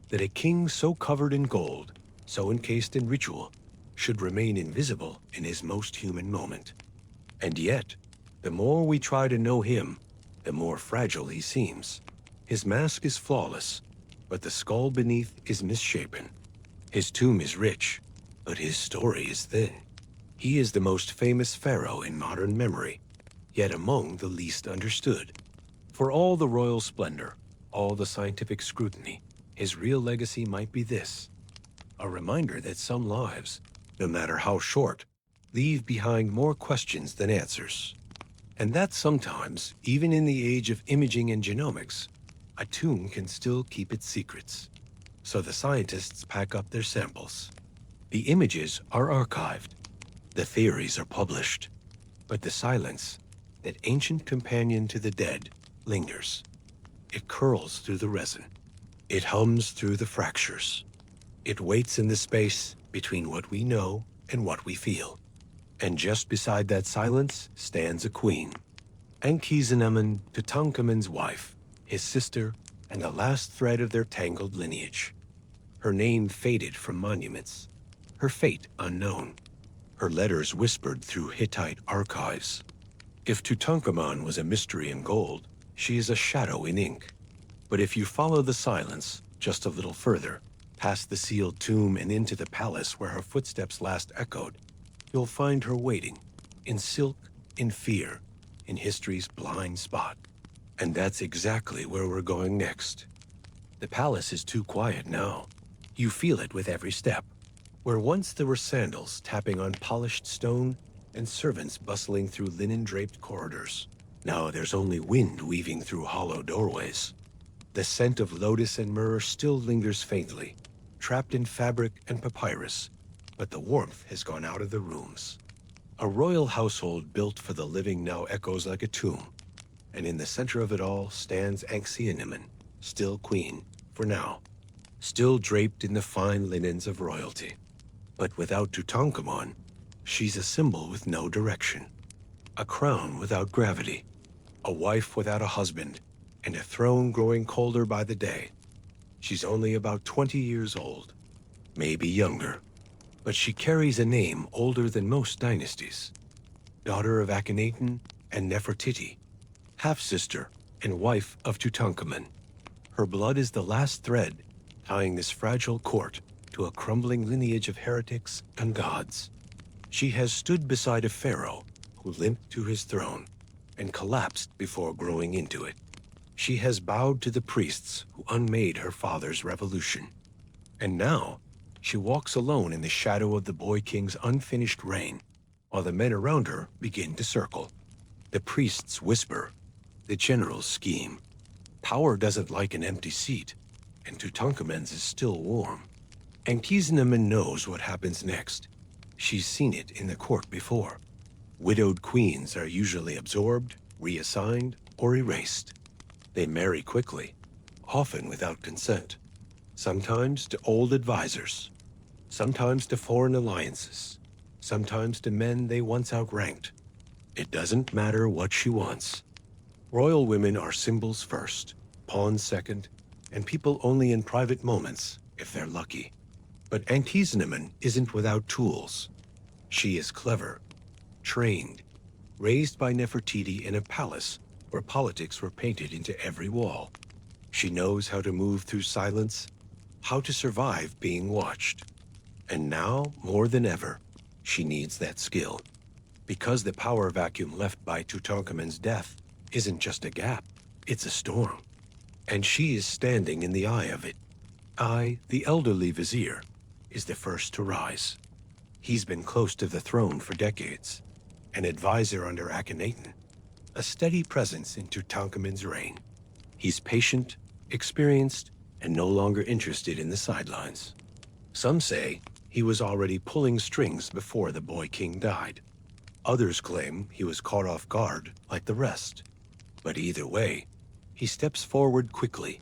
that a king so covered in gold, so encased in ritual, should remain invisible in his most human moment. And yet, the more we try to know him, the more fragile he seems. His mask is flawless, but the skull beneath is misshapen. His tomb is rich, but his story is thin. He is the most famous pharaoh in modern memory, yet among the least understood. For all the royal splendor, all the scientific scrutiny, his real legacy might be this: a reminder that some lives, no matter how short, leave behind more questions than answers. And that sometimes, even in the age of imaging and genomics, a tomb can still keep its secrets. So the scientists pack up their samples. The images are archived. The theories are published. But the silence, that ancient companion to the dead, lingers. It curls through the resin. It hums through the fractures. It waits in the space between what we know and what we feel. And just beside that silence stands a queen. Ankhesenamun, Tutankhamun's wife, his sister, and the last thread of their tangled lineage. Her name faded from monuments. Her fate unknown. Her letters whispered through Hittite archives. If Tutankhamun was a mystery in gold, she is a shadow in ink. But if you follow the silence just a little further, past the sealed tomb and into the palace where her footsteps last echoed, you'll find her waiting, in silk, in fear, in history's blind spot. And that's exactly where we're going next. The palace is too quiet now. You feel it with every step. Where once there were sandals tapping on polished stone and servants bustling through linen-draped corridors, now there's only wind weaving through hollow doorways. The scent of lotus and myrrh still lingers faintly, trapped in fabric and papyrus, but the warmth has gone out of the rooms. A royal household built for the living now echoes like a tomb, and in the center of it all stands Ankhesenamun, still queen, for now, still draped in the fine linens of royalty. But without Tutankhamun, she's a symbol with no direction, a crown without gravity, a wife without a husband, and a throne growing colder by the day. She's only about 20 years old, maybe younger, but she carries a name older than most dynasties. Daughter of Akhenaten and Nefertiti, half-sister and wife of Tutankhamun. Her blood is the last thread tying this fragile court to a crumbling lineage of heretics and gods. She has stood beside a pharaoh who limped to his throne and collapsed before growing into it. She has bowed to the priests who unmade her father's revolution. And now, she walks alone in the shadow of the boy king's unfinished reign, while the men around her begin to circle. The priests whisper, the generals scheme. Power doesn't like an empty seat, and Tutankhamun's is still warm. Ankhesenamun knows what happens next. She's seen it in the court before. Widowed queens are usually absorbed, reassigned, or erased. They marry quickly, often without consent. Sometimes to old advisors, sometimes to foreign alliances, sometimes to men they once outranked. It doesn't matter what she wants. Royal women are symbols first, pawns second, and people only in private moments, if they're lucky. But Ankhesenamun isn't without tools. She is clever, trained, raised by Nefertiti in a palace where politics were painted into every wall. She knows how to move through silence, how to survive being watched. And now, more than ever, she needs that skill. Because the power vacuum left by Tutankhamun's death isn't just a gap, it's a storm. And she is standing in the eye of it. The elderly vizier, is the first to rise. He's been close to the throne for decades, an advisor under Akhenaten, a steady presence in Tutankhamun's reign. He's patient, experienced, and no longer interested in the sidelines. Some say he was already pulling strings before the boy king died. Others claim he was caught off guard like the rest. But either way, He steps forward quickly,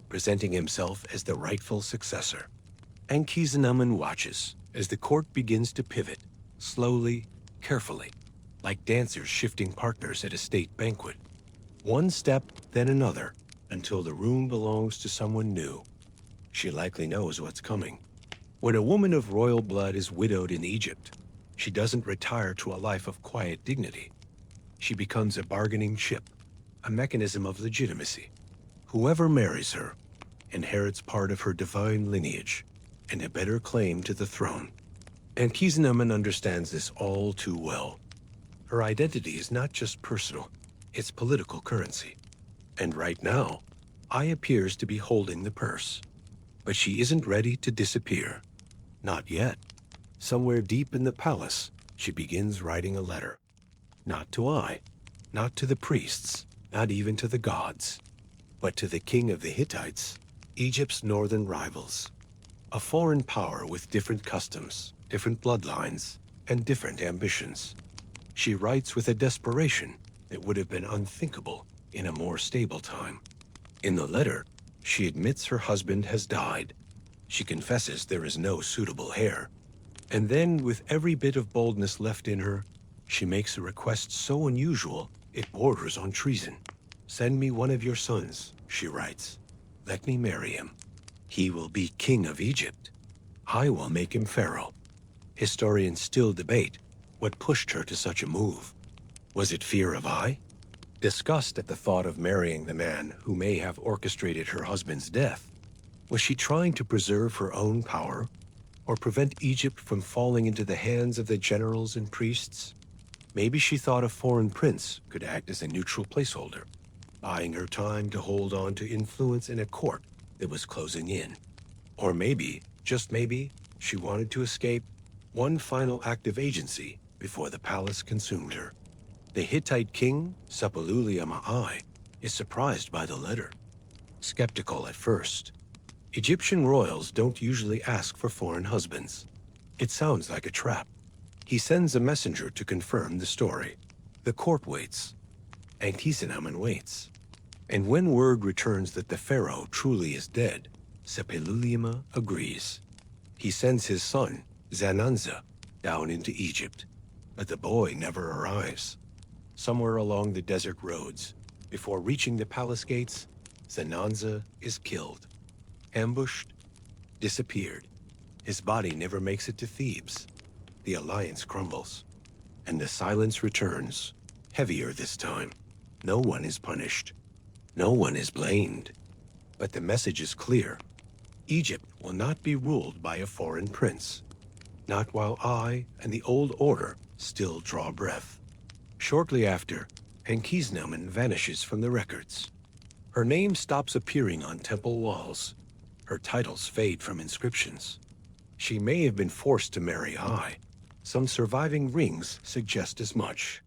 presenting himself as the rightful successor. Ankhesenamun watches as the court begins to pivot, slowly, carefully, like dancers shifting partners at a state banquet. One step, then another, until the room belongs to someone new. She likely knows what's coming. When a woman of royal blood is widowed in Egypt, she doesn't retire to a life of quiet dignity. She becomes a bargaining chip, a mechanism of legitimacy. Whoever marries her inherits part of her divine lineage and a better claim to the throne. Ankhesenamun understands this all too well. Her identity is not just personal, it's political currency. And right now, Ai appears to be holding the purse. But she isn't ready to disappear. Not yet. Somewhere deep in the palace, she begins writing a letter. Not to Ai, not to the priests, not even to the gods, but to the king of the Hittites, Egypt's northern rivals. A foreign power with different customs, different bloodlines, and different ambitions. She writes with a desperation that would have been unthinkable in a more stable time. In the letter, she admits her husband has died. She confesses there is no suitable heir. And then, with every bit of boldness left in her, she makes a request so unusual it borders on treason. "Send me one of your sons," she writes. "Let me marry him. He will be king of Egypt. I will make him pharaoh." Historians still debate what pushed her to such a move. Was it fear of Ai? Disgust at the thought of marrying the man who may have orchestrated her husband's death? Was she trying to preserve her own power, or prevent Egypt from falling into the hands of the generals and priests? Maybe she thought a foreign prince could act as a neutral placeholder, buying her time to hold on to influence in a court that was closing in. Or maybe, just maybe, she wanted to escape one final act of agency before the palace consumed her. The Hittite king, Ai, is surprised by the letter. Skeptical at first. Egyptian royals don't usually ask for foreign husbands. It sounds like a trap. He sends a messenger to confirm the story. The court waits. Ankhesenamun waits. And when word returns that the pharaoh truly is dead, Sepelulima agrees. He sends his son, Zananza, down into Egypt. But the boy never arrives. Somewhere along the desert roads, before reaching the palace gates, Zananza is killed. Ambushed, disappeared. His body never makes it to Thebes. The alliance crumbles. And the silence returns, heavier this time. No one is punished. No one is blamed. But the message is clear. Egypt will not be ruled by a foreign prince. Not while Ai and the old order still draw breath. Shortly after, Ankhesenamun vanishes from the records. Her name stops appearing on temple walls. Her titles fade from inscriptions. She may have been forced to marry Ai. Some surviving rings suggest as much.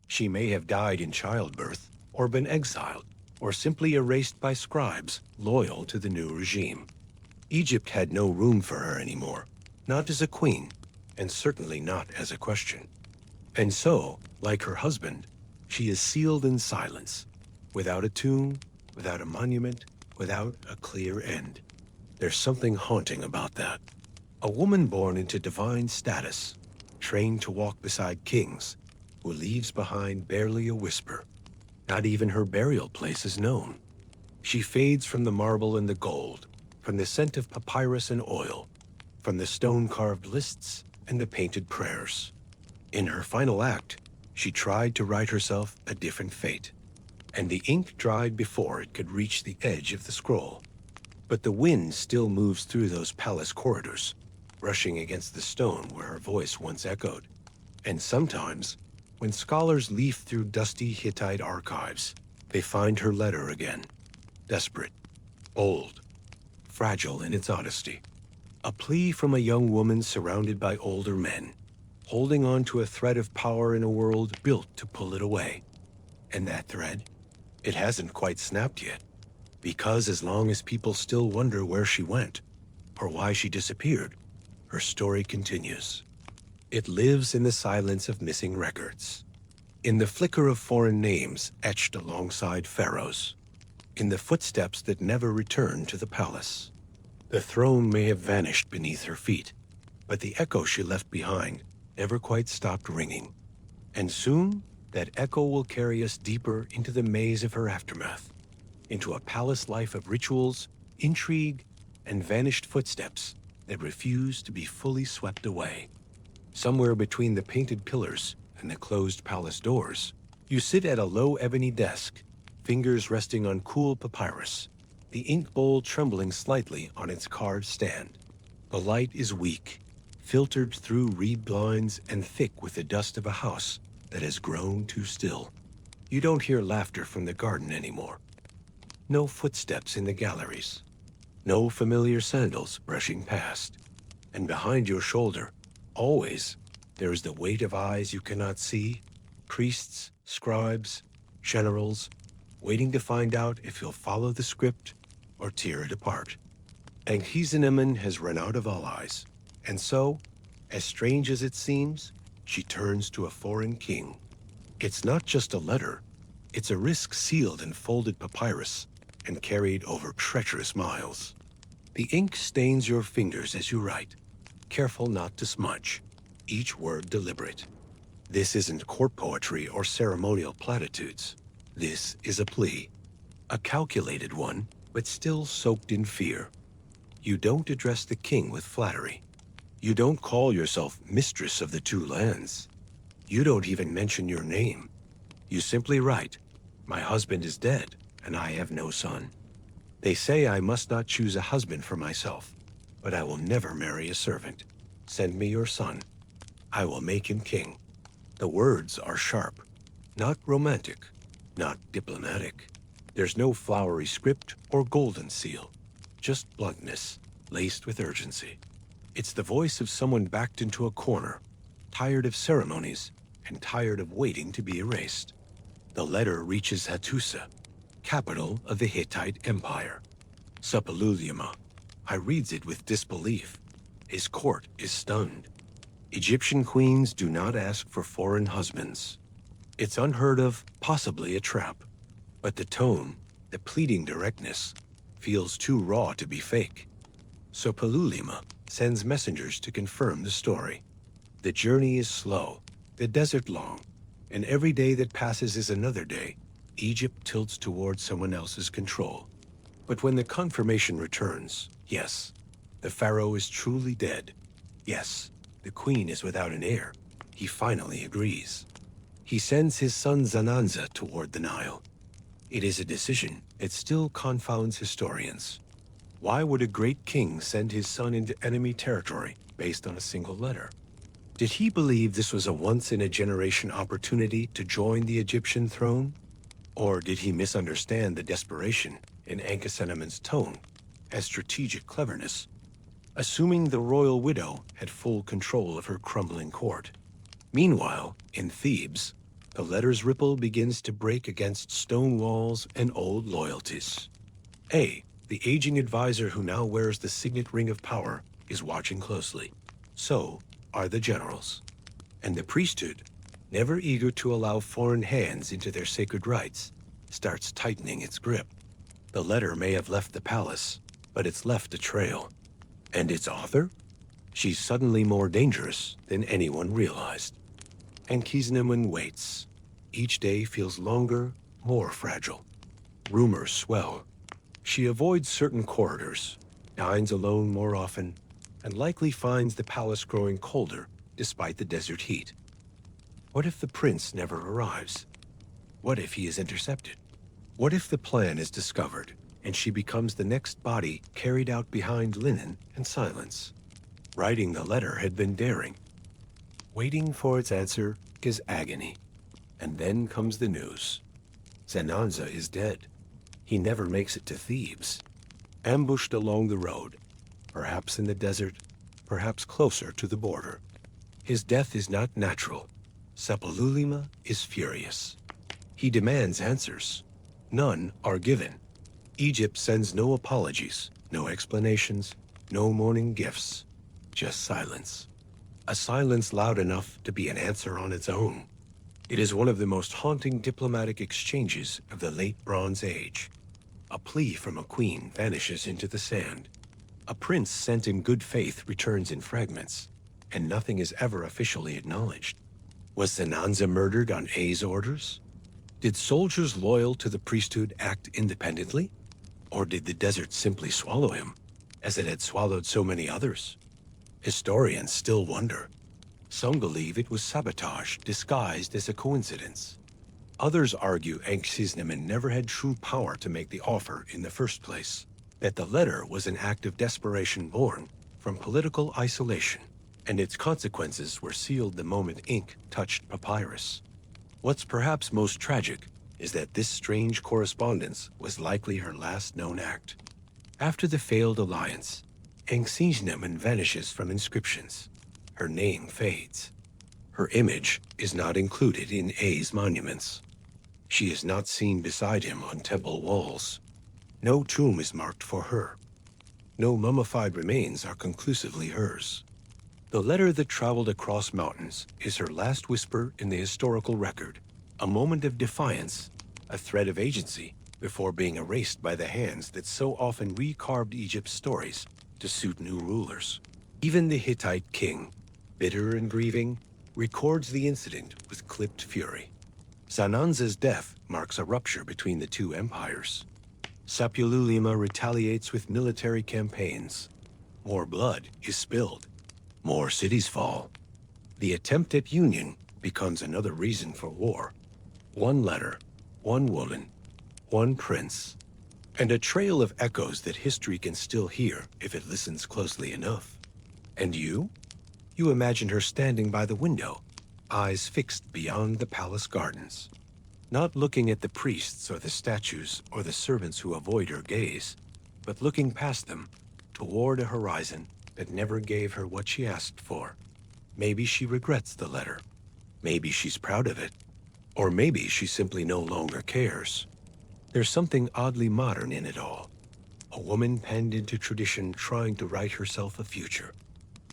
She may have died in childbirth, or been exiled, or simply erased by scribes loyal to the new regime. Egypt had no room for her anymore, not as a queen, and certainly not as a question. And so, like her husband, she is sealed in silence, without a tomb, without a monument, without a clear end. There's something haunting about that. A woman born into divine status, trained to walk beside kings, who leaves behind barely a whisper. Not even her burial place is known. She fades from the marble and the gold, from the scent of papyrus and oil, from the stone-carved lists and the painted prayers. In her final act, she tried to write herself a different fate, and the ink dried before it could reach the edge of the scroll. But the wind still moves through those palace corridors, brushing against the stone where her voice once echoed. And sometimes, when scholars leaf through dusty Hittite archives, they find her letter again. Desperate, old, fragile in its honesty. A plea from a young woman surrounded by older men, holding on to a thread of power in a world built to pull it away. And that thread, it hasn't quite snapped yet. Because as long as people still wonder where she went, or why she disappeared, her story continues. It lives in the silence of missing records, in the flicker of foreign names etched alongside pharaohs, in the footsteps that never return to the palace. The throne may have vanished beneath her feet, but the echo she left behind never quite stopped ringing. And soon, that echo will carry us deeper into the maze of her aftermath, into a palace life of rituals, intrigue, and vanished footsteps that refuse to be fully swept away. Somewhere between the painted pillars and the closed palace doors, you sit at a low ebony desk, fingers resting on cool papyrus, the ink bowl trembling slightly on its carved stand. The light is weak, filtered through reed blinds and thick with the dust of a house that has grown too still. You don't hear laughter from the garden anymore. No footsteps in the galleries. No familiar sandals brushing past. And behind your shoulder, always, there is the weight of eyes you cannot see, priests, scribes, generals, waiting to find out if you'll follow the script or tear it apart. Ankhesenamun has run out of allies, and so, as strange as it seems, she turns to a foreign king. It's not just a letter, it's a risk sealed in folded papyrus and carried over treacherous miles. The ink stains your fingers as you write, careful not to smudge, each word deliberate. This isn't court poetry or ceremonial platitudes. This is a plea, a calculated one, but still soaked in fear. You don't address the king with flattery. You don't call yourself mistress of the two lands. You don't even mention your name. You simply write, "My husband is dead, and I have no son. They say I must not choose a husband for myself, but I will never marry a servant. Send me your son. I will make him king." The words are sharp, not romantic, not diplomatic. There's no flowery script or golden seal, just bluntness, laced with urgency. It's the voice of someone backed into a corner, tired of ceremonies and tired of waiting to be erased. The letter reaches Hattusa, capital of the Hittite Empire. Suppiluliuma. I reads it with disbelief. His court is stunned. Egyptian queens do not ask for foreign husbands. It's unheard of, possibly a trap. But the tone, the pleading directness, feels too raw to be fake. So Suppiluliuma sends messengers to confirm the story. The journey is slow, the desert long, and every day that passes is another day. Egypt tilts towards someone else's control. But when the confirmation returns, yes, the pharaoh is truly dead. Yes, the queen is without an heir. He finally agrees. He sends his son Zananza toward the Nile. It is a decision that still confounds historians. Why would a great king send his son into enemy territory based on a single letter? Did he believe this was a once-in-a-generation opportunity to join the Egyptian throne? Or did he misunderstand the desperation in Ankhesenamun's tone as strategic cleverness, assuming the royal widow had full control of her crumbling court? Meanwhile, in Thebes, the letter's ripple begins to break against stone walls and old loyalties. The aging advisor who now wears the signet ring of power, is watching closely. So are the generals. And the priesthood, never eager to allow foreign hands into their sacred rites, starts tightening its grip. The letter may have left the palace, but it's left a trail. And its author? She's suddenly more dangerous than anyone realized. Ankhesenamun waits. Each day feels longer, more fragile. Rumors swell. She avoids certain corridors, dines alone more often, and likely finds the palace growing colder despite the desert heat. What if the prince never arrives? What if he is intercepted? What if the plan is discovered and she becomes the next body carried out behind linen and silence? Writing the letter had been daring. Waiting for its answer is agony. And then comes the news. Zananza is dead. He never makes it to Thebes. Ambushed along the road, perhaps in the desert, perhaps closer to the border. His death is not natural. Suppiluliuma is furious. He demands answers. None are given. Egypt sends no apologies, no explanations, no mourning gifts, just silence. A silence loud enough to be an answer on its own. It is one of the most haunting diplomatic exchanges of the late Bronze Age. A plea from a queen vanishes into the sand. A prince sent in good faith returns in fragments, and nothing is ever officially acknowledged. Was Zananza murdered on A's orders? Did soldiers loyal to the priesthood act independently? Or did the desert simply swallow him, as it had swallowed so many others? Historians still wonder. Some believe it was sabotage disguised as a coincidence. Others argue Ankhesenamun never had true power to make the offer in the first place, that the letter was an act of desperation born from political isolation, and its consequences were sealed the moment ink touched papyrus. What's perhaps most tragic is that this strange correspondence was likely her last known act. After the failed alliance, Ankhesenamun vanishes from inscriptions. Her name fades. Her image is not included in A's monuments. She is not seen beside him on temple walls. No tomb is marked for her. No mummified remains are conclusively hers. The letter that traveled across mountains is her last whisper in the historical record, a moment of defiance, a thread of agency, before being erased by the hands that so often recarved Egypt's stories to suit new rulers. Even the Hittite king, bitter and grieving, records the incident with clipped fury. Zananza's death marks a rupture between the two empires. Sapululima retaliates with military campaigns. More blood is spilled. More cities fall. The attempt at union becomes another reason for war. One letter, one woman, one prince, and a trail of echoes that history can still hear if it listens closely enough. And you? You imagine her standing by the window, eyes fixed beyond the palace gardens, not looking at the priests or the statues or the servants who avoid her gaze, but looking past them toward a horizon that never gave her what she asked for. Maybe she regrets the letter. Maybe she's proud of it. Or maybe she simply no longer cares. There's something oddly modern in it all. A woman penned into tradition trying to write herself a future,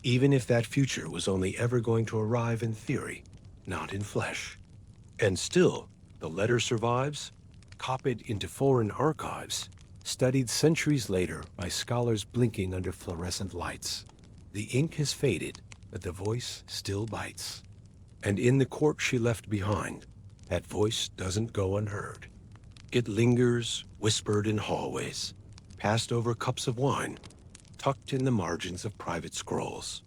even if that future was only ever going to arrive in theory, not in flesh. And still, the letter survives, copied into foreign archives, studied centuries later by scholars blinking under fluorescent lights. The ink has faded, but the voice still bites. And in the court she left behind, that voice doesn't go unheard. It lingers, whispered in hallways, passed over cups of wine, tucked in the margins of private scrolls.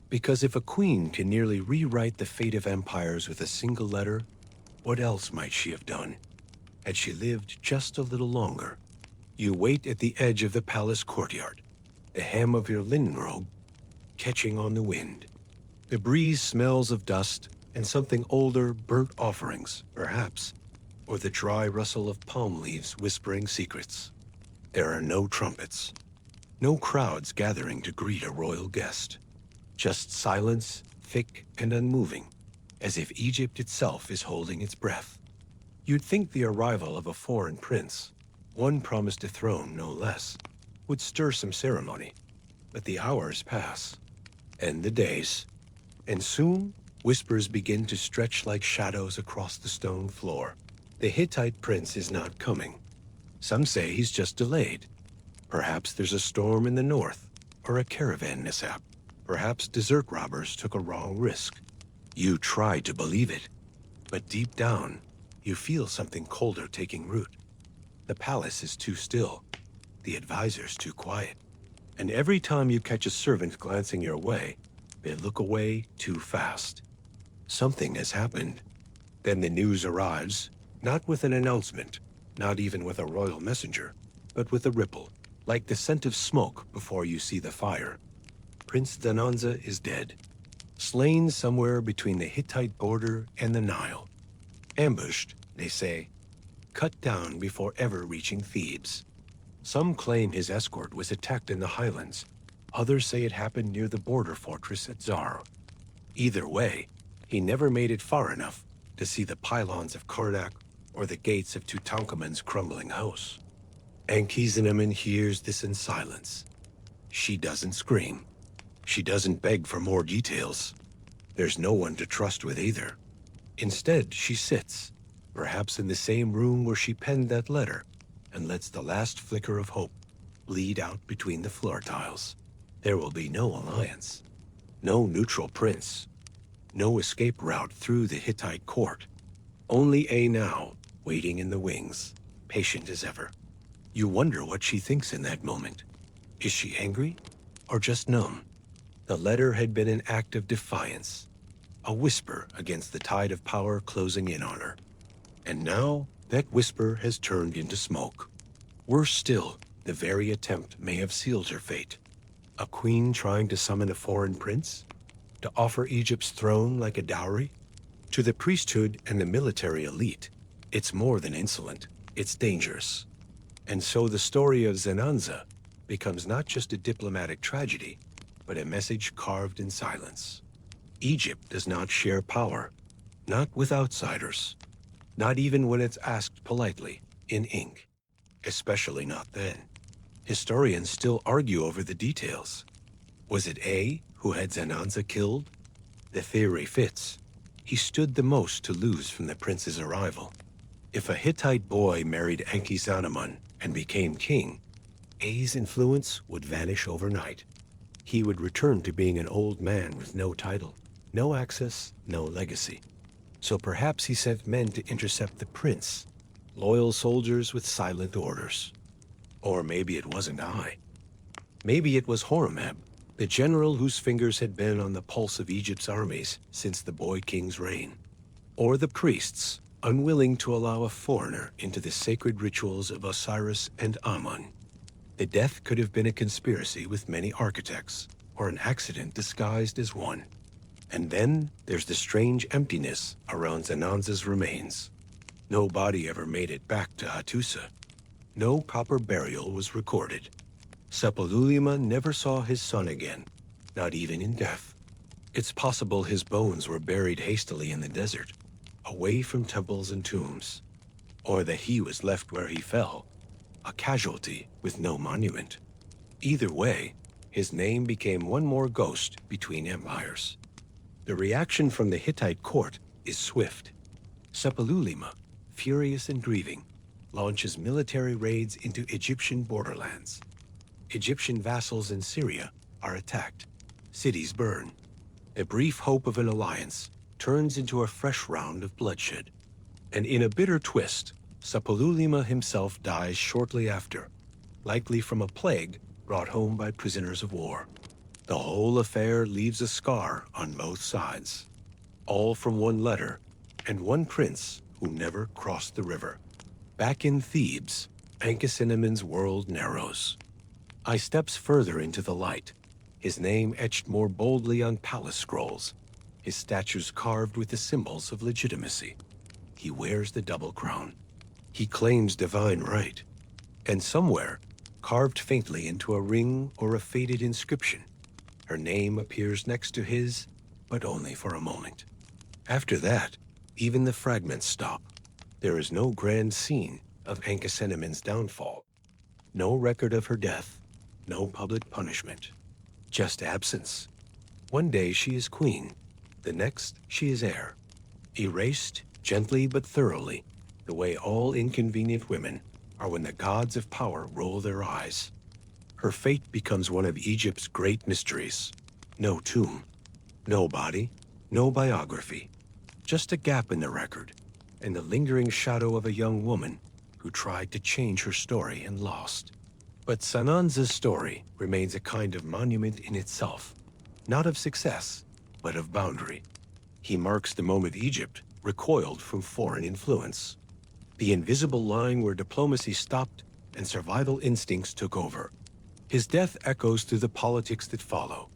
Because if a queen can nearly rewrite the fate of empires with a single letter, what else might she have done? Had she lived just a little longer? You wait at the edge of the palace courtyard, the hem of your linen robe catching on the wind. The breeze smells of dust and something older, burnt offerings, perhaps, or the dry rustle of palm leaves whispering secrets. There are no trumpets, no crowds gathering to greet a royal guest. Just silence, thick and unmoving, as if Egypt itself is holding its breath. You'd think the arrival of a foreign prince, one promised a throne no less, would stir some ceremony. But the hours pass, and the days, and soon whispers begin to stretch like shadows across the stone floor. The Hittite prince is not coming. Some say he's just delayed. Perhaps there's a storm in the north, or a caravan mishap. Perhaps desert robbers took a wrong risk. You try to believe it, but deep down, you feel something colder taking root. The palace is too still, the advisors too quiet, and every time you catch a servant glancing your way, they look away too fast. Something has happened. Then the news arrives, not with an announcement, not even with a royal messenger, but with a ripple, like the scent of smoke before you see the fire. Prince Zananza is dead, slain somewhere between the Hittite border and the Nile. Ambushed, they say, cut down before ever reaching Thebes. Some claim his escort was attacked in the highlands. Others say it happened near the border fortress at Zara. Either way, he never made it far enough to see the pylons of Karnak or the gates of Tutankhamun's crumbling house. Ankhesenamun hears this in silence. She doesn't scream. She doesn't beg for more details. There's no one to trust with either. Instead, she sits, perhaps in the same room where she penned that letter, and lets the last flicker of hope bleed out between the floor tiles. There will be no alliance, no neutral prince, no escape route through the Hittite court. Only now, waiting in the wings, patient as ever. You wonder what she thinks in that moment. Is she angry or just numb? The letter had been an act of defiance, a whisper against the tide of power closing in on her. And now, that whisper has turned into smoke. Worse still, the very attempt may have sealed her fate. A queen trying to summon a foreign prince? To offer Egypt's throne like a dowry? To the priesthood and the military elite, it's more than insolent, it's dangerous. And so the story of Zenanza becomes not just a diplomatic tragedy, but a message carved in silence. Egypt does not share power, not with outsiders, not even when it's asked politely, in ink, especially not then. Historians still argue over the details. Was it A who had Zenanza killed? The theory fits. He stood the most to lose from the prince's arrival. If a Hittite boy married Ankhesenamun and became king, A's influence would vanish overnight. He would return to being an old man with no title, no access, no legacy. So perhaps he sent men to intercept the prince, loyal soldiers with silent orders. Or maybe it wasn't I. Maybe it was Horemheb, the general whose fingers had been on the pulse of Egypt's armies since the boy king's reign. Or the priests, unwilling to allow a foreigner into the sacred rituals of Osiris and Amun. The death could have been a conspiracy with many architects, or an accident disguised as one. And then there's the strange emptiness around Zenanza's remains. No body ever made it back to Hattusa. No proper burial was recorded. Sepululima never saw his son again, not even in death. It's possible his bones were buried hastily in the desert, away from temples and tombs, or that he was left where he fell, a casualty with no monument. Either way, his name became one more ghost between empires. The reaction from the Hittite court is swift. Sepululima, furious and grieving, launches military raids into Egyptian borderlands. Egyptian vassals in Syria are attacked. Cities burn. A brief hope of an alliance turns into a fresh round of bloodshed. And in a bitter twist, Sepululima himself dies shortly after, likely from a plague brought home by prisoners of war. The whole affair leaves a scar on both sides, all from one letter and one prince who never crossed the river. Back in Thebes, Ankhesenamun's world narrows. I steps further into the light, his name etched more boldly on palace scrolls, his statues carved with the symbols of legitimacy. He wears the double crown. He claims divine right. And somewhere, carved faintly into a ring or a faded inscription, her name appears next to his, but only for a moment. After that, even the fragments stop. There is no grand scene of Ankhesenamun's downfall, no record of her death, no public punishment, just absence. One day she is queen, the next she is heir, erased gently but thoroughly, the way all inconvenient women are when the gods of power roll their eyes. Her fate becomes one of Egypt's great mysteries. No tomb, no body, no biography, just a gap in the record, and the lingering shadow of a young woman who tried to change her story and lost. But Sananza's story remains a kind of monument in itself, not of success, but of boundary. He marks the moment Egypt recoiled from foreign influence, the invisible line where diplomacy stopped and survival instincts took over. His death echoes through the politics that follow,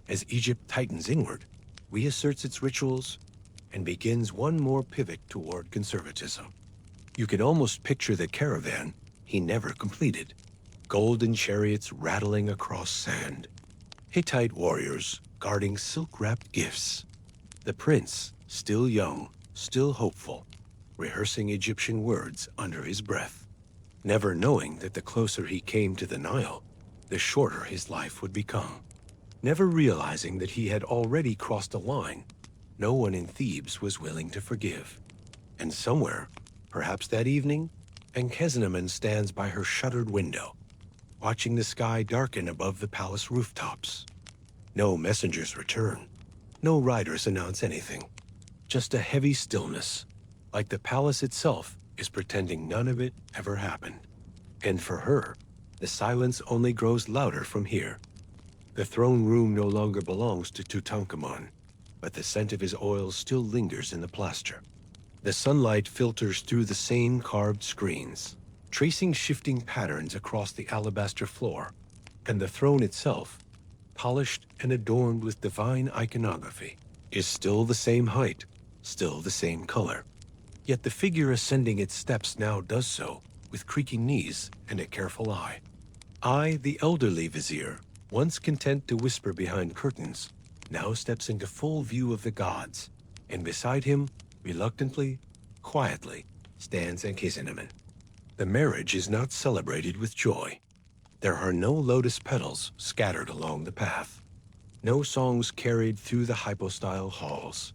as Egypt tightens inward, reasserts its rituals, and begins one more pivot toward conservatism. You can almost picture the caravan he never completed, golden chariots rattling across sand, Hittite warriors guarding silk-wrapped gifts, the prince, still young, still hopeful, rehearsing Egyptian words under his breath, never knowing that the closer he came to the Nile, the shorter his life would become, never realizing that he had already crossed a line no one in Thebes was willing to forgive. And somewhere, perhaps that evening, Ankhesenamun stands by her shuttered window, watching the sky darken above the palace rooftops. No messengers return. No riders announce anything. Just a heavy stillness, like the palace itself is pretending none of it ever happened. And for her, the silence only grows louder from here. The throne room no longer belongs to Tutankhamun, but the scent of his oils still lingers in the plaster. The sunlight filters through the same carved screens, tracing shifting patterns across the alabaster floor, and the throne itself, polished and adorned with divine iconography, is still the same height, still the same color. Yet the figure ascending its steps now does so with creaking knees and a careful eye. I, the elderly vizier, once content to whisper behind curtains, now steps into full view of the gods, and beside him, reluctantly, quietly, stands Ankhesenamun. The marriage is not celebrated with joy. There are no lotus petals scattered along the path, no songs carried through the hypostyle halls,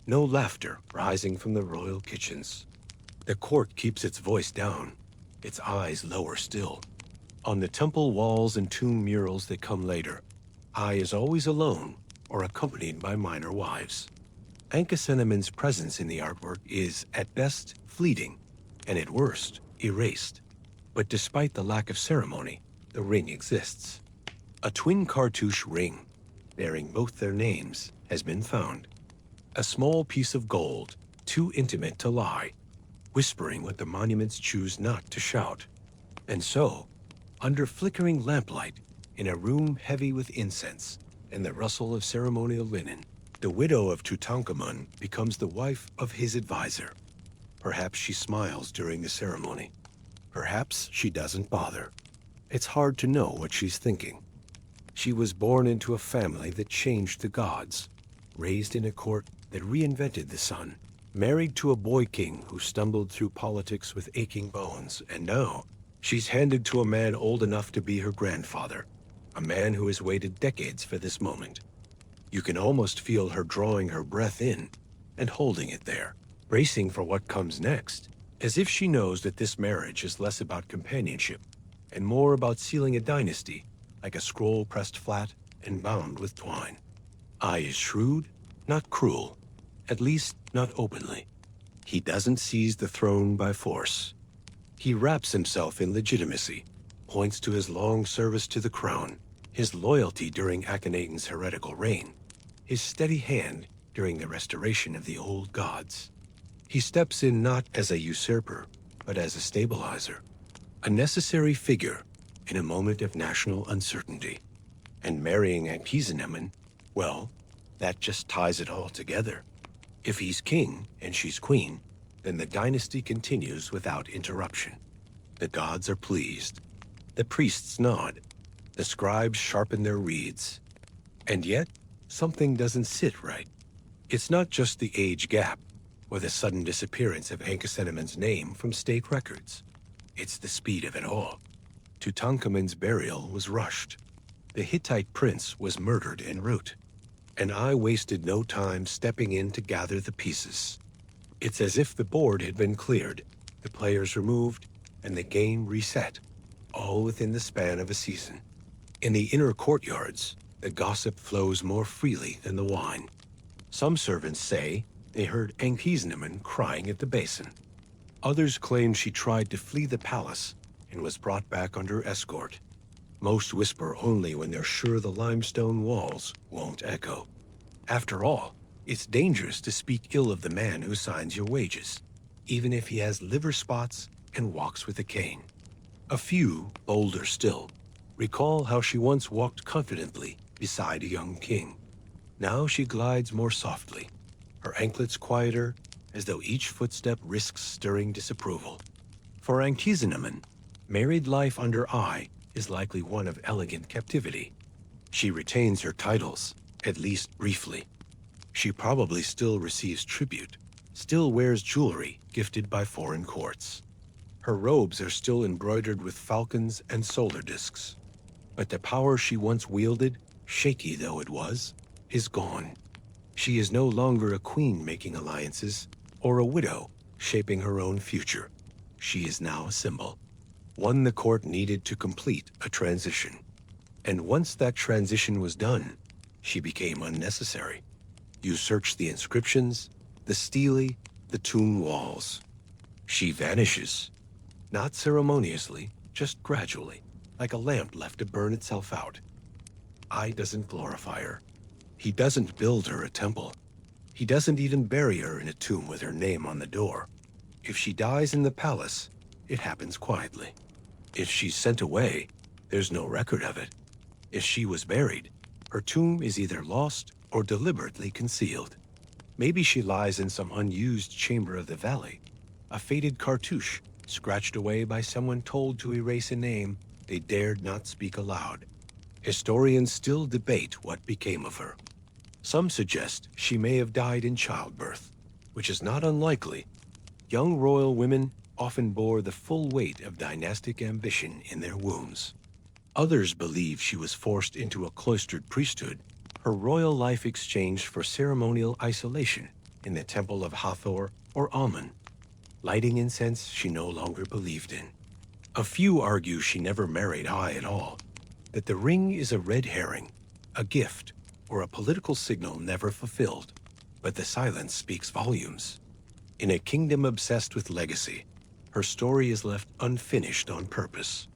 no laughter rising from the royal kitchens. The court keeps its voice down, its eyes lower still. On the temple walls and tomb murals that come later, I is always alone or accompanied by minor wives. Ankhesenamun's presence in the artwork is, at best, fleeting, and at worst, erased. But despite the lack of ceremony, the ring exists. A twin cartouche ring, bearing both their names, has been found. A small piece of gold, too intimate to lie, whispering what the monuments choose not to shout. And so, under flickering lamplight, in a room heavy with incense and the rustle of ceremonial linen, the widow of Tutankhamun becomes the wife of his advisor. Perhaps she smiles during the ceremony. Perhaps she doesn't bother. It's hard to know what she's thinking. She was born into a family that changed the gods, raised in a court that reinvented the sun, married to a boy king who stumbled through politics with aching bones, and now she's handed to a man old enough to be her grandfather, a man who has waited decades for this moment. You can almost feel her drawing her breath in and holding it there, bracing for what comes next, as if she knows that this marriage is less about companionship and more about sealing a dynasty, like a scroll pressed flat and bound with twine. I is shrewd, not cruel, at least not openly. He doesn't seize the throne by force. He wraps himself in legitimacy, points to his long service to the crown, his loyalty during Akhenaten's heretical reign, his steady hand during the restoration of the old gods. He steps in not as a usurper, but as a stabilizer, a necessary figure in a moment of national uncertainty. And marrying Ankhesenamun, well, that just ties it all together. If he's king and she's queen, then the dynasty continues without interruption. The gods are pleased. The priests nod. The scribes sharpen their reeds. And yet, something doesn't sit right. It's not just the age gap or the sudden disappearance of Ankhesenamun's name from state records. It's the speed of it all. Tutankhamun's burial was rushed. The Hittite prince was murdered en route, and I wasted no time stepping in to gather the pieces. It's as if the board had been cleared, the players removed, and the game reset, all within the span of a season. In the inner courtyards, the gossip flows more freely than the wine. Some servants say they heard Ankhesenamun crying at the basin. Others claim she tried to flee the palace and was brought back under escort. Most whisper only when they're sure the limestone walls won't echo. After all, it's dangerous to speak ill of the man who signs your wages, even if he has liver spots and walks with a cane. A few, bolder still, recall how she once walked confidently beside a young king. Now she glides more softly, her anklets quieter, as though each footstep risks stirring disapproval. For Ankhesenamun, married life under I is likely one of elegant captivity. She retains her titles, at least briefly. She probably still receives tribute, still wears jewelry gifted by foreign courts. Her robes are still embroidered with falcons and solar discs. But the power she once wielded, shaky though it was, is gone. She is no longer a queen making alliances, or a widow shaping her own future. she is now a symbol, one the court needed to complete a transition. And once that transition was done, she became unnecessary. You search the inscriptions, the stele, the tomb walls. She vanishes, not ceremoniously, just gradually, like a lamp left to burn itself out. I doesn't glorify her. He doesn't build her a temple. He doesn't even bury her in a tomb with her name on the door. If she dies in the palace, it happens quietly. If she's sent away, there's no record of it. If she was buried, her tomb is either lost or deliberately concealed. Maybe she lies in some unused chamber of the valley, a faded cartouche scratched away by someone told to erase a name they dared not speak aloud. Historians still debate what became of her. Some suggest she may have died in childbirth, which is not unlikely. Young royal women often bore the full weight of dynastic ambition in their wombs. Others believe she was forced into a cloistered priesthood, her royal life exchanged for ceremonial isolation in the temple of Hathor or Amun, lighting incense she no longer believed in. A few argue she never married high at all, that the ring is a red herring, a gift, or a political signal never fulfilled, but the silence speaks volumes. In a kingdom obsessed with legacy, her story is left unfinished on purpose.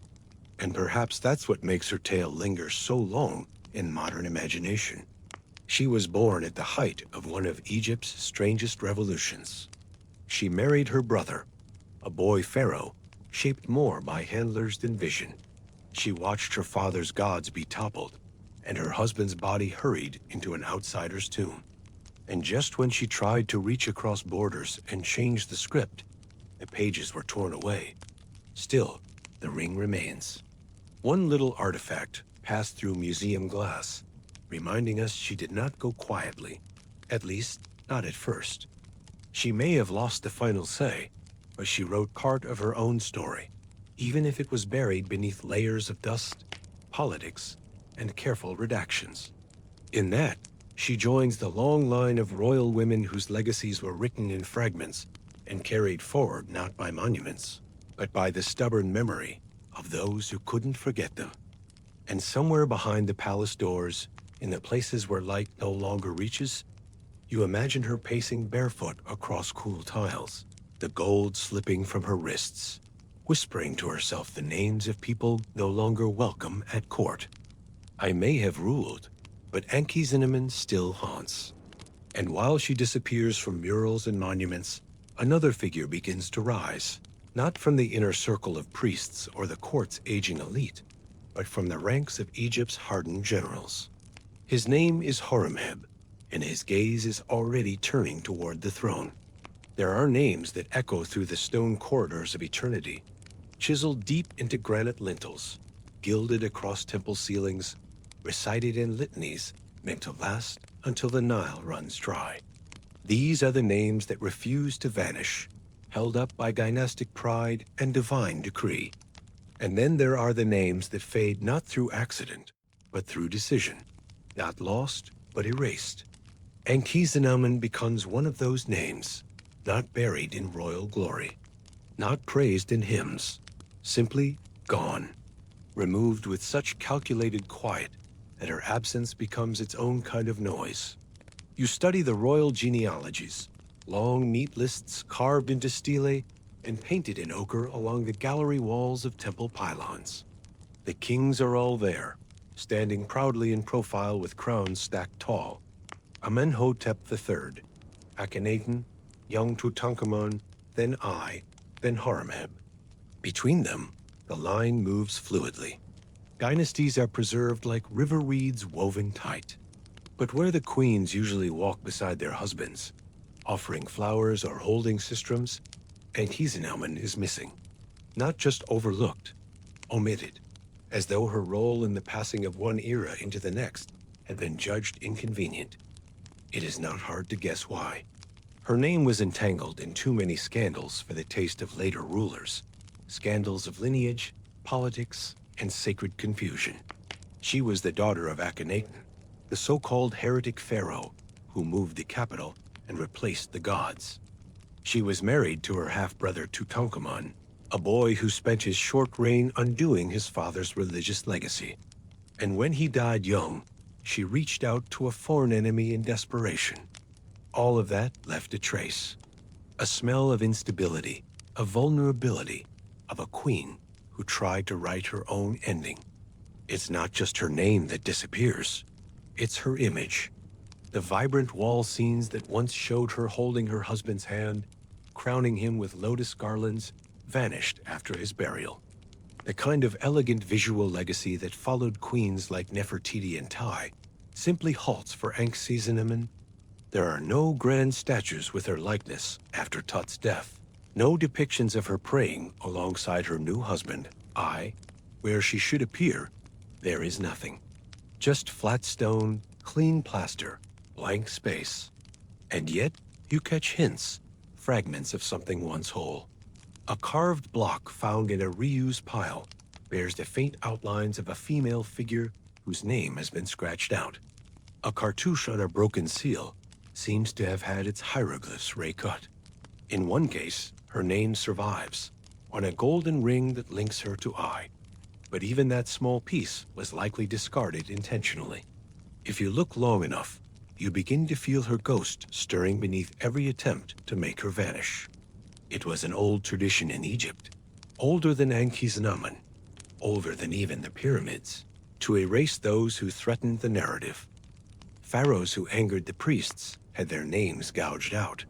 And perhaps that's what makes her tale linger so long in modern imagination. She was born at the height of one of Egypt's strangest revolutions. She married her brother, a boy pharaoh, shaped more by handlers than vision. She watched her father's gods be toppled, and her husband's body hurried into an outsider's tomb. And just when she tried to reach across borders and change the script, the pages were torn away. Still, the ring remains. One little artifact passed through museum glass, reminding us she did not go quietly, at least not at first. She may have lost the final say, but she wrote part of her own story, even if it was buried beneath layers of dust, politics, and careful redactions. In that, she joins the long line of royal women whose legacies were written in fragments and carried forward not by monuments, but by the stubborn memory of those who couldn't forget them. And somewhere behind the palace doors, in the places where light no longer reaches, you imagine her pacing barefoot across cool tiles, the gold slipping from her wrists, whispering to herself the names of people no longer welcome at court. I may have ruled, but Ankhesenamun still haunts. And while she disappears from murals and monuments, another figure begins to rise, not from the inner circle of priests or the court's aging elite, but from the ranks of Egypt's hardened generals. His name is Horemheb, and his gaze is already turning toward the throne. There are names that echo through the stone corridors of eternity, chiseled deep into granite lintels, gilded across temple ceilings, recited in litanies meant to last until the Nile runs dry. These are the names that refuse to vanish, held up by dynastic pride and divine decree. And then there are the names that fade not through accident, but through decision, not lost, but erased. Ankhesenamun becomes one of those names, not buried in royal glory, not praised in hymns, simply gone, removed with such calculated quiet that her absence becomes its own kind of noise. You study the royal genealogies, long neat lists carved into stele and painted in ochre along the gallery walls of temple pylons. The kings are all there, standing proudly in profile with crowns stacked tall. Amenhotep III, Akhenaten, young Tutankhamun, then I, then Horemheb. Between them, the line moves fluidly. Dynasties are preserved like river reeds woven tight. But where the queens usually walk beside their husbands, offering flowers or holding sistrums, Ankhesenamun is missing. Not just overlooked, omitted, as though her role in the passing of one era into the next had been judged inconvenient. It is not hard to guess why. Her name was entangled in too many scandals for the taste of later rulers. Scandals of lineage, politics, and sacred confusion. She was the daughter of Akhenaten, the so-called heretic pharaoh who moved the capital and replaced the gods. She was married to her half-brother Tutankhamun, a boy who spent his short reign undoing his father's religious legacy. And when he died young, she reached out to a foreign enemy in desperation. All of that left a trace, a smell of instability, of vulnerability, of a queen who tried to write her own ending. It's not just her name that disappears, it's her image. The vibrant wall scenes that once showed her holding her husband's hand, crowning him with lotus garlands, vanished after his burial. The kind of elegant visual legacy that followed queens like Nefertiti and Tai simply halts for Ankhesenamun. There are no grand statues with her likeness after Tut's death, no depictions of her praying alongside her new husband, Ai. Where she should appear, there is nothing. Just flat stone, clean plaster, blank space. And yet, you catch hints, fragments of something once whole. A carved block found in a reused pile bears the faint outlines of a female figure whose name has been scratched out. A cartouche on a broken seal seems to have had its hieroglyphs recut. In one case, her name survives, on a golden ring that links her to Ai. But even that small piece was likely discarded intentionally. If you look long enough, you begin to feel her ghost stirring beneath every attempt to make her vanish. It was an old tradition in Egypt, older than Ankhesenamun, older than even the pyramids, to erase those who threatened the narrative. Pharaohs who angered the priests had their names gouged out.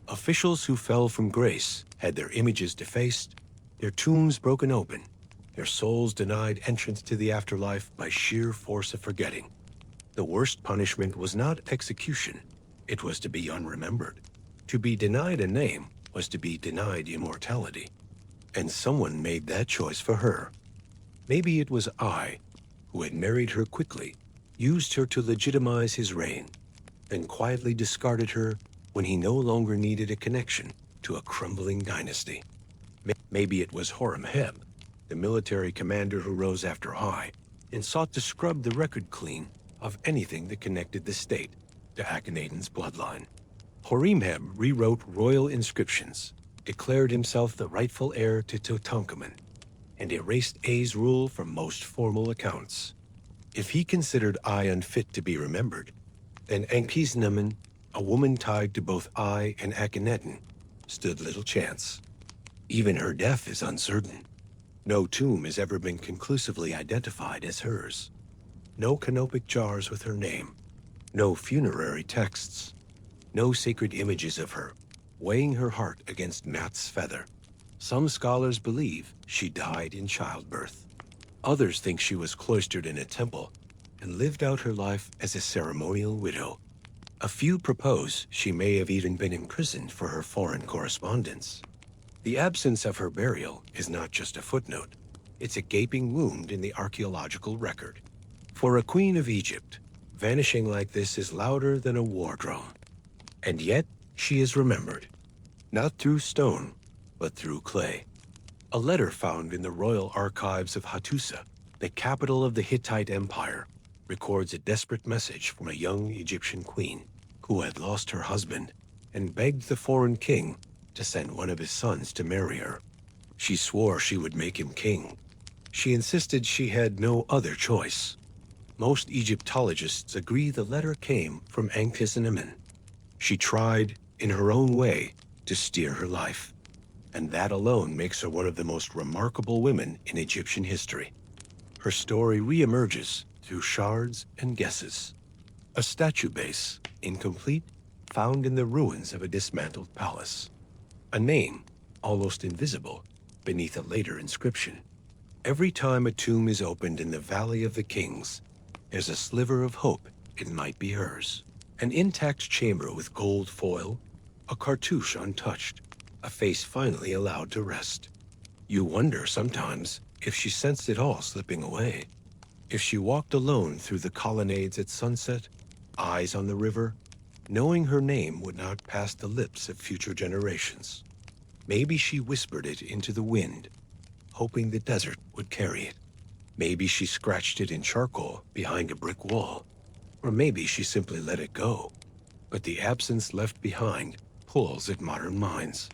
Officials who fell from grace had their images defaced, their tombs broken open, their souls denied entrance to the afterlife by sheer force of forgetting. The worst punishment was not execution, it was to be unremembered. To be denied a name was to be denied immortality. And someone made that choice for her. Maybe it was I, who had married her quickly, used her to legitimize his reign, then quietly discarded her when he no longer needed a connection to a crumbling dynasty. Maybe it was Horemheb, the military commander who rose after I, and sought to scrub the record clean of anything that connected the state to Akhenaten's bloodline. Horemheb rewrote royal inscriptions, declared himself the rightful heir to Tutankhamun, and erased A's rule from most formal accounts. If he considered Ai unfit to be remembered, then Ankhesenamun, a woman tied to both Ai and Akhenaten, stood little chance. Even her death is uncertain. No tomb has ever been conclusively identified as hers. No canopic jars with her name. No funerary texts. No sacred images of her, weighing her heart against Mat's feather. Some scholars believe she died in childbirth. Others think she was cloistered in a temple and lived out her life as a ceremonial widow. A few propose she may have even been imprisoned for her foreign correspondence. The absence of her burial is not just a footnote. It's a gaping wound in the archaeological record. For a queen of Egypt, vanishing like this is louder than a war drum. And yet, she is remembered, not through stone, but through clay. A letter found in the royal archives of Hattusa, the capital of the Hittite Empire, records a desperate message from a young Egyptian queen who had lost her husband and begged the foreign king to send one of his sons to marry her. She swore she would make him king. She insisted she had no other choice. Most Egyptologists agree the letter came from Ankhesenamun. She tried, in her own way, to steer her life. And that alone makes her one of the most remarkable women in Egyptian history. Her story reemerges through shards and guesses. A statue base, incomplete, found in the ruins of a dismantled palace. A name, almost invisible, beneath a later inscription. Every time a tomb is opened in the Valley of the Kings, there's a sliver of hope it might be hers. An intact chamber with gold foil, a cartouche untouched, a face finally allowed to rest. You wonder sometimes if she sensed it all slipping away. If she walked alone through the colonnades at sunset, eyes on the river, knowing her name would not pass the lips of future generations. Maybe she whispered it into the wind, hoping the desert would carry it. Maybe she scratched it in charcoal behind a brick wall. Or maybe she simply let it go. But the absence left behind pulls at modern minds.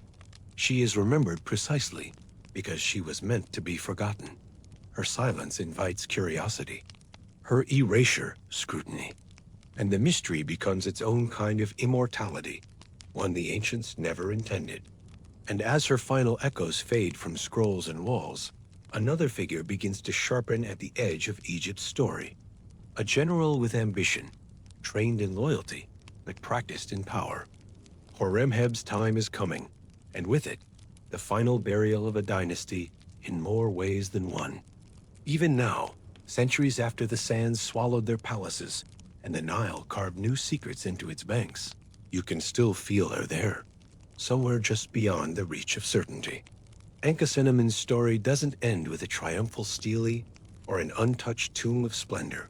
She is remembered precisely because she was meant to be forgotten. Her silence invites curiosity, her erasure scrutiny, and the mystery becomes its own kind of immortality, one the ancients never intended. And as her final echoes fade from scrolls and walls, another figure begins to sharpen at the edge of Egypt's story. A general with ambition, trained in loyalty, but practiced in power. Horemheb's time is coming, and with it, the final burial of a dynasty in more ways than one. Even now, centuries after the sands swallowed their palaces and the Nile carved new secrets into its banks, you can still feel her there, somewhere just beyond the reach of certainty. Ankhesenamun's story doesn't end with a triumphal stele or an untouched tomb of splendor.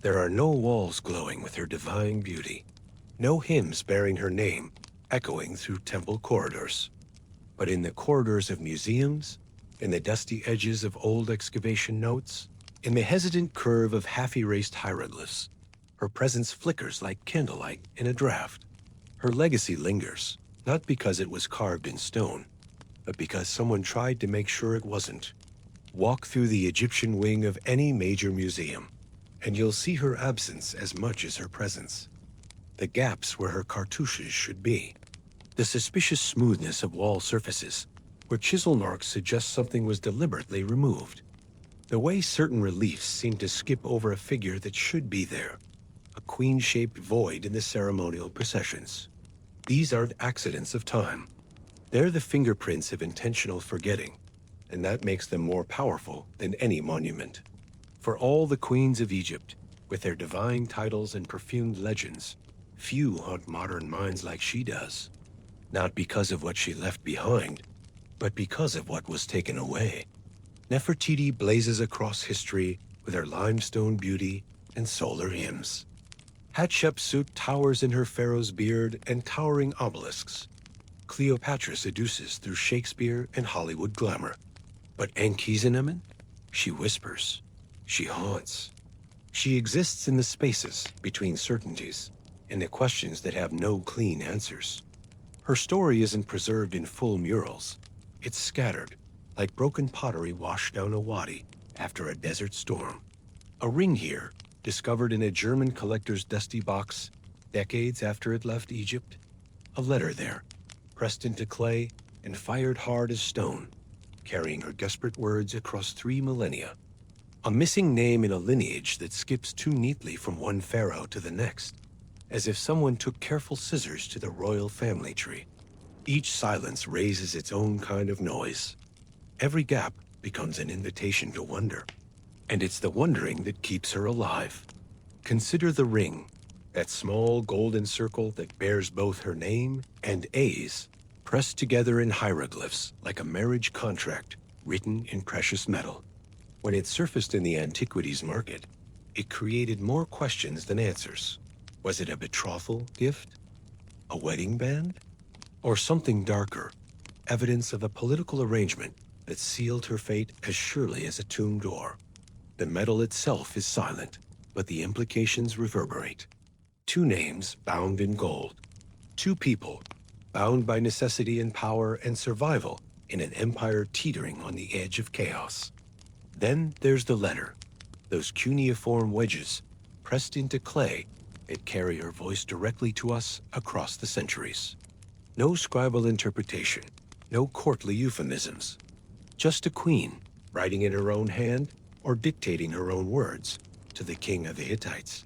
There are no walls glowing with her divine beauty, no hymns bearing her name echoing through temple corridors. But in the corridors of museums, in the dusty edges of old excavation notes, in the hesitant curve of half-erased hieroglyphs, her presence flickers like candlelight in a draught. Her legacy lingers, not because it was carved in stone, but because someone tried to make sure it wasn't. Walk through the Egyptian wing of any major museum, and you'll see her absence as much as her presence. The gaps where her cartouches should be. The suspicious smoothness of wall surfaces, where chisel marks suggest something was deliberately removed. The way certain reliefs seem to skip over a figure that should be there. A queen-shaped void in the ceremonial processions. These aren't accidents of time. They're the fingerprints of intentional forgetting, and that makes them more powerful than any monument. For all the queens of Egypt, with their divine titles and perfumed legends, few haunt modern minds like she does. Not because of what she left behind, but because of what was taken away. Nefertiti blazes across history with her limestone beauty and solar hymns. Hatshepsut towers in her pharaoh's beard and towering obelisks. Cleopatra seduces through Shakespeare and Hollywood glamour. But Ankhesenamun? She whispers. She haunts. She exists in the spaces between certainties, in the questions that have no clean answers. Her story isn't preserved in full murals. It's scattered, like broken pottery washed down a wadi after a desert storm. A ring here, discovered in a German collector's dusty box decades after it left Egypt. A letter there, pressed into clay and fired hard as stone, carrying her desperate words across 3 millennia. A missing name in a lineage that skips too neatly from one pharaoh to the next, as if someone took careful scissors to the royal family tree. Each silence raises its own kind of noise. Every gap becomes an invitation to wonder. And it's the wondering that keeps her alive. Consider the ring, that small golden circle that bears both her name and A's, pressed together in hieroglyphs like a marriage contract written in precious metal. When it surfaced in the antiquities market, it created more questions than answers. Was it a betrothal gift? A wedding band? Or something darker, evidence of a political arrangement that sealed her fate as surely as a tomb door? The metal itself is silent, but the implications reverberate. 2 names bound in gold. 2 people, bound by necessity and power and survival in an empire teetering on the edge of chaos. Then there's the letter, those cuneiform wedges pressed into clay that carry her voice directly to us across the centuries. No scribal interpretation, no courtly euphemisms. Just a queen, writing in her own hand or dictating her own words to the king of the Hittites.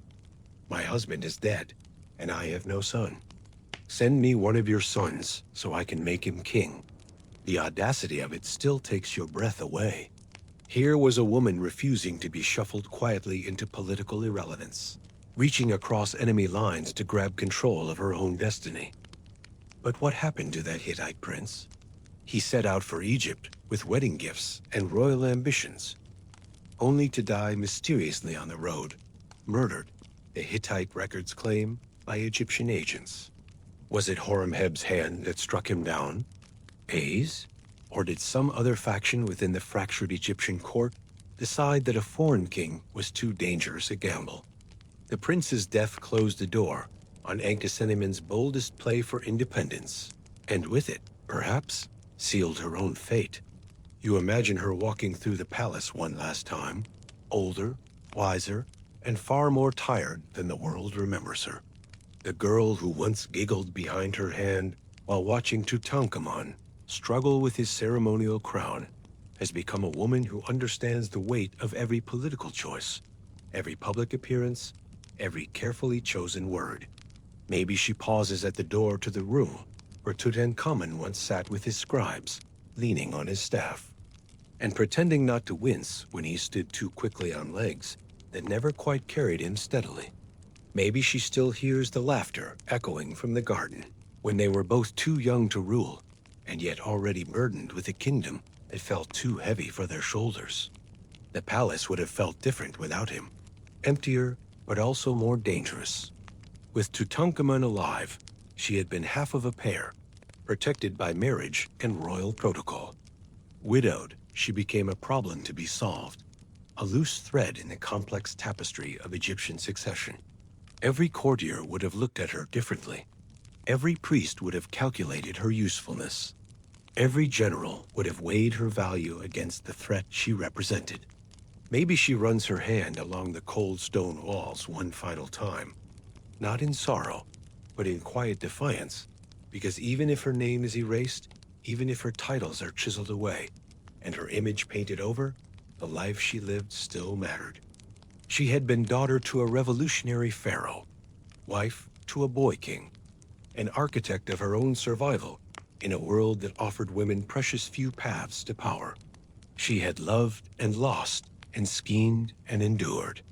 My husband is dead, and I have no son. Send me one of your sons so I can make him king. The audacity of it still takes your breath away. Here was a woman refusing to be shuffled quietly into political irrelevance, reaching across enemy lines to grab control of her own destiny. But what happened to that Hittite prince? He set out for Egypt with wedding gifts and royal ambitions, only to die mysteriously on the road, murdered, the Hittite records claim, by Egyptian agents. Was it Horemheb's hand that struck him down? A's? Or did some other faction within the fractured Egyptian court decide that a foreign king was too dangerous a gamble? The prince's death closed the door on Ankhesenamun's boldest play for independence, and with it, perhaps, sealed her own fate. You imagine her walking through the palace one last time, older, wiser, and far more tired than the world remembers her. The girl who once giggled behind her hand while watching Tutankhamun struggle with his ceremonial crown has become a woman who understands the weight of every political choice, every public appearance, every carefully chosen word. Maybe she pauses at the door to the room where Tutankhamun once sat with his scribes, leaning on his staff, and pretending not to wince when he stood too quickly on legs that never quite carried him steadily. Maybe she still hears the laughter echoing from the garden when they were both too young to rule and yet already burdened with a kingdom that felt too heavy for their shoulders. The palace would have felt different without him, emptier but also more dangerous. With Tutankhamun alive, she had been half of a pair, protected by marriage and royal protocol. Widowed, she became a problem to be solved, a loose thread in the complex tapestry of Egyptian succession. Every courtier would have looked at her differently. Every priest would have calculated her usefulness. Every general would have weighed her value against the threat she represented. Maybe she runs her hand along the cold stone walls one final time, not in sorrow, but in quiet defiance, because even if her name is erased, even if her titles are chiseled away, and her image painted over, the life she lived still mattered. She had been daughter to a revolutionary pharaoh, wife to a boy king, an architect of her own survival in a world that offered women precious few paths to power. She had loved and lost and schemed and endured.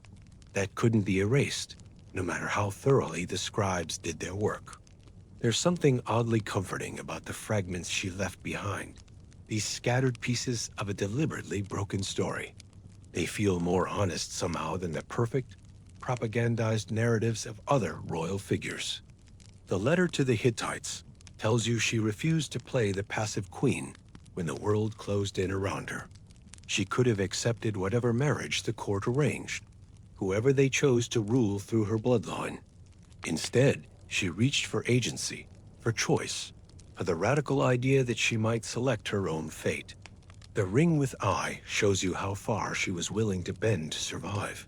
That couldn't be erased, no matter how thoroughly the scribes did their work. There's something oddly comforting about the fragments she left behind, these scattered pieces of a deliberately broken story. They feel more honest somehow than the perfect, propagandized narratives of other royal figures. The letter to the Hittites tells you she refused to play the passive queen when the world closed in around her. She could have accepted whatever marriage the court arranged, whoever they chose to rule through her bloodline. Instead, she reached for agency, for choice, for the radical idea that she might select her own fate. The ring with eye shows you how far she was willing to bend to survive.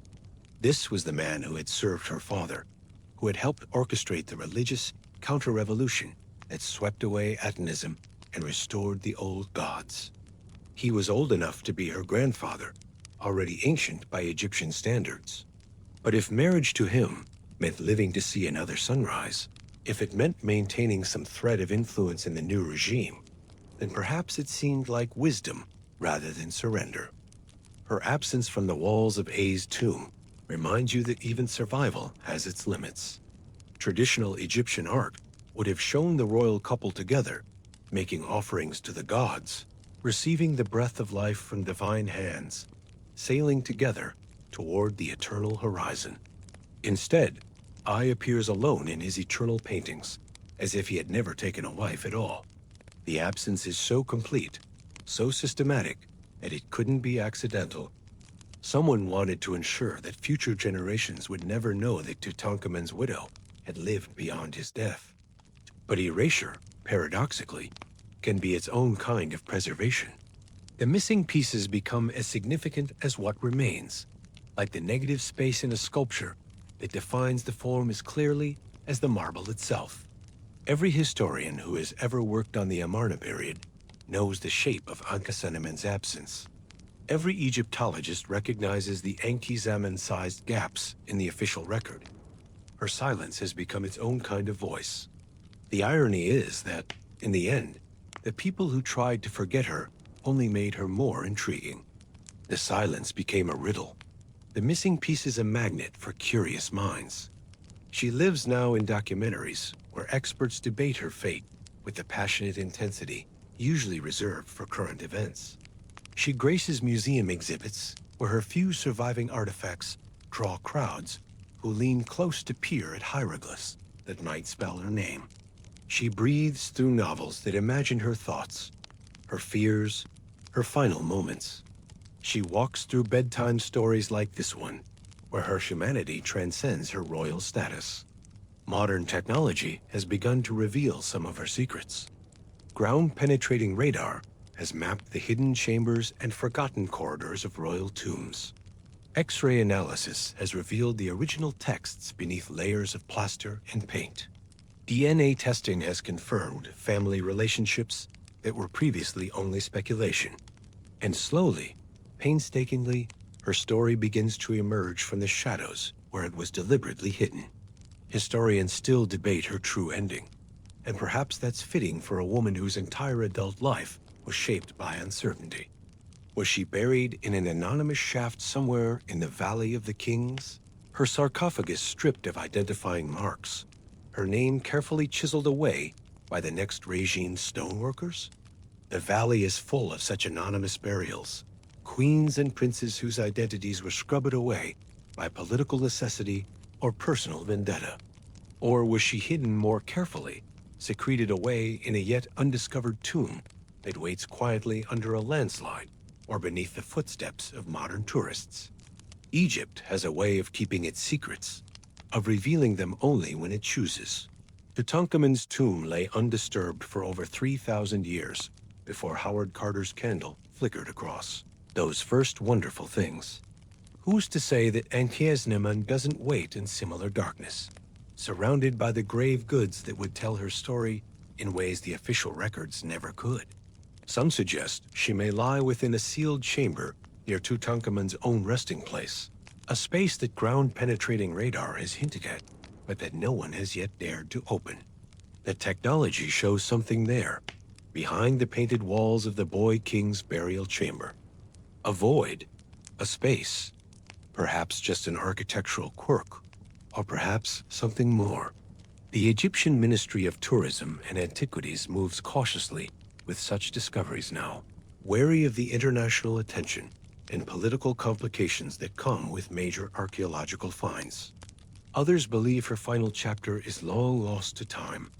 This was the man who had served her father, who had helped orchestrate the religious counter-revolution that swept away Atonism and restored the old gods. He was old enough to be her grandfather, already ancient by Egyptian standards. But if marriage to him meant living to see another sunrise, if it meant maintaining some thread of influence in the new regime, then perhaps it seemed like wisdom rather than surrender. Her absence from the walls of A's tomb reminds you that even survival has its limits. Traditional Egyptian art would have shown the royal couple together, making offerings to the gods, receiving the breath of life from divine hands, sailing together toward the eternal horizon. Instead, I appears alone in his eternal paintings, as if he had never taken a wife at all. The absence is so complete, so systematic, that it couldn't be accidental. Someone wanted to ensure that future generations would never know that Tutankhamun's widow had lived beyond his death. But erasure, paradoxically, can be its own kind of preservation. The missing pieces become as significant as what remains, like the negative space in a sculpture that defines the form as clearly as the marble itself. Every historian who has ever worked on the Amarna period knows the shape of Ankhesenamun's absence. Every Egyptologist recognizes the Ankhesenamun-sized gaps in the official record. Her silence has become its own kind of voice. The irony is that, in the end, the people who tried to forget her only made her more intriguing. The silence became a riddle. The missing piece is a magnet for curious minds. She lives now in documentaries where experts debate her fate with the passionate intensity usually reserved for current events. She graces museum exhibits where her few surviving artifacts draw crowds who lean close to peer at hieroglyphs that might spell her name. She breathes through novels that imagine her thoughts, her fears, her final moments. She walks through bedtime stories like this one, where her humanity transcends her royal status. Modern technology has begun to reveal some of her secrets. Ground-penetrating radar has mapped the hidden chambers and forgotten corridors of royal tombs. X-ray analysis has revealed the original texts beneath layers of plaster and paint. DNA testing has confirmed family relationships that were previously only speculation. And slowly, painstakingly, her story begins to emerge from the shadows where it was deliberately hidden. Historians still debate her true ending, and perhaps that's fitting for a woman whose entire adult life was shaped by uncertainty. Was she buried in an anonymous shaft somewhere in the Valley of the Kings? Her sarcophagus stripped of identifying marks, her name carefully chiseled away by the next regime's stoneworkers? The valley is full of such anonymous burials, queens and princes whose identities were scrubbed away by political necessity or personal vendetta. Or was she hidden more carefully, secreted away in a yet undiscovered tomb that waits quietly under a landslide or beneath the footsteps of modern tourists? Egypt has a way of keeping its secrets, of revealing them only when it chooses. Tutankhamun's tomb lay undisturbed for over 3,000 years before Howard Carter's candle flickered across those first wonderful things. Who's to say that Ankhesenamun doesn't wait in similar darkness, surrounded by the grave goods that would tell her story in ways the official records never could? Some suggest she may lie within a sealed chamber near Tutankhamun's own resting place, a space that ground-penetrating radar has hinted at, but that no one has yet dared to open. The technology shows something there, behind the painted walls of the boy king's burial chamber. A void, a space, perhaps just an architectural quirk, or perhaps something more. The Egyptian Ministry of Tourism and Antiquities moves cautiously with such discoveries now, wary of the international attention and political complications that come with major archaeological finds. Others believe her final chapter is long lost to time,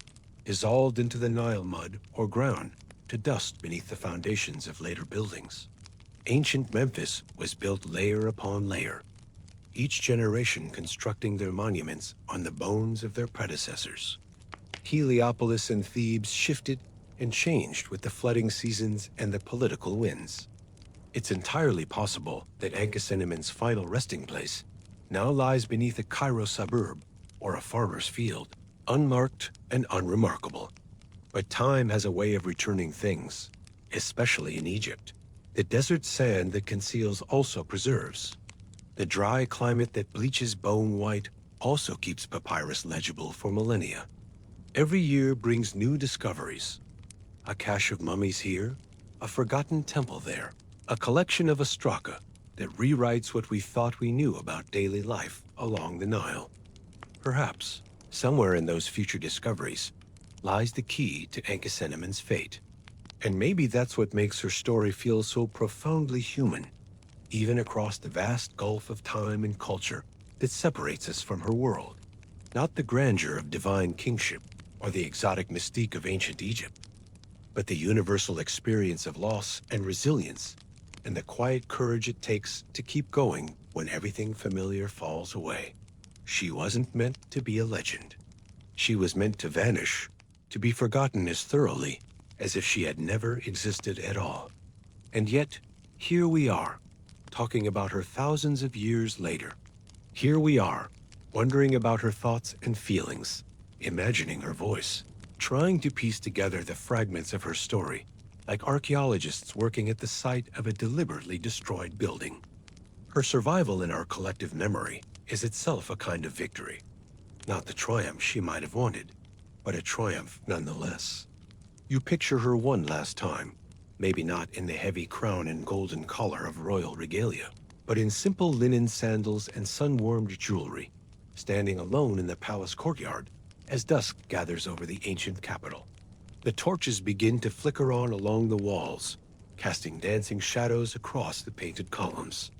dissolved into the Nile mud or ground to dust beneath the foundations of later buildings. Ancient Memphis was built layer upon layer, each generation constructing their monuments on the bones of their predecessors. Heliopolis and Thebes shifted and changed with the flooding seasons and the political winds. It's entirely possible that Ankhesenamun's final resting place now lies beneath a Cairo suburb or a farmer's field, unmarked and unremarkable. But time has a way of returning things, especially in Egypt. The desert sand that conceals also preserves. The dry climate that bleaches bone white also keeps papyrus legible for millennia. Every year brings new discoveries. A cache of mummies here, a forgotten temple there, a collection of ostraka that rewrites what we thought we knew about daily life along the Nile. Perhaps, somewhere in those future discoveries, lies the key to Ankhesenamun's fate. And maybe that's what makes her story feel so profoundly human, even across the vast gulf of time and culture that separates us from her world. Not the grandeur of divine kingship or the exotic mystique of ancient Egypt, but the universal experience of loss and resilience and the quiet courage it takes to keep going when everything familiar falls away. She wasn't meant to be a legend. She was meant to vanish, to be forgotten as thoroughly as if she had never existed at all. And yet, here we are, talking about her thousands of years later. Here we are, wondering about her thoughts and feelings, imagining her voice, trying to piece together the fragments of her story, like archaeologists working at the site of a deliberately destroyed building. Her survival in our collective memory is itself a kind of victory. Not the triumph she might have wanted, but a triumph nonetheless. You picture her one last time, maybe not in the heavy crown and golden collar of royal regalia, but in simple linen sandals and sun-warmed jewelry, standing alone in the palace courtyard as dusk gathers over the ancient capital. The torches begin to flicker on along the walls, casting dancing shadows across the painted columns.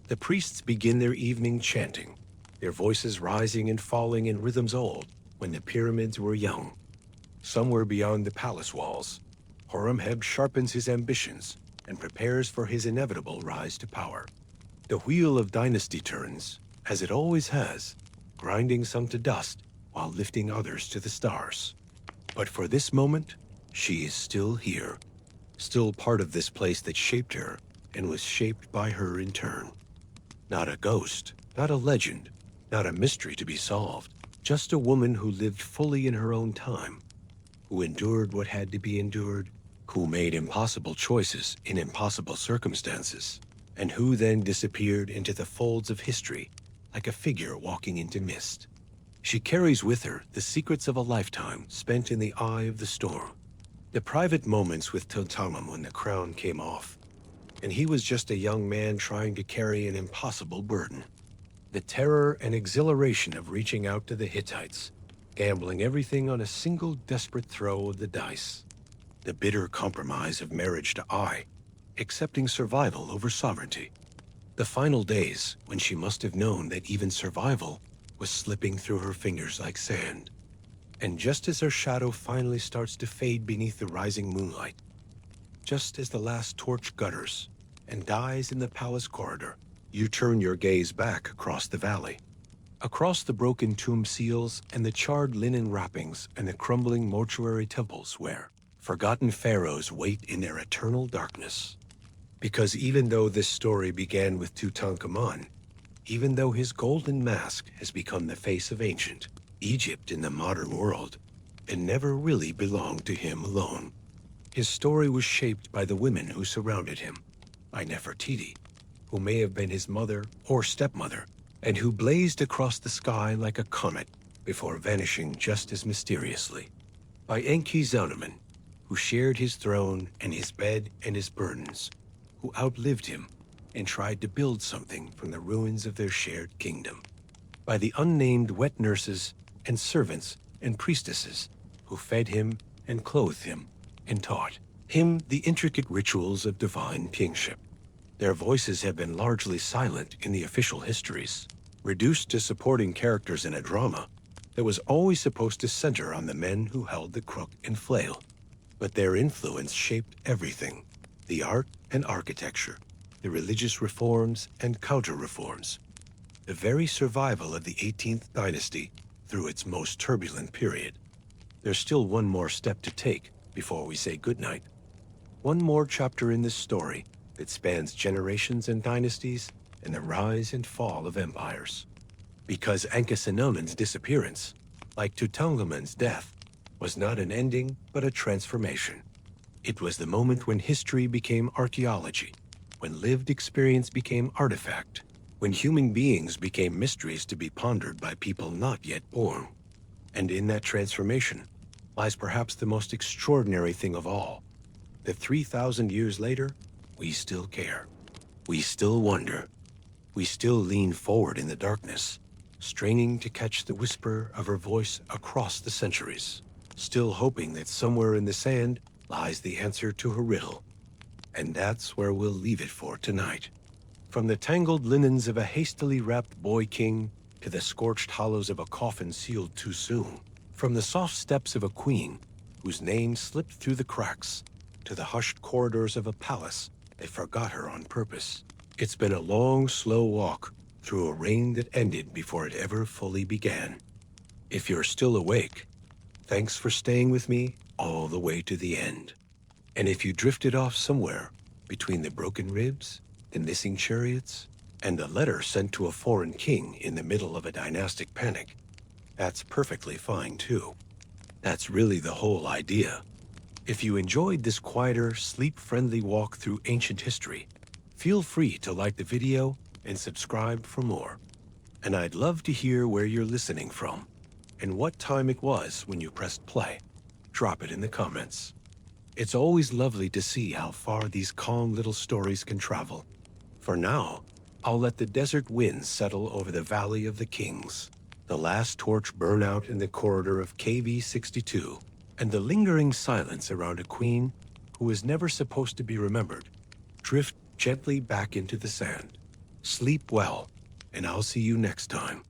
The priests begin their evening chanting, their voices rising and falling in rhythms old when the pyramids were young. Somewhere beyond the palace walls, Horemheb sharpens his ambitions and prepares for his inevitable rise to power. The wheel of dynasty turns, as it always has, grinding some to dust while lifting others to the stars. But for this moment, she is still here, still part of this place that shaped her and was shaped by her in turn. Not a ghost, not a legend, not a mystery to be solved, just a woman who lived fully in her own time, who endured what had to be endured, who made impossible choices in impossible circumstances, and who then disappeared into the folds of history like a figure walking into mist. She carries with her the secrets of a lifetime spent in the eye of the storm. The private moments with Tutankhamun when the crown came off, and he was just a young man trying to carry an impossible burden. The terror and exhilaration of reaching out to the Hittites, gambling everything on a single desperate throw of the dice. The bitter compromise of marriage to Ai, accepting survival over sovereignty. The final days when she must have known that even survival was slipping through her fingers like sand. And just as her shadow finally starts to fade beneath the rising moonlight, just as the last torch gutters and dies in the palace corridor, you turn your gaze back across the valley, across the broken tomb seals and the charred linen wrappings and the crumbling mortuary temples where forgotten pharaohs wait in their eternal darkness. Because even though this story began with Tutankhamun, even though his golden mask has become the face of ancient Egypt in the modern world, it never really belonged to him alone. His story was shaped by the women who surrounded him, by Nefertiti, who may have been his mother or stepmother, and who blazed across the sky like a comet before vanishing just as mysteriously, by Ankhesenamun, who shared his throne and his bed and his burdens, who outlived him and tried to build something from the ruins of their shared kingdom, by the unnamed wet nurses and servants and priestesses who fed him and clothed him and taught him the intricate rituals of divine kingship. Their voices have been largely silent in the official histories, reduced to supporting characters in a drama that was always supposed to center on the men who held the crook and flail. But their influence shaped everything: the art and architecture, the religious reforms and counter-reforms, the very survival of the 18th dynasty through its most turbulent period. There's still one more step to take before we say goodnight. One more chapter in this story that spans generations and dynasties and the rise and fall of empires. Because Ankhesenamun's disappearance, like Tutankhamun's death, was not an ending but a transformation. It was the moment when history became archaeology, when lived experience became artifact, when human beings became mysteries to be pondered by people not yet born. And in that transformation lies perhaps the most extraordinary thing of all, that 3,000 years later, we still care. We still wonder. We still lean forward in the darkness, straining to catch the whisper of her voice across the centuries, still hoping that somewhere in the sand lies the answer to her riddle. And that's where we'll leave it for tonight. From the tangled linens of a hastily wrapped boy king to the scorched hollows of a coffin sealed too soon, from the soft steps of a queen whose name slipped through the cracks to the hushed corridors of a palace that forgot her on purpose. It's been a long, slow walk through a reign that ended before it ever fully began. If you're still awake, thanks for staying with me all the way to the end. And if you drifted off somewhere between the broken ribs, the missing chariots, and a letter sent to a foreign king in the middle of a dynastic panic, that's perfectly fine too. That's really the whole idea. If you enjoyed this quieter, sleep-friendly walk through ancient history, feel free to like the video and subscribe for more. And I'd love to hear where you're listening from and what time it was when you pressed play. Drop it in the comments. It's always lovely to see how far these calm little stories can travel. For now, I'll let the desert winds settle over the Valley of the Kings, the last torch burn out in the corridor of KV-62, and the lingering silence around a queen who was never supposed to be remembered drift gently back into the sand. Sleep well, and I'll see you next time.